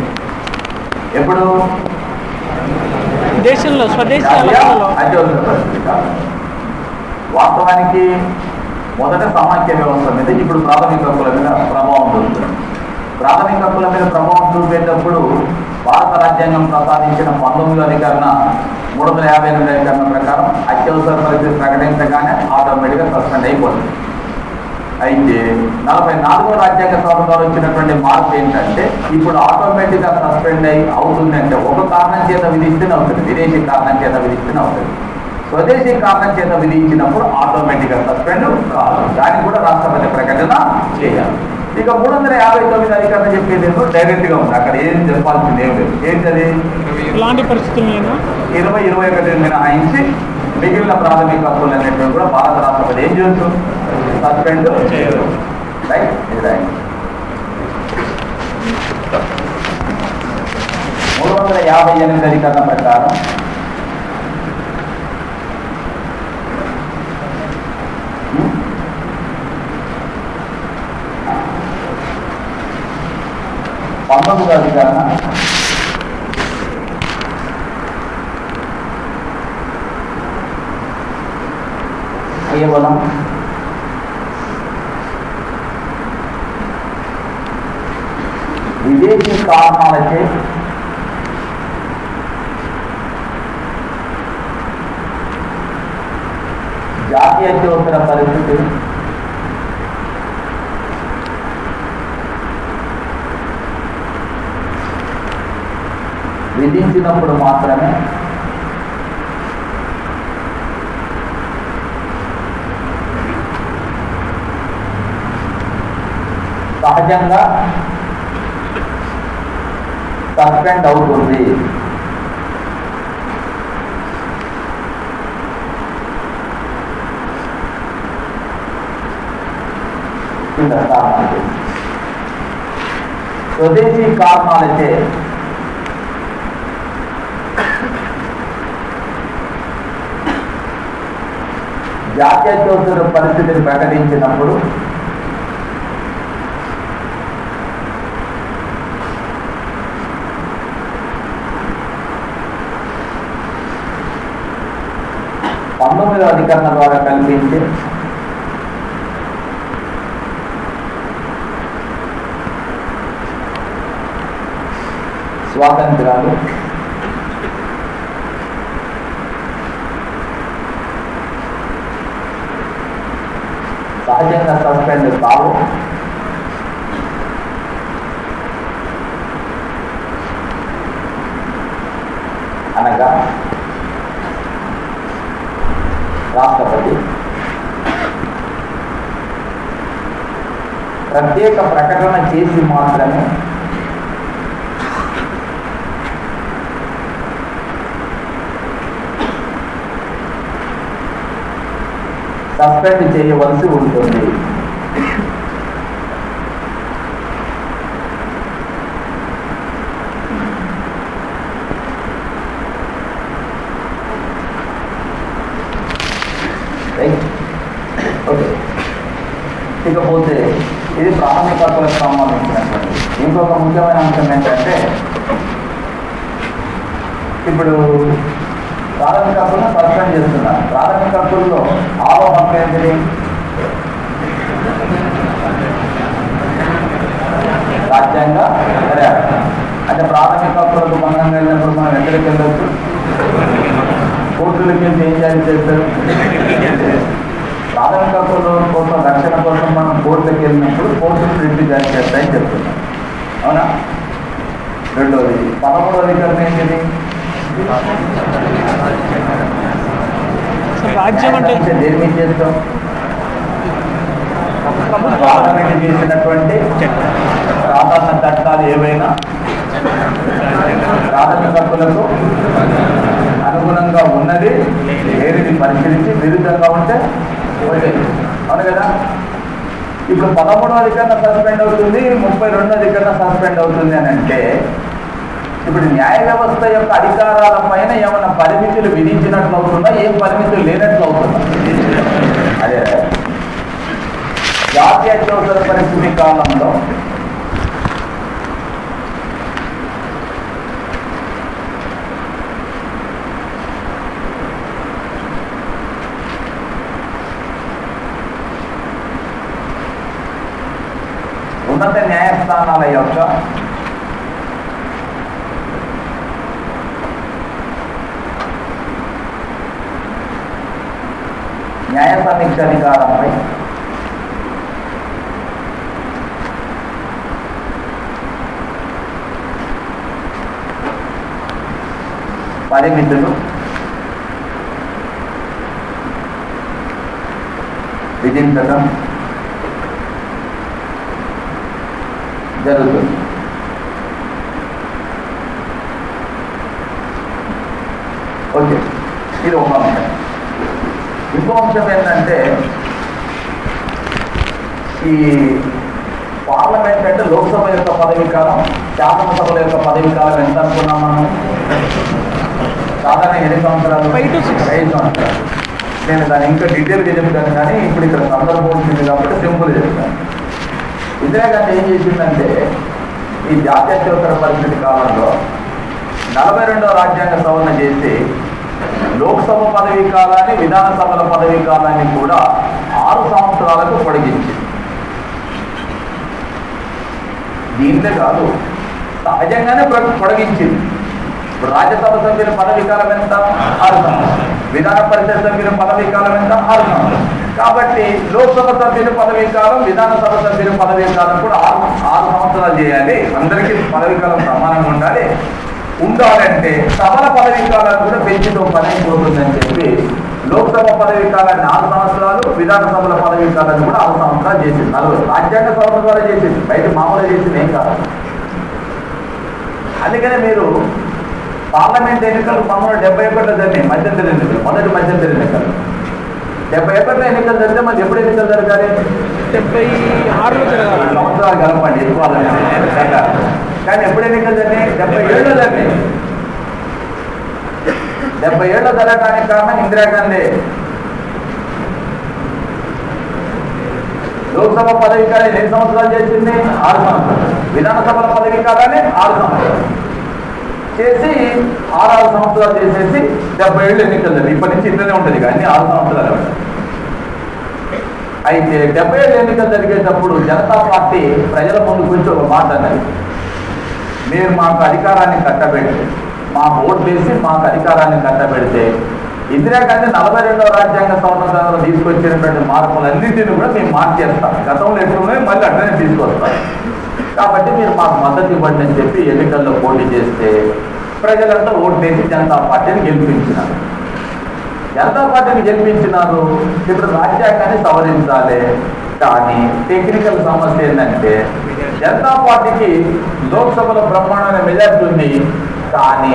ఎప్పుడు దేశంలో స్వదేశీ జాతీయ ఎలక్షన్లో అత్యవసర పరిస్థితి కాదు. వాస్తవానికి మొదట సమాఖ్య వ్యవస్థ మీద ఇప్పుడు ప్రాథమిక హక్కుల మీద ప్రభావం చూపుతుంది. ప్రాథమిక హక్కుల మీద ప్రభావం చూపేటప్పుడు భారత రాజ్యాంగం ప్రసాదించిన 19వ అధికరణ 358 అధికరణ ప్రకారం అత్యవసర పరిస్థితి ప్రకటించగానే ఆటోమేటిక్గా సస్పెండ్ అయిపోతుంది. అయితే 44వ రాజ్యాంగ సవరణ ద్వారా వచ్చినటువంటి మార్పు ఏంటంటే ఇప్పుడు ఆటోమేటిక్గా సస్పెండ్ అవుతుంది. అంటే ఒక కారణం చేత విధిస్తేనే అవుతుంది, విదేశీ కారణం చేత విధిస్తేనే అవుతుంది. స్వదేశీ కారణం చేత విధించినప్పుడు ఆటోమేటిక్గా సస్పెండ్ కాదు, దాన్ని కూడా రాష్ట్రపతి ప్రకటన చేయాలి. ఇక 359 అధికరణ చెప్పేది ఏంటో డైరెక్ట్గా ఉంది, అక్కడ ఏం చెప్పాల్సింది ఏం లేదు. ఏంటది? ఇలాంటి పరిస్థితుల్లో 20-21 మినహాయించి మిగిలిన ప్రాథమిక హక్కులన్నింటినీ కూడా భారత రాష్ట్రపతి ఏం చేయొచ్చు, సస్పెండ్ చేయరు. రైట్, ఇది రైట్. 358 అధికరణ ప్రకారం పంతొమ్మిదో అధికరణ కేవలం విదేశీ కారణాలచే జాతీయ అత్యవసర పరిస్థితి విధించినప్పుడు మాత్రమే సహజంగా సస్పెండ్ అవుతుంది. స్వదేశీ కారణాలచే జాతీయ అత్యవసర పరిస్థితిని ప్రకటించినప్పుడు పంతొమ్మిదవ అధికరణ ద్వారా కల్పించే స్వాతంత్రాలు సహజంగా సస్పెండ్ కావు. అనగా రాష్ట్రపతి ప్రత్యేక ప్రకటన చేసి మాత్రమే సస్పెండ్ చేయవలసి ఉంటుంది. ఓకే, ఇకపోతే ఇది ప్రాథమిక హక్కులకు సంబంధించినటువంటి ఇంకొక ముఖ్యమైన అంశం ఏంటంటే, ఇప్పుడు ప్రాథమిక హక్కులను సస్పెండ్ చేస్తున్నారు. ప్రాథమిక హక్కుల్లో 6వ హక్కు ఏంటిది? రాజ్యాంగ మర్యాద. అంటే ప్రాథమిక హక్కులకు భంగం వెళ్ళినప్పుడు మనం ఎక్కడికి వెళ్ళొచ్చు? కోర్టులకి ఏం జారీ చేస్తారు? ప్రాథమిక హక్కుల కోసం రక్షణ కోసం మనం కోర్టులకు వెళ్ళినప్పుడు కోర్టులు రిట్ జారీ చేస్తాయని చెప్తున్నాం, అవునా? రెండోది 13వ అధికరణ ఏంటిది? రాజ్యం అంటే దేని మీద చేస్తాం? పార్లమెంట్ చేసినటువంటి సాధారణ చట్టాలు ఏవైనా ప్రాథమిక హక్కులకు అనుగుణంగా ఉన్నది ఏది పరిశీలించి విరుద్ధంగా ఉంటే అవును కదా. ఇప్పుడు 13వ అధికరణ సస్పెండ్ అవుతుంది, 32వ అధికరణ సస్పెండ్ అవుతుంది అని అంటే ఇప్పుడు న్యాయ వ్యవస్థ యొక్క అధికారాల పైన ఏమైనా పరిమితులు విధించినట్లు అవుతుందా, ఏం పరిమితులు లేనట్లు అవుతుందా? అదే జాతీయ జాతీయ అత్యవసర పరిస్థితి కాలంలో ఉన్నత న్యాయస్థానాల యొక్క న్యాయ సమీక్ష అధికారంపై పరిమితులు విధించడం జరుగుతుంది. ఓకే, ఇది ఒక అంశం. ఇంకో అంశం ఏంటంటే ఈ పార్లమెంట్ అంటే లోక్సభ యొక్క పదవీ కాలం, శాసనసభల యొక్క పదవీ కాలం ఎంత అనుకున్నాం మనం? సాధారణ ఎన్ని సంవత్సరాలు? 5 to 6. 5 సంవత్సరాలు. నేను దాన్ని ఇంకా డీటెయిల్గా చెప్తాను, కానీ ఇప్పుడు ఇక్కడ సందర్భం ఉంటుంది కాబట్టి సింపుల్ చెప్తాను. ఇందిరాగాంధీ ఏం చేసిందంటే ఈ జాతీయ అత్యవసర పరిస్థితి కాలంలో 42వ రాజ్యాంగ సవరణ చేసి లోక్సభ పదవీ కాలాన్ని, విధానసభల పదవీ కాలాన్ని కూడా 6 సంవత్సరాలకు పొడిగించింది. దీంట్లో కాదు, సహజంగానే పొడిగించింది. ఇప్పుడు రాజ్యసభ సభ్యుల పదవీ కాలం ఎంత? 6 సంవత్సరాలు. విధాన పరిషత్ సభ్యుల పదవీ కాలం ఎంత? 6 సంవత్సరాలు. కాబట్టి లోక్సభ సభ్యుల పదవీ కాలం, విధానసభ సభ్యుల పదవీ కాలం కూడా 6 సంవత్సరాలు చేయాలి. అందరికీ పదవీ కాలం సమానంగా ఉండాలంటే సభల పదవీ కాలాన్ని కూడా పెంచుతో పని అయిపోతుందని చెప్పి లోక్సభ పదవీ కాలాన్ని 6 సంవత్సరాలు, విధానసభల పదవీ కాలాన్ని కూడా 6 సంవత్సరాలు చేసింది. 4 రాజ్యాంగ సవరణ ద్వారా చేసింది, బయట మామూలుగా చేసింది ఏం కాదు. అందుకనే మీరు పార్లమెంట్ ఎన్నికలు 1971లో జరిగినాయి, మధ్యంతర ఎన్నికలు, మొదటి మధ్యంతర ఎన్నికలు. 71లో ఎన్నికలు జరిగితే మరి ఎప్పుడు ఎన్నికలు జరగాలి? 76లో జరగాలి. సంవత్సరాలు కలపండి ఎక్కువ, కానీ ఎప్పుడు ఎన్నికలు జరిగినాయి? 77లో జరిగినాయి. 77లో జరగడానికి కారణం ఇందిరాగాంధీ. లోక్సభ పదవీ కాలం ఎన్ని సంవత్సరాలు చేసింది? 6 సంవత్సరాలు. విధానసభల పదవీ కాలాన్ని 6 సంవత్సరాలు చేసి 6 సంవత్సరాలు చేసేసి 77 ఎన్నికలు జరిగింది. ఇప్పటి నుంచి ఇట్లనే ఉంటుంది, కానీ 6 సంవత్సరాలు. అయితే 77 ఎన్నికలు జరిగేటప్పుడు జనతా పార్టీ ప్రజల ముందుకు వచ్చి ఒక మాట అన్నది, మీరు మాకు అధికారాన్ని కట్టబెడితే, మాకు ఓట్లు వేసి మాకు అధికారాన్ని కట్టబెడితే ఇందిరాగాంధీ 42వ రాజ్యాంగ సవరణ తీసుకొచ్చినటువంటి మార్పులన్నింటినీ కూడా మేము మార్చేస్తాం. గతంలో ఎట్లున్నాయో మళ్ళీ అట్లనే తీసుకొస్తాం. కాబట్టి మీరు మాకు మద్దతు ఇవ్వండి అని చెప్పి ఎన్నికల్లో పోటీ చేస్తే ప్రజలంతా ఓటు వేసి జనతా పార్టీని గెలిపించినారు. జనతా పార్టీని గెలిపించినారు. ఇప్పుడు రాజ్యాంగాన్ని సవరించాలి, కానీ టెక్నికల్ సమస్య ఏంటంటే జనతా పార్టీకి లోక్సభలో బ్రహ్మాండమైన మెజార్టీ ఉంది, కానీ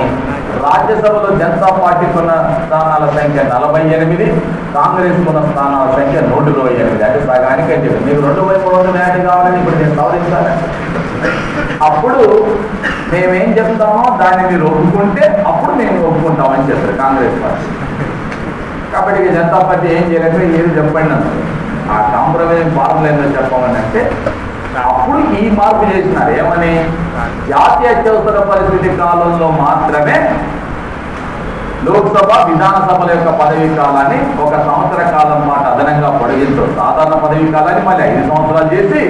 రాజ్యసభలో జనతా పార్టీకి ఉన్న స్థానాల సంఖ్య 48, కాంగ్రెస్ ఉన్న స్థానాల సంఖ్య 128. అంటే సగానికి అని చెప్పి మీకు 2 వైపు 2 మ్యాచ్ కావాలని ఇప్పుడు నేను సవరించాలి. అప్పుడు మేమేం చెప్తామో దాన్ని మీరు ఒప్పుకుంటే అప్పుడు మేము ఒప్పుకుంటామని చెప్తారు కాంగ్రెస్ పార్టీ. కాబట్టి ఇక జనతా పార్టీ ఏం చేయలేక ఏది చెప్పండి అన్నారు. ఆ కాంప్రమైజ్ ఫార్ములా ఏంటో చెప్పమని అంటే అప్పుడు ఈ మార్పు చేసినారు. ఏమని? జాతీయ అత్యవసర పరిస్థితి కాలంలో మాత్రమే లోక్సభ, విధానసభల యొక్క పదవీ కాలాన్ని 1 సంవత్సర కాలం పాటు అదనంగా పొడిగించు. సాధారణ పదవీ కాలాన్ని మళ్ళీ 5 సంవత్సరాలు చేసి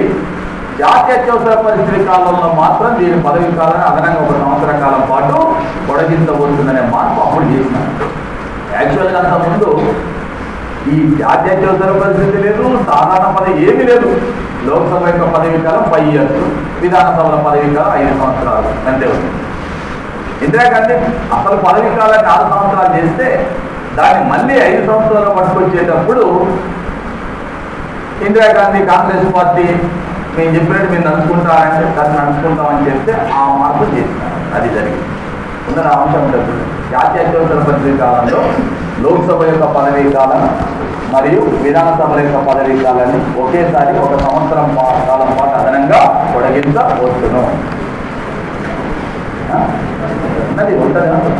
జాతీయ అత్యవసర పరిస్థితి కాలంలో మాత్రం దీని పదవీ కాలాన్ని అదనంగా 1 సంవత్సర కాలం పాటు పొడిగించబోతుందనే మార్పు అప్పుడు చేసినారు. యాక్చువల్గా అంతకుముందు ఈ జాతీయ అత్యవసర పరిస్థితి లేదు, సాధారణ పదవి ఏమీ లేదు. లోక్సభ యొక్క పదవీ కాలం 5 years, విధానసభల పదవీ కాలం 5 సంవత్సరాలు అంతే ఉంది. ఇందిరాగాంధీ అసలు పదవీ కాలాన్ని 6 సంవత్సరాలు చేస్తే దాన్ని మళ్ళీ 5 సంవత్సరాలు పట్టుకొచ్చేటప్పుడు ఇందిరాగాంధీ కాంగ్రెస్ పార్టీ మేము చెప్పినట్టు మీరు నడుచుకుంటారంటే దాన్ని నడుచుకుంటామని చెప్తే ఆ మార్పు చేసినారు. అది జరిగింది. ముందర అంశం ఉంటుంది. జాతీయ అత్యవసర పరిస్థితి కాలంలో లోక్సభ యొక్క పదవీ కాలం మరియు విధానసభల యొక్క పదవీ కాలాన్ని ఒకేసారి 1 సంవత్సరం కాలం పాటు అదనంగా పొడిగించవచ్చును. అది ఉంటుంది.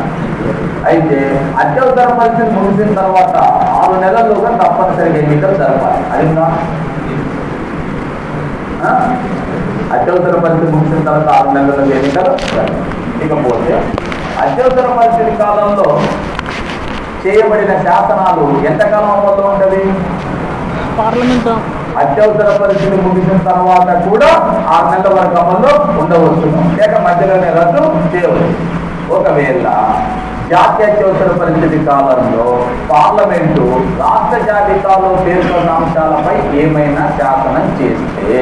అయితే అత్యవసర పరిస్థితి ముగిసిన తర్వాత 6 నెలల్లోగా తప్పనిసరిగా ఎన్నికలు జరపాలి. అది అత్యవసర పరిస్థితి ముగిసిన తర్వాత 6 నెలల ఎన్నికలు. ఇకపోతే అత్యవసర పరిస్థితి కాలంలో చేయబడిన శాసనాలు ఎంతకాలం అమల్లో ఉంటుంది? పార్లమెంట్ అత్యవసర పరిస్థితి ముగిసిన తర్వాత కూడా 6 నెలల వరకు అమల్లో ఉండవచ్చును, లేక మధ్యలోనే రద్దు చేయవచ్చు. ఒకవేళ జాతీయ అత్యవసర పరిస్థితి కాలంలో పార్లమెంటు రాష్ట్ర జాబితాలో పేర్కొన్న అంశాలపై ఏమైనా శాసనం చేస్తే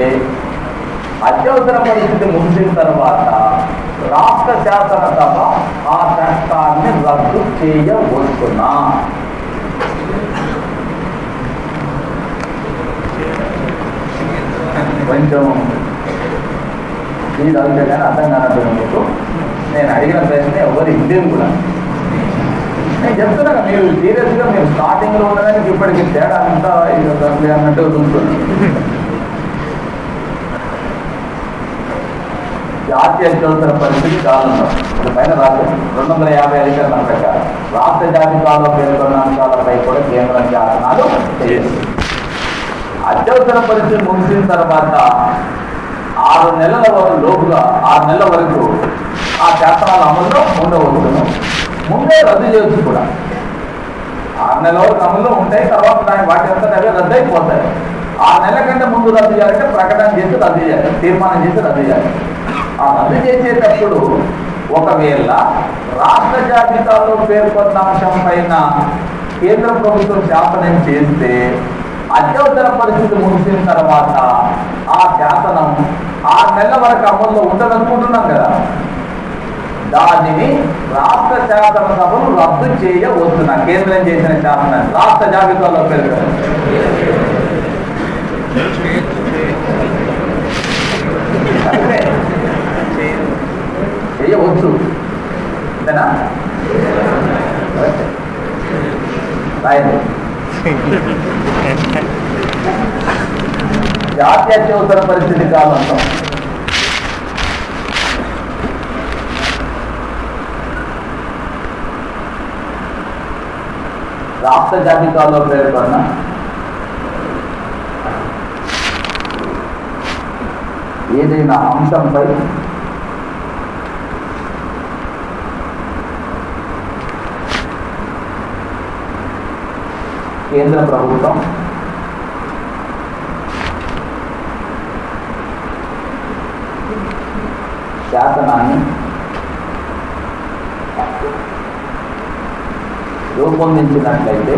అత్యవసర పరిస్థితి ముగిసిన తర్వాత రాష్ట్ర శాసనసభ ఆ చట్టాన్ని రద్దు చేయవచ్చునా? కొంచెం ఇది అడిగితే కానీ అర్థం కానట్టు మీకు నేను అడిగిన ప్రశ్న ఎవరు ఇండియన్ కూడా నేను చెప్తున్నా. మీరు సీరియస్గా మీరు స్టార్టింగ్లో ఉన్నదానికి ఇప్పటికి తేడా అంతా అన్నట్టు చూస్తున్నాను. జాతీయ అత్యవసర పరిస్థితి కాలంలో పైన రాష్ట్రం 250 అధికారుల ప్రకారం రాష్ట్ర జాబితాలో పేర్కొన్న అంశాలపై కూడా కేంద్రం శాసనాలు చేస్తుంది. అత్యవసర పరిస్థితి ముగిసిన తర్వాత 6 నెలల లోపుగా 6 నెలల వరకు ఆ శాసనాలు అమల్లో ఉండవచ్చును. ముందే రద్దు చేయొచ్చు కూడా. 6 నెలల వరకు అమల్లో ఉంటాయి, తర్వాత దాని వాటి అంతా అవే రద్దు అయిపోతాయి. 6 నెలల కంటే ముందు రద్దు చేయాలంటే ప్రకటన చేసి రద్దు చేయాలి, తీర్మానం చేసి రద్దు చేయాలి. ఆ రద్దు చేసేటప్పుడు ఒకవేళ రాష్ట్ర జాబితాలో పేర్కొన్న అంశం పైన కేంద్ర ప్రభుత్వం శాసనం చేస్తే అత్యవసర పరిస్థితి ముగిసిన తర్వాత ఆ శాసనం 6 నెలల వరకు అమల్లో ఉండదనుకుంటున్నాం కదా, దానిని రాష్ట్ర శాసనసభలు రద్దు చేయవచ్చున. కేంద్రం చేసిన శాసనాన్ని రాష్ట్ర జాబితాలో పేర్కొన్నారు చేయవచ్చు. అంతేనా? రాయండి. జాతీయ అత్యవసర పరిస్థితి కాలంలో రాష్ట్ర జాబితాలో పేర్కొన్న ఏదైనా అంశంపై కేంద్ర ప్రభుత్వం శాసనాన్ని రూపొందించినట్లయితే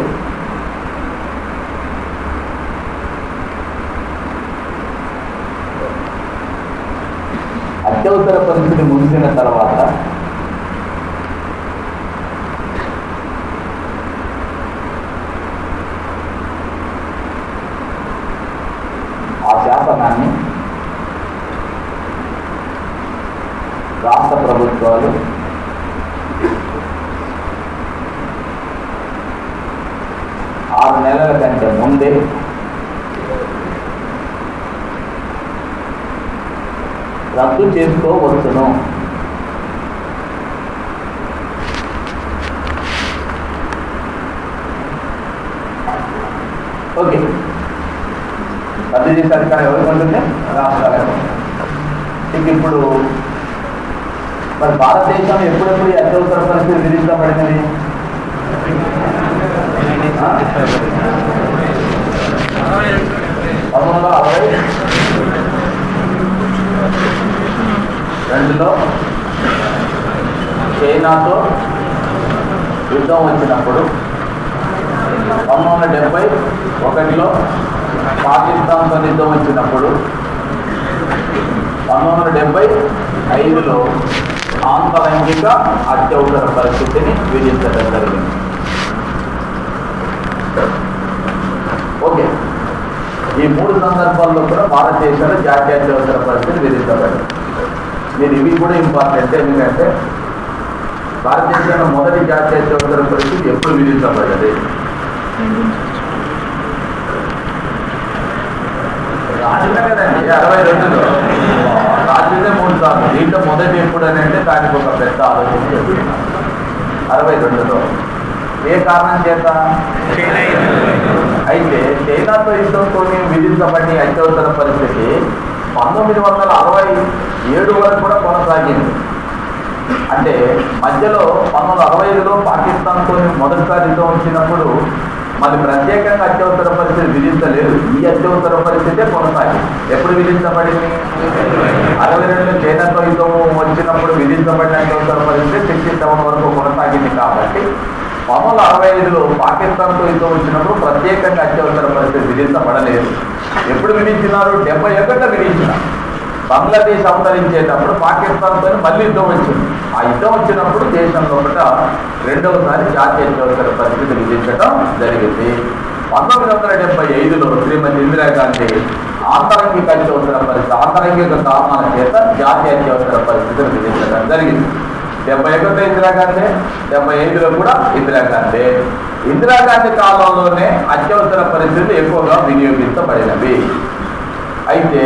అత్యవసర పరిస్థితి ముగిసిన తర్వాత ఆ శాసనాన్ని రాష్ట్ర ప్రభుత్వాలు ఆరు నెలల కంటే ముందే రద్దు చేసుకోవచ్చును. ఓకే, రద్దు చేసే అధికారం ఎవరికి ఉంటుంది? రాష్ట్రాలకు. ఇప్పుడు మరి భారతదేశం ఎప్పుడెప్పుడు అత్యవసర పరిస్థితి విధించబడినది? 1962లో చైనాతో యుద్ధం వచ్చినప్పుడు, 1971లో పాకిస్తాన్తో యుద్ధం వచ్చినప్పుడు, 1975లో ఆంతరంగిక అత్యవసర పరిస్థితిని విధించడం జరిగింది. ఓకే, ఈ 3 సందర్భాల్లో కూడా భారతదేశంలో జాతీయ అత్యవసర పరిస్థితి విధించబడింది. మీరు ఇవి కూడా ఇంపార్టెంట్, ఎందుకంటే భారతదేశంలో మొదటి జాతీయ అత్యవసర పరిస్థితి ఎప్పుడు విధించబడ్డది? రాజులే కదండి, 62లో రాజులే 3 సార్లు. దీంట్లో మొదటి ఎప్పుడు అని అంటే దానికి ఒక పెద్ద ఆలోచన చేస్తున్నాం. 62లో ఏ కారణం చేత? అయితే చైనాతో యుద్ధంతో విధించబడిన అత్యవసర పరిస్థితి 1967 వరకు కూడా కొనసాగింది. అంటే మధ్యలో 1965లో పాకిస్తాన్తో మొదటిసారి యుద్ధం వచ్చినప్పుడు మరి ప్రత్యేకంగా అత్యవసర పరిస్థితి విధించలేదు. ఈ అత్యవసర పరిస్థితే కొనసాగింది. ఎప్పుడు విధించబడింది? 62లో చైనాతో యుద్ధం వచ్చినప్పుడు విధించబడిన అత్యవసర పరిస్థితి 67 వరకు కొనసాగింది. కాబట్టి 1965లో పాకిస్తాన్తో యుద్ధం వచ్చినప్పుడు ప్రత్యేకంగా అత్యవసర పరిస్థితి విధించబడలేదు. ఎప్పుడు విధించినారు? 71 విధించినారు. బంగ్లాదేశ్ అవతరించేటప్పుడు పాకిస్తాన్తో మళ్ళీ యుద్ధం వచ్చింది. ఆ యుద్ధం వచ్చినప్పుడు దేశంలో రెండవసారి జాతీయ అత్యవసర పరిస్థితి విధించడం జరిగింది. 1975లో శ్రీమతి ఇందిరాగాంధీ ఆంతరంగిక అత్యవసర పరిస్థితి, ఆంతరంగిక కారణాల చేత జాతీయ అత్యవసర పరిస్థితిని విధించడం జరిగింది. 71 ఇందిరాగాంధీ, 75లో కూడా ఇందిరాగాంధీ. ఇందిరాగాంధీ కాలంలోనే అత్యవసర పరిస్థితి ఎక్కువగా వినియోగించబడినవి. అయితే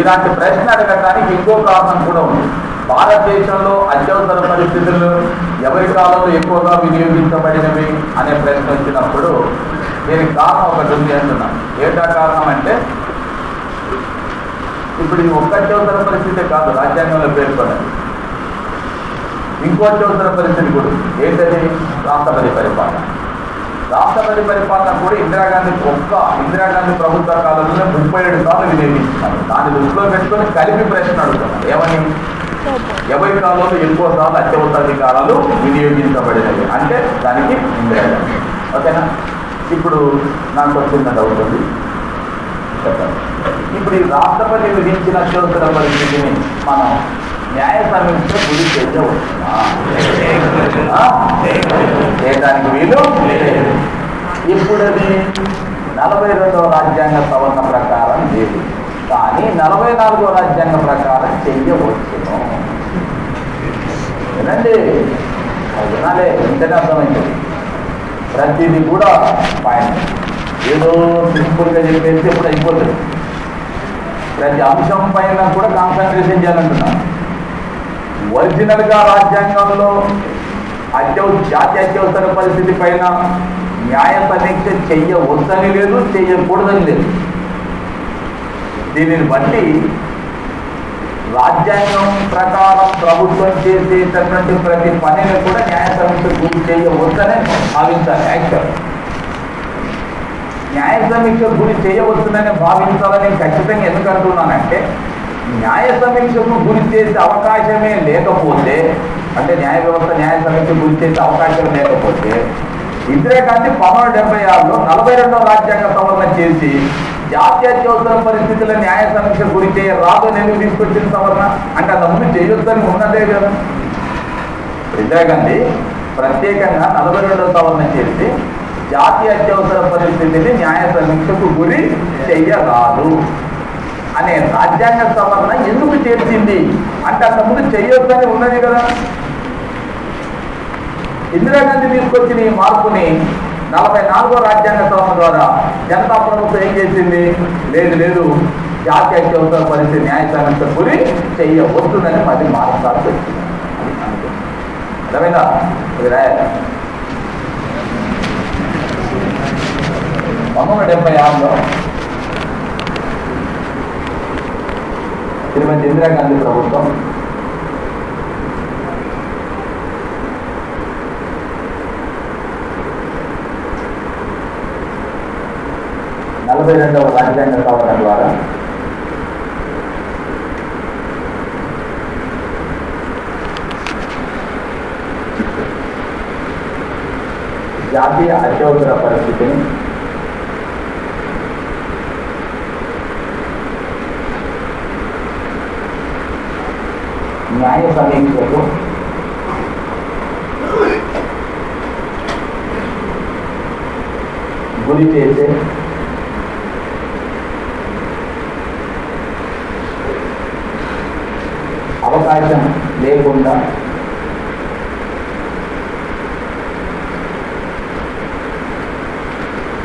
ఇలాంటి ప్రశ్న అడగటానికి ఇంకో కారణం కూడా ఉంది. భారతదేశంలో అత్యవసర పరిస్థితులు ఎవరి కాలంలో ఎక్కువగా వినియోగించబడినవి అనే ప్రశ్న వచ్చినప్పుడు దీనికి కారణం ఒకటి ఉంది అంటున్నాను. ఏంటా కారణం అంటే, ఇప్పుడు ఇది ఒక్క అత్యవసర పరిస్థితే కాదు రాజ్యాంగంలో పేర్కొన్నది. ఇంకో అత్యవసర పరిస్థితి కూడా ఏంటది? రాష్ట్రపతి పరిపాలన. రాష్ట్రపతి పరిపాలన కూడా ఇందిరాగాంధీ ప్రభుత్వ కాలంలో 37 సార్లు వినియోగించినారు. దాన్ని దృష్టిలో పెట్టుకొని కలిపి ప్రశ్న అడుగుతున్నారు. ఏమని? ఎవరి కాలంలో ఎక్కువ సార్లు అత్యవసరాధికారాలు వినియోగించబడినవి అంటే దానికి ఇందిరాగాంధీ. ఓకేనా? ఇప్పుడు నాకు వచ్చిన డౌట్ ఉంది, చెప్పండి. ఇప్పుడు ఈ రాష్ట్రపతి విధించిన అత్యవసర పరిస్థితిని మనం న్యాయ సమీక్ష గురి చేయడానికి వీలు లేదు. ఇప్పుడు అది 42వ రాజ్యాంగ సవరణ ప్రకారం లేదు, కానీ 44వ రాజ్యాంగ ప్రకారం చెయ్యవచ్చును. వినండి, వినాలే, ఇంతనే అర్థమైంది. ప్రతిదీ కూడా పాయింట్ ఏదో సింపుల్గా చెప్పేసి ఇప్పుడు అయిపోతుంది. ప్రతి అంశం పైన కూడా కాన్సన్ట్రేషన్ చేయాలంటున్నాను. ఒరిజినల్గా రాజ్యాంగంలో జాతీయ అత్యవసర పరిస్థితి పైన న్యాయ సమీక్ష చెయ్యవచ్చని లేదు, చెయ్యకూడదని లేదు. దీనిని బట్టి రాజ్యాంగం ప్రకారం ప్రభుత్వం చేసేటటువంటి ప్రతి పనిని కూడా న్యాయ సమీక్ష గురి చేయవచ్చని భావించాలి. యాక్చువల్ న్యాయ సమీక్ష గురి చేయవచ్చునని భావించాలని ఖచ్చితంగా ఎందుకు అంటున్నానంటే, న్యాయ సమీక్షకు గురి చేసే అవకాశమే లేకపోతే, అంటే న్యాయ వ్యవస్థ న్యాయ సమీక్ష గురి చేసే అవకాశం లేకపోతే ఇందిరాగాంధీ 1976లో 42వ రాజ్యాంగ సవరణ చేసి జాతీయ అత్యవసర పరిస్థితుల న్యాయ సమీక్ష గురి చేయరాదు అని ఎందుకు తీసుకొచ్చిన సవరణ? అంటే అంతకుముందు చేయొద్దని ఉన్నదే కదా. ఇందిరాగాంధీ ప్రత్యేకంగా 42వ సవరణ చేసి జాతీయ అత్యవసర పరిస్థితిని న్యాయ సమీక్షకు గురి చెయ్యరాదు అనే రాజ్యాంగ సవరణ ఎందుకు చేర్చింది అంటే అంతకుముందు చెయ్యొద్దని ఉన్నది కదా. ఇందిరాగాంధీ తీసుకొచ్చిన ఈ మార్పుని 44వ రాజ్యాంగ సవరణ ద్వారా జనతా ప్రభుత్వం ఏం చేసింది? లేదు, జాతీయ అత్యవసర పరిస్థితి న్యాయ సమీక్ష గురి చెయ్యవద్దునని మరి మార్చాల్సి వచ్చింది. అర్థమైందా? ఇది రాయాలి. 1976లో శ్రీమతి ఇందిరాగాంధీ ప్రభుత్వం వ రాజ్యాంగ సవరణ ద్వారా జాతీయ అత్యవసర పరిస్థితిని న్యాయ సమీక్షకు గురి చేసే అవకాశం లేకుండా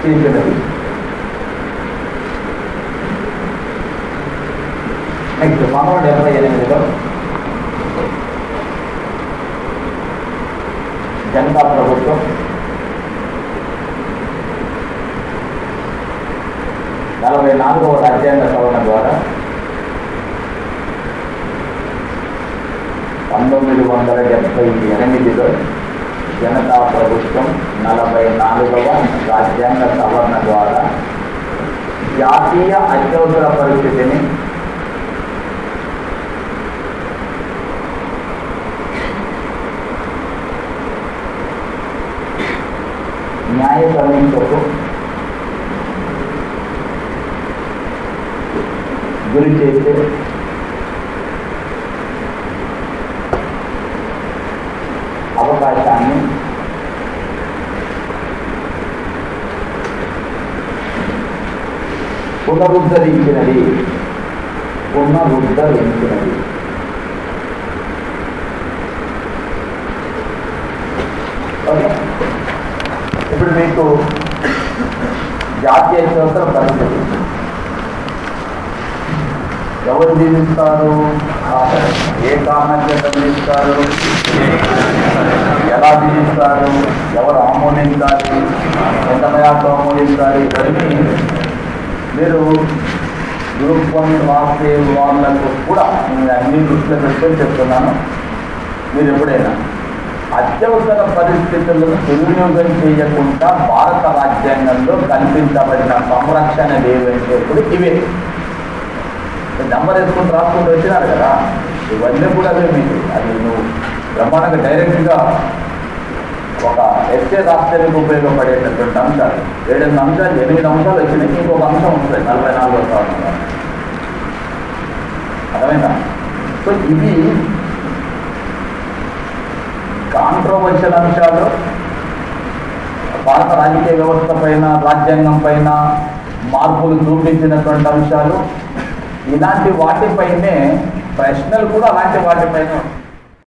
చేసినది. నెక్స్ట్ 1978లో జనతా ప్రభుత్వం 44వ రాజ్యాంగ సవరణ ద్వారా 1978లో జనతా ప్రభుత్వం 44వ రాజ్యాంగ సవరణ ద్వారా జాతీయ అత్యవసర పరిస్థితిని న్యాయ సమీక్షకు గురి చేసే అవకాశాన్ని పునరుద్ధరించినది. ఇప్పుడు మీకు జాతీయ అత్యవసర పరిస్థితి ఎవరు జీవిస్తారు, ఏ కారణం చేత జీవిస్తారు, ఎలా జీవిస్తారు, ఎవరు ఆమోదించాలి, ఎంత మేరకు ఆమోదించాలి, ఇవన్నీ మీరు గ్రూప్ 1 రాసే వాళ్ళకు కూడా నేను అన్ని దృష్టిలో పెట్టుకొని చెప్తున్నాను. మీరు ఎప్పుడైనా అత్యవసర పరిస్థితులను దుర్వినియోగం చేయకుండా భారత రాజ్యాంగంలో కల్పించబడిన సంరక్షణ ఏవంటే ఇప్పుడు ఇవే నెంబర్ వేసుకుని రాసుకుంటూ వచ్చినారు కదా, ఇవన్నీ కూడా అదే మీకు. అది నువ్వు బ్రహ్మాండంగా డైరెక్ట్గా ఒక ఎస్ఏ రాష్ట్రానికి ఉపయోగపడేటటువంటి అంశాలు 7 అంశాలు 8 అంశాలు వచ్చినాయి. ఇంకొక అంశం ఉంటుంది 44వ సంవత్సరం. అర్థమైందా? సో ఇవి కాంట్రోవర్షియల్ అంశాలు, భారత రాజకీయ వ్యవస్థ పైన, రాజ్యాంగం పైన మార్పులు చూపించినటువంటి అంశాలు, ఇలాంటి వాటిపైనే ప్రశ్నలు కూడా అలాంటి వాటిపైన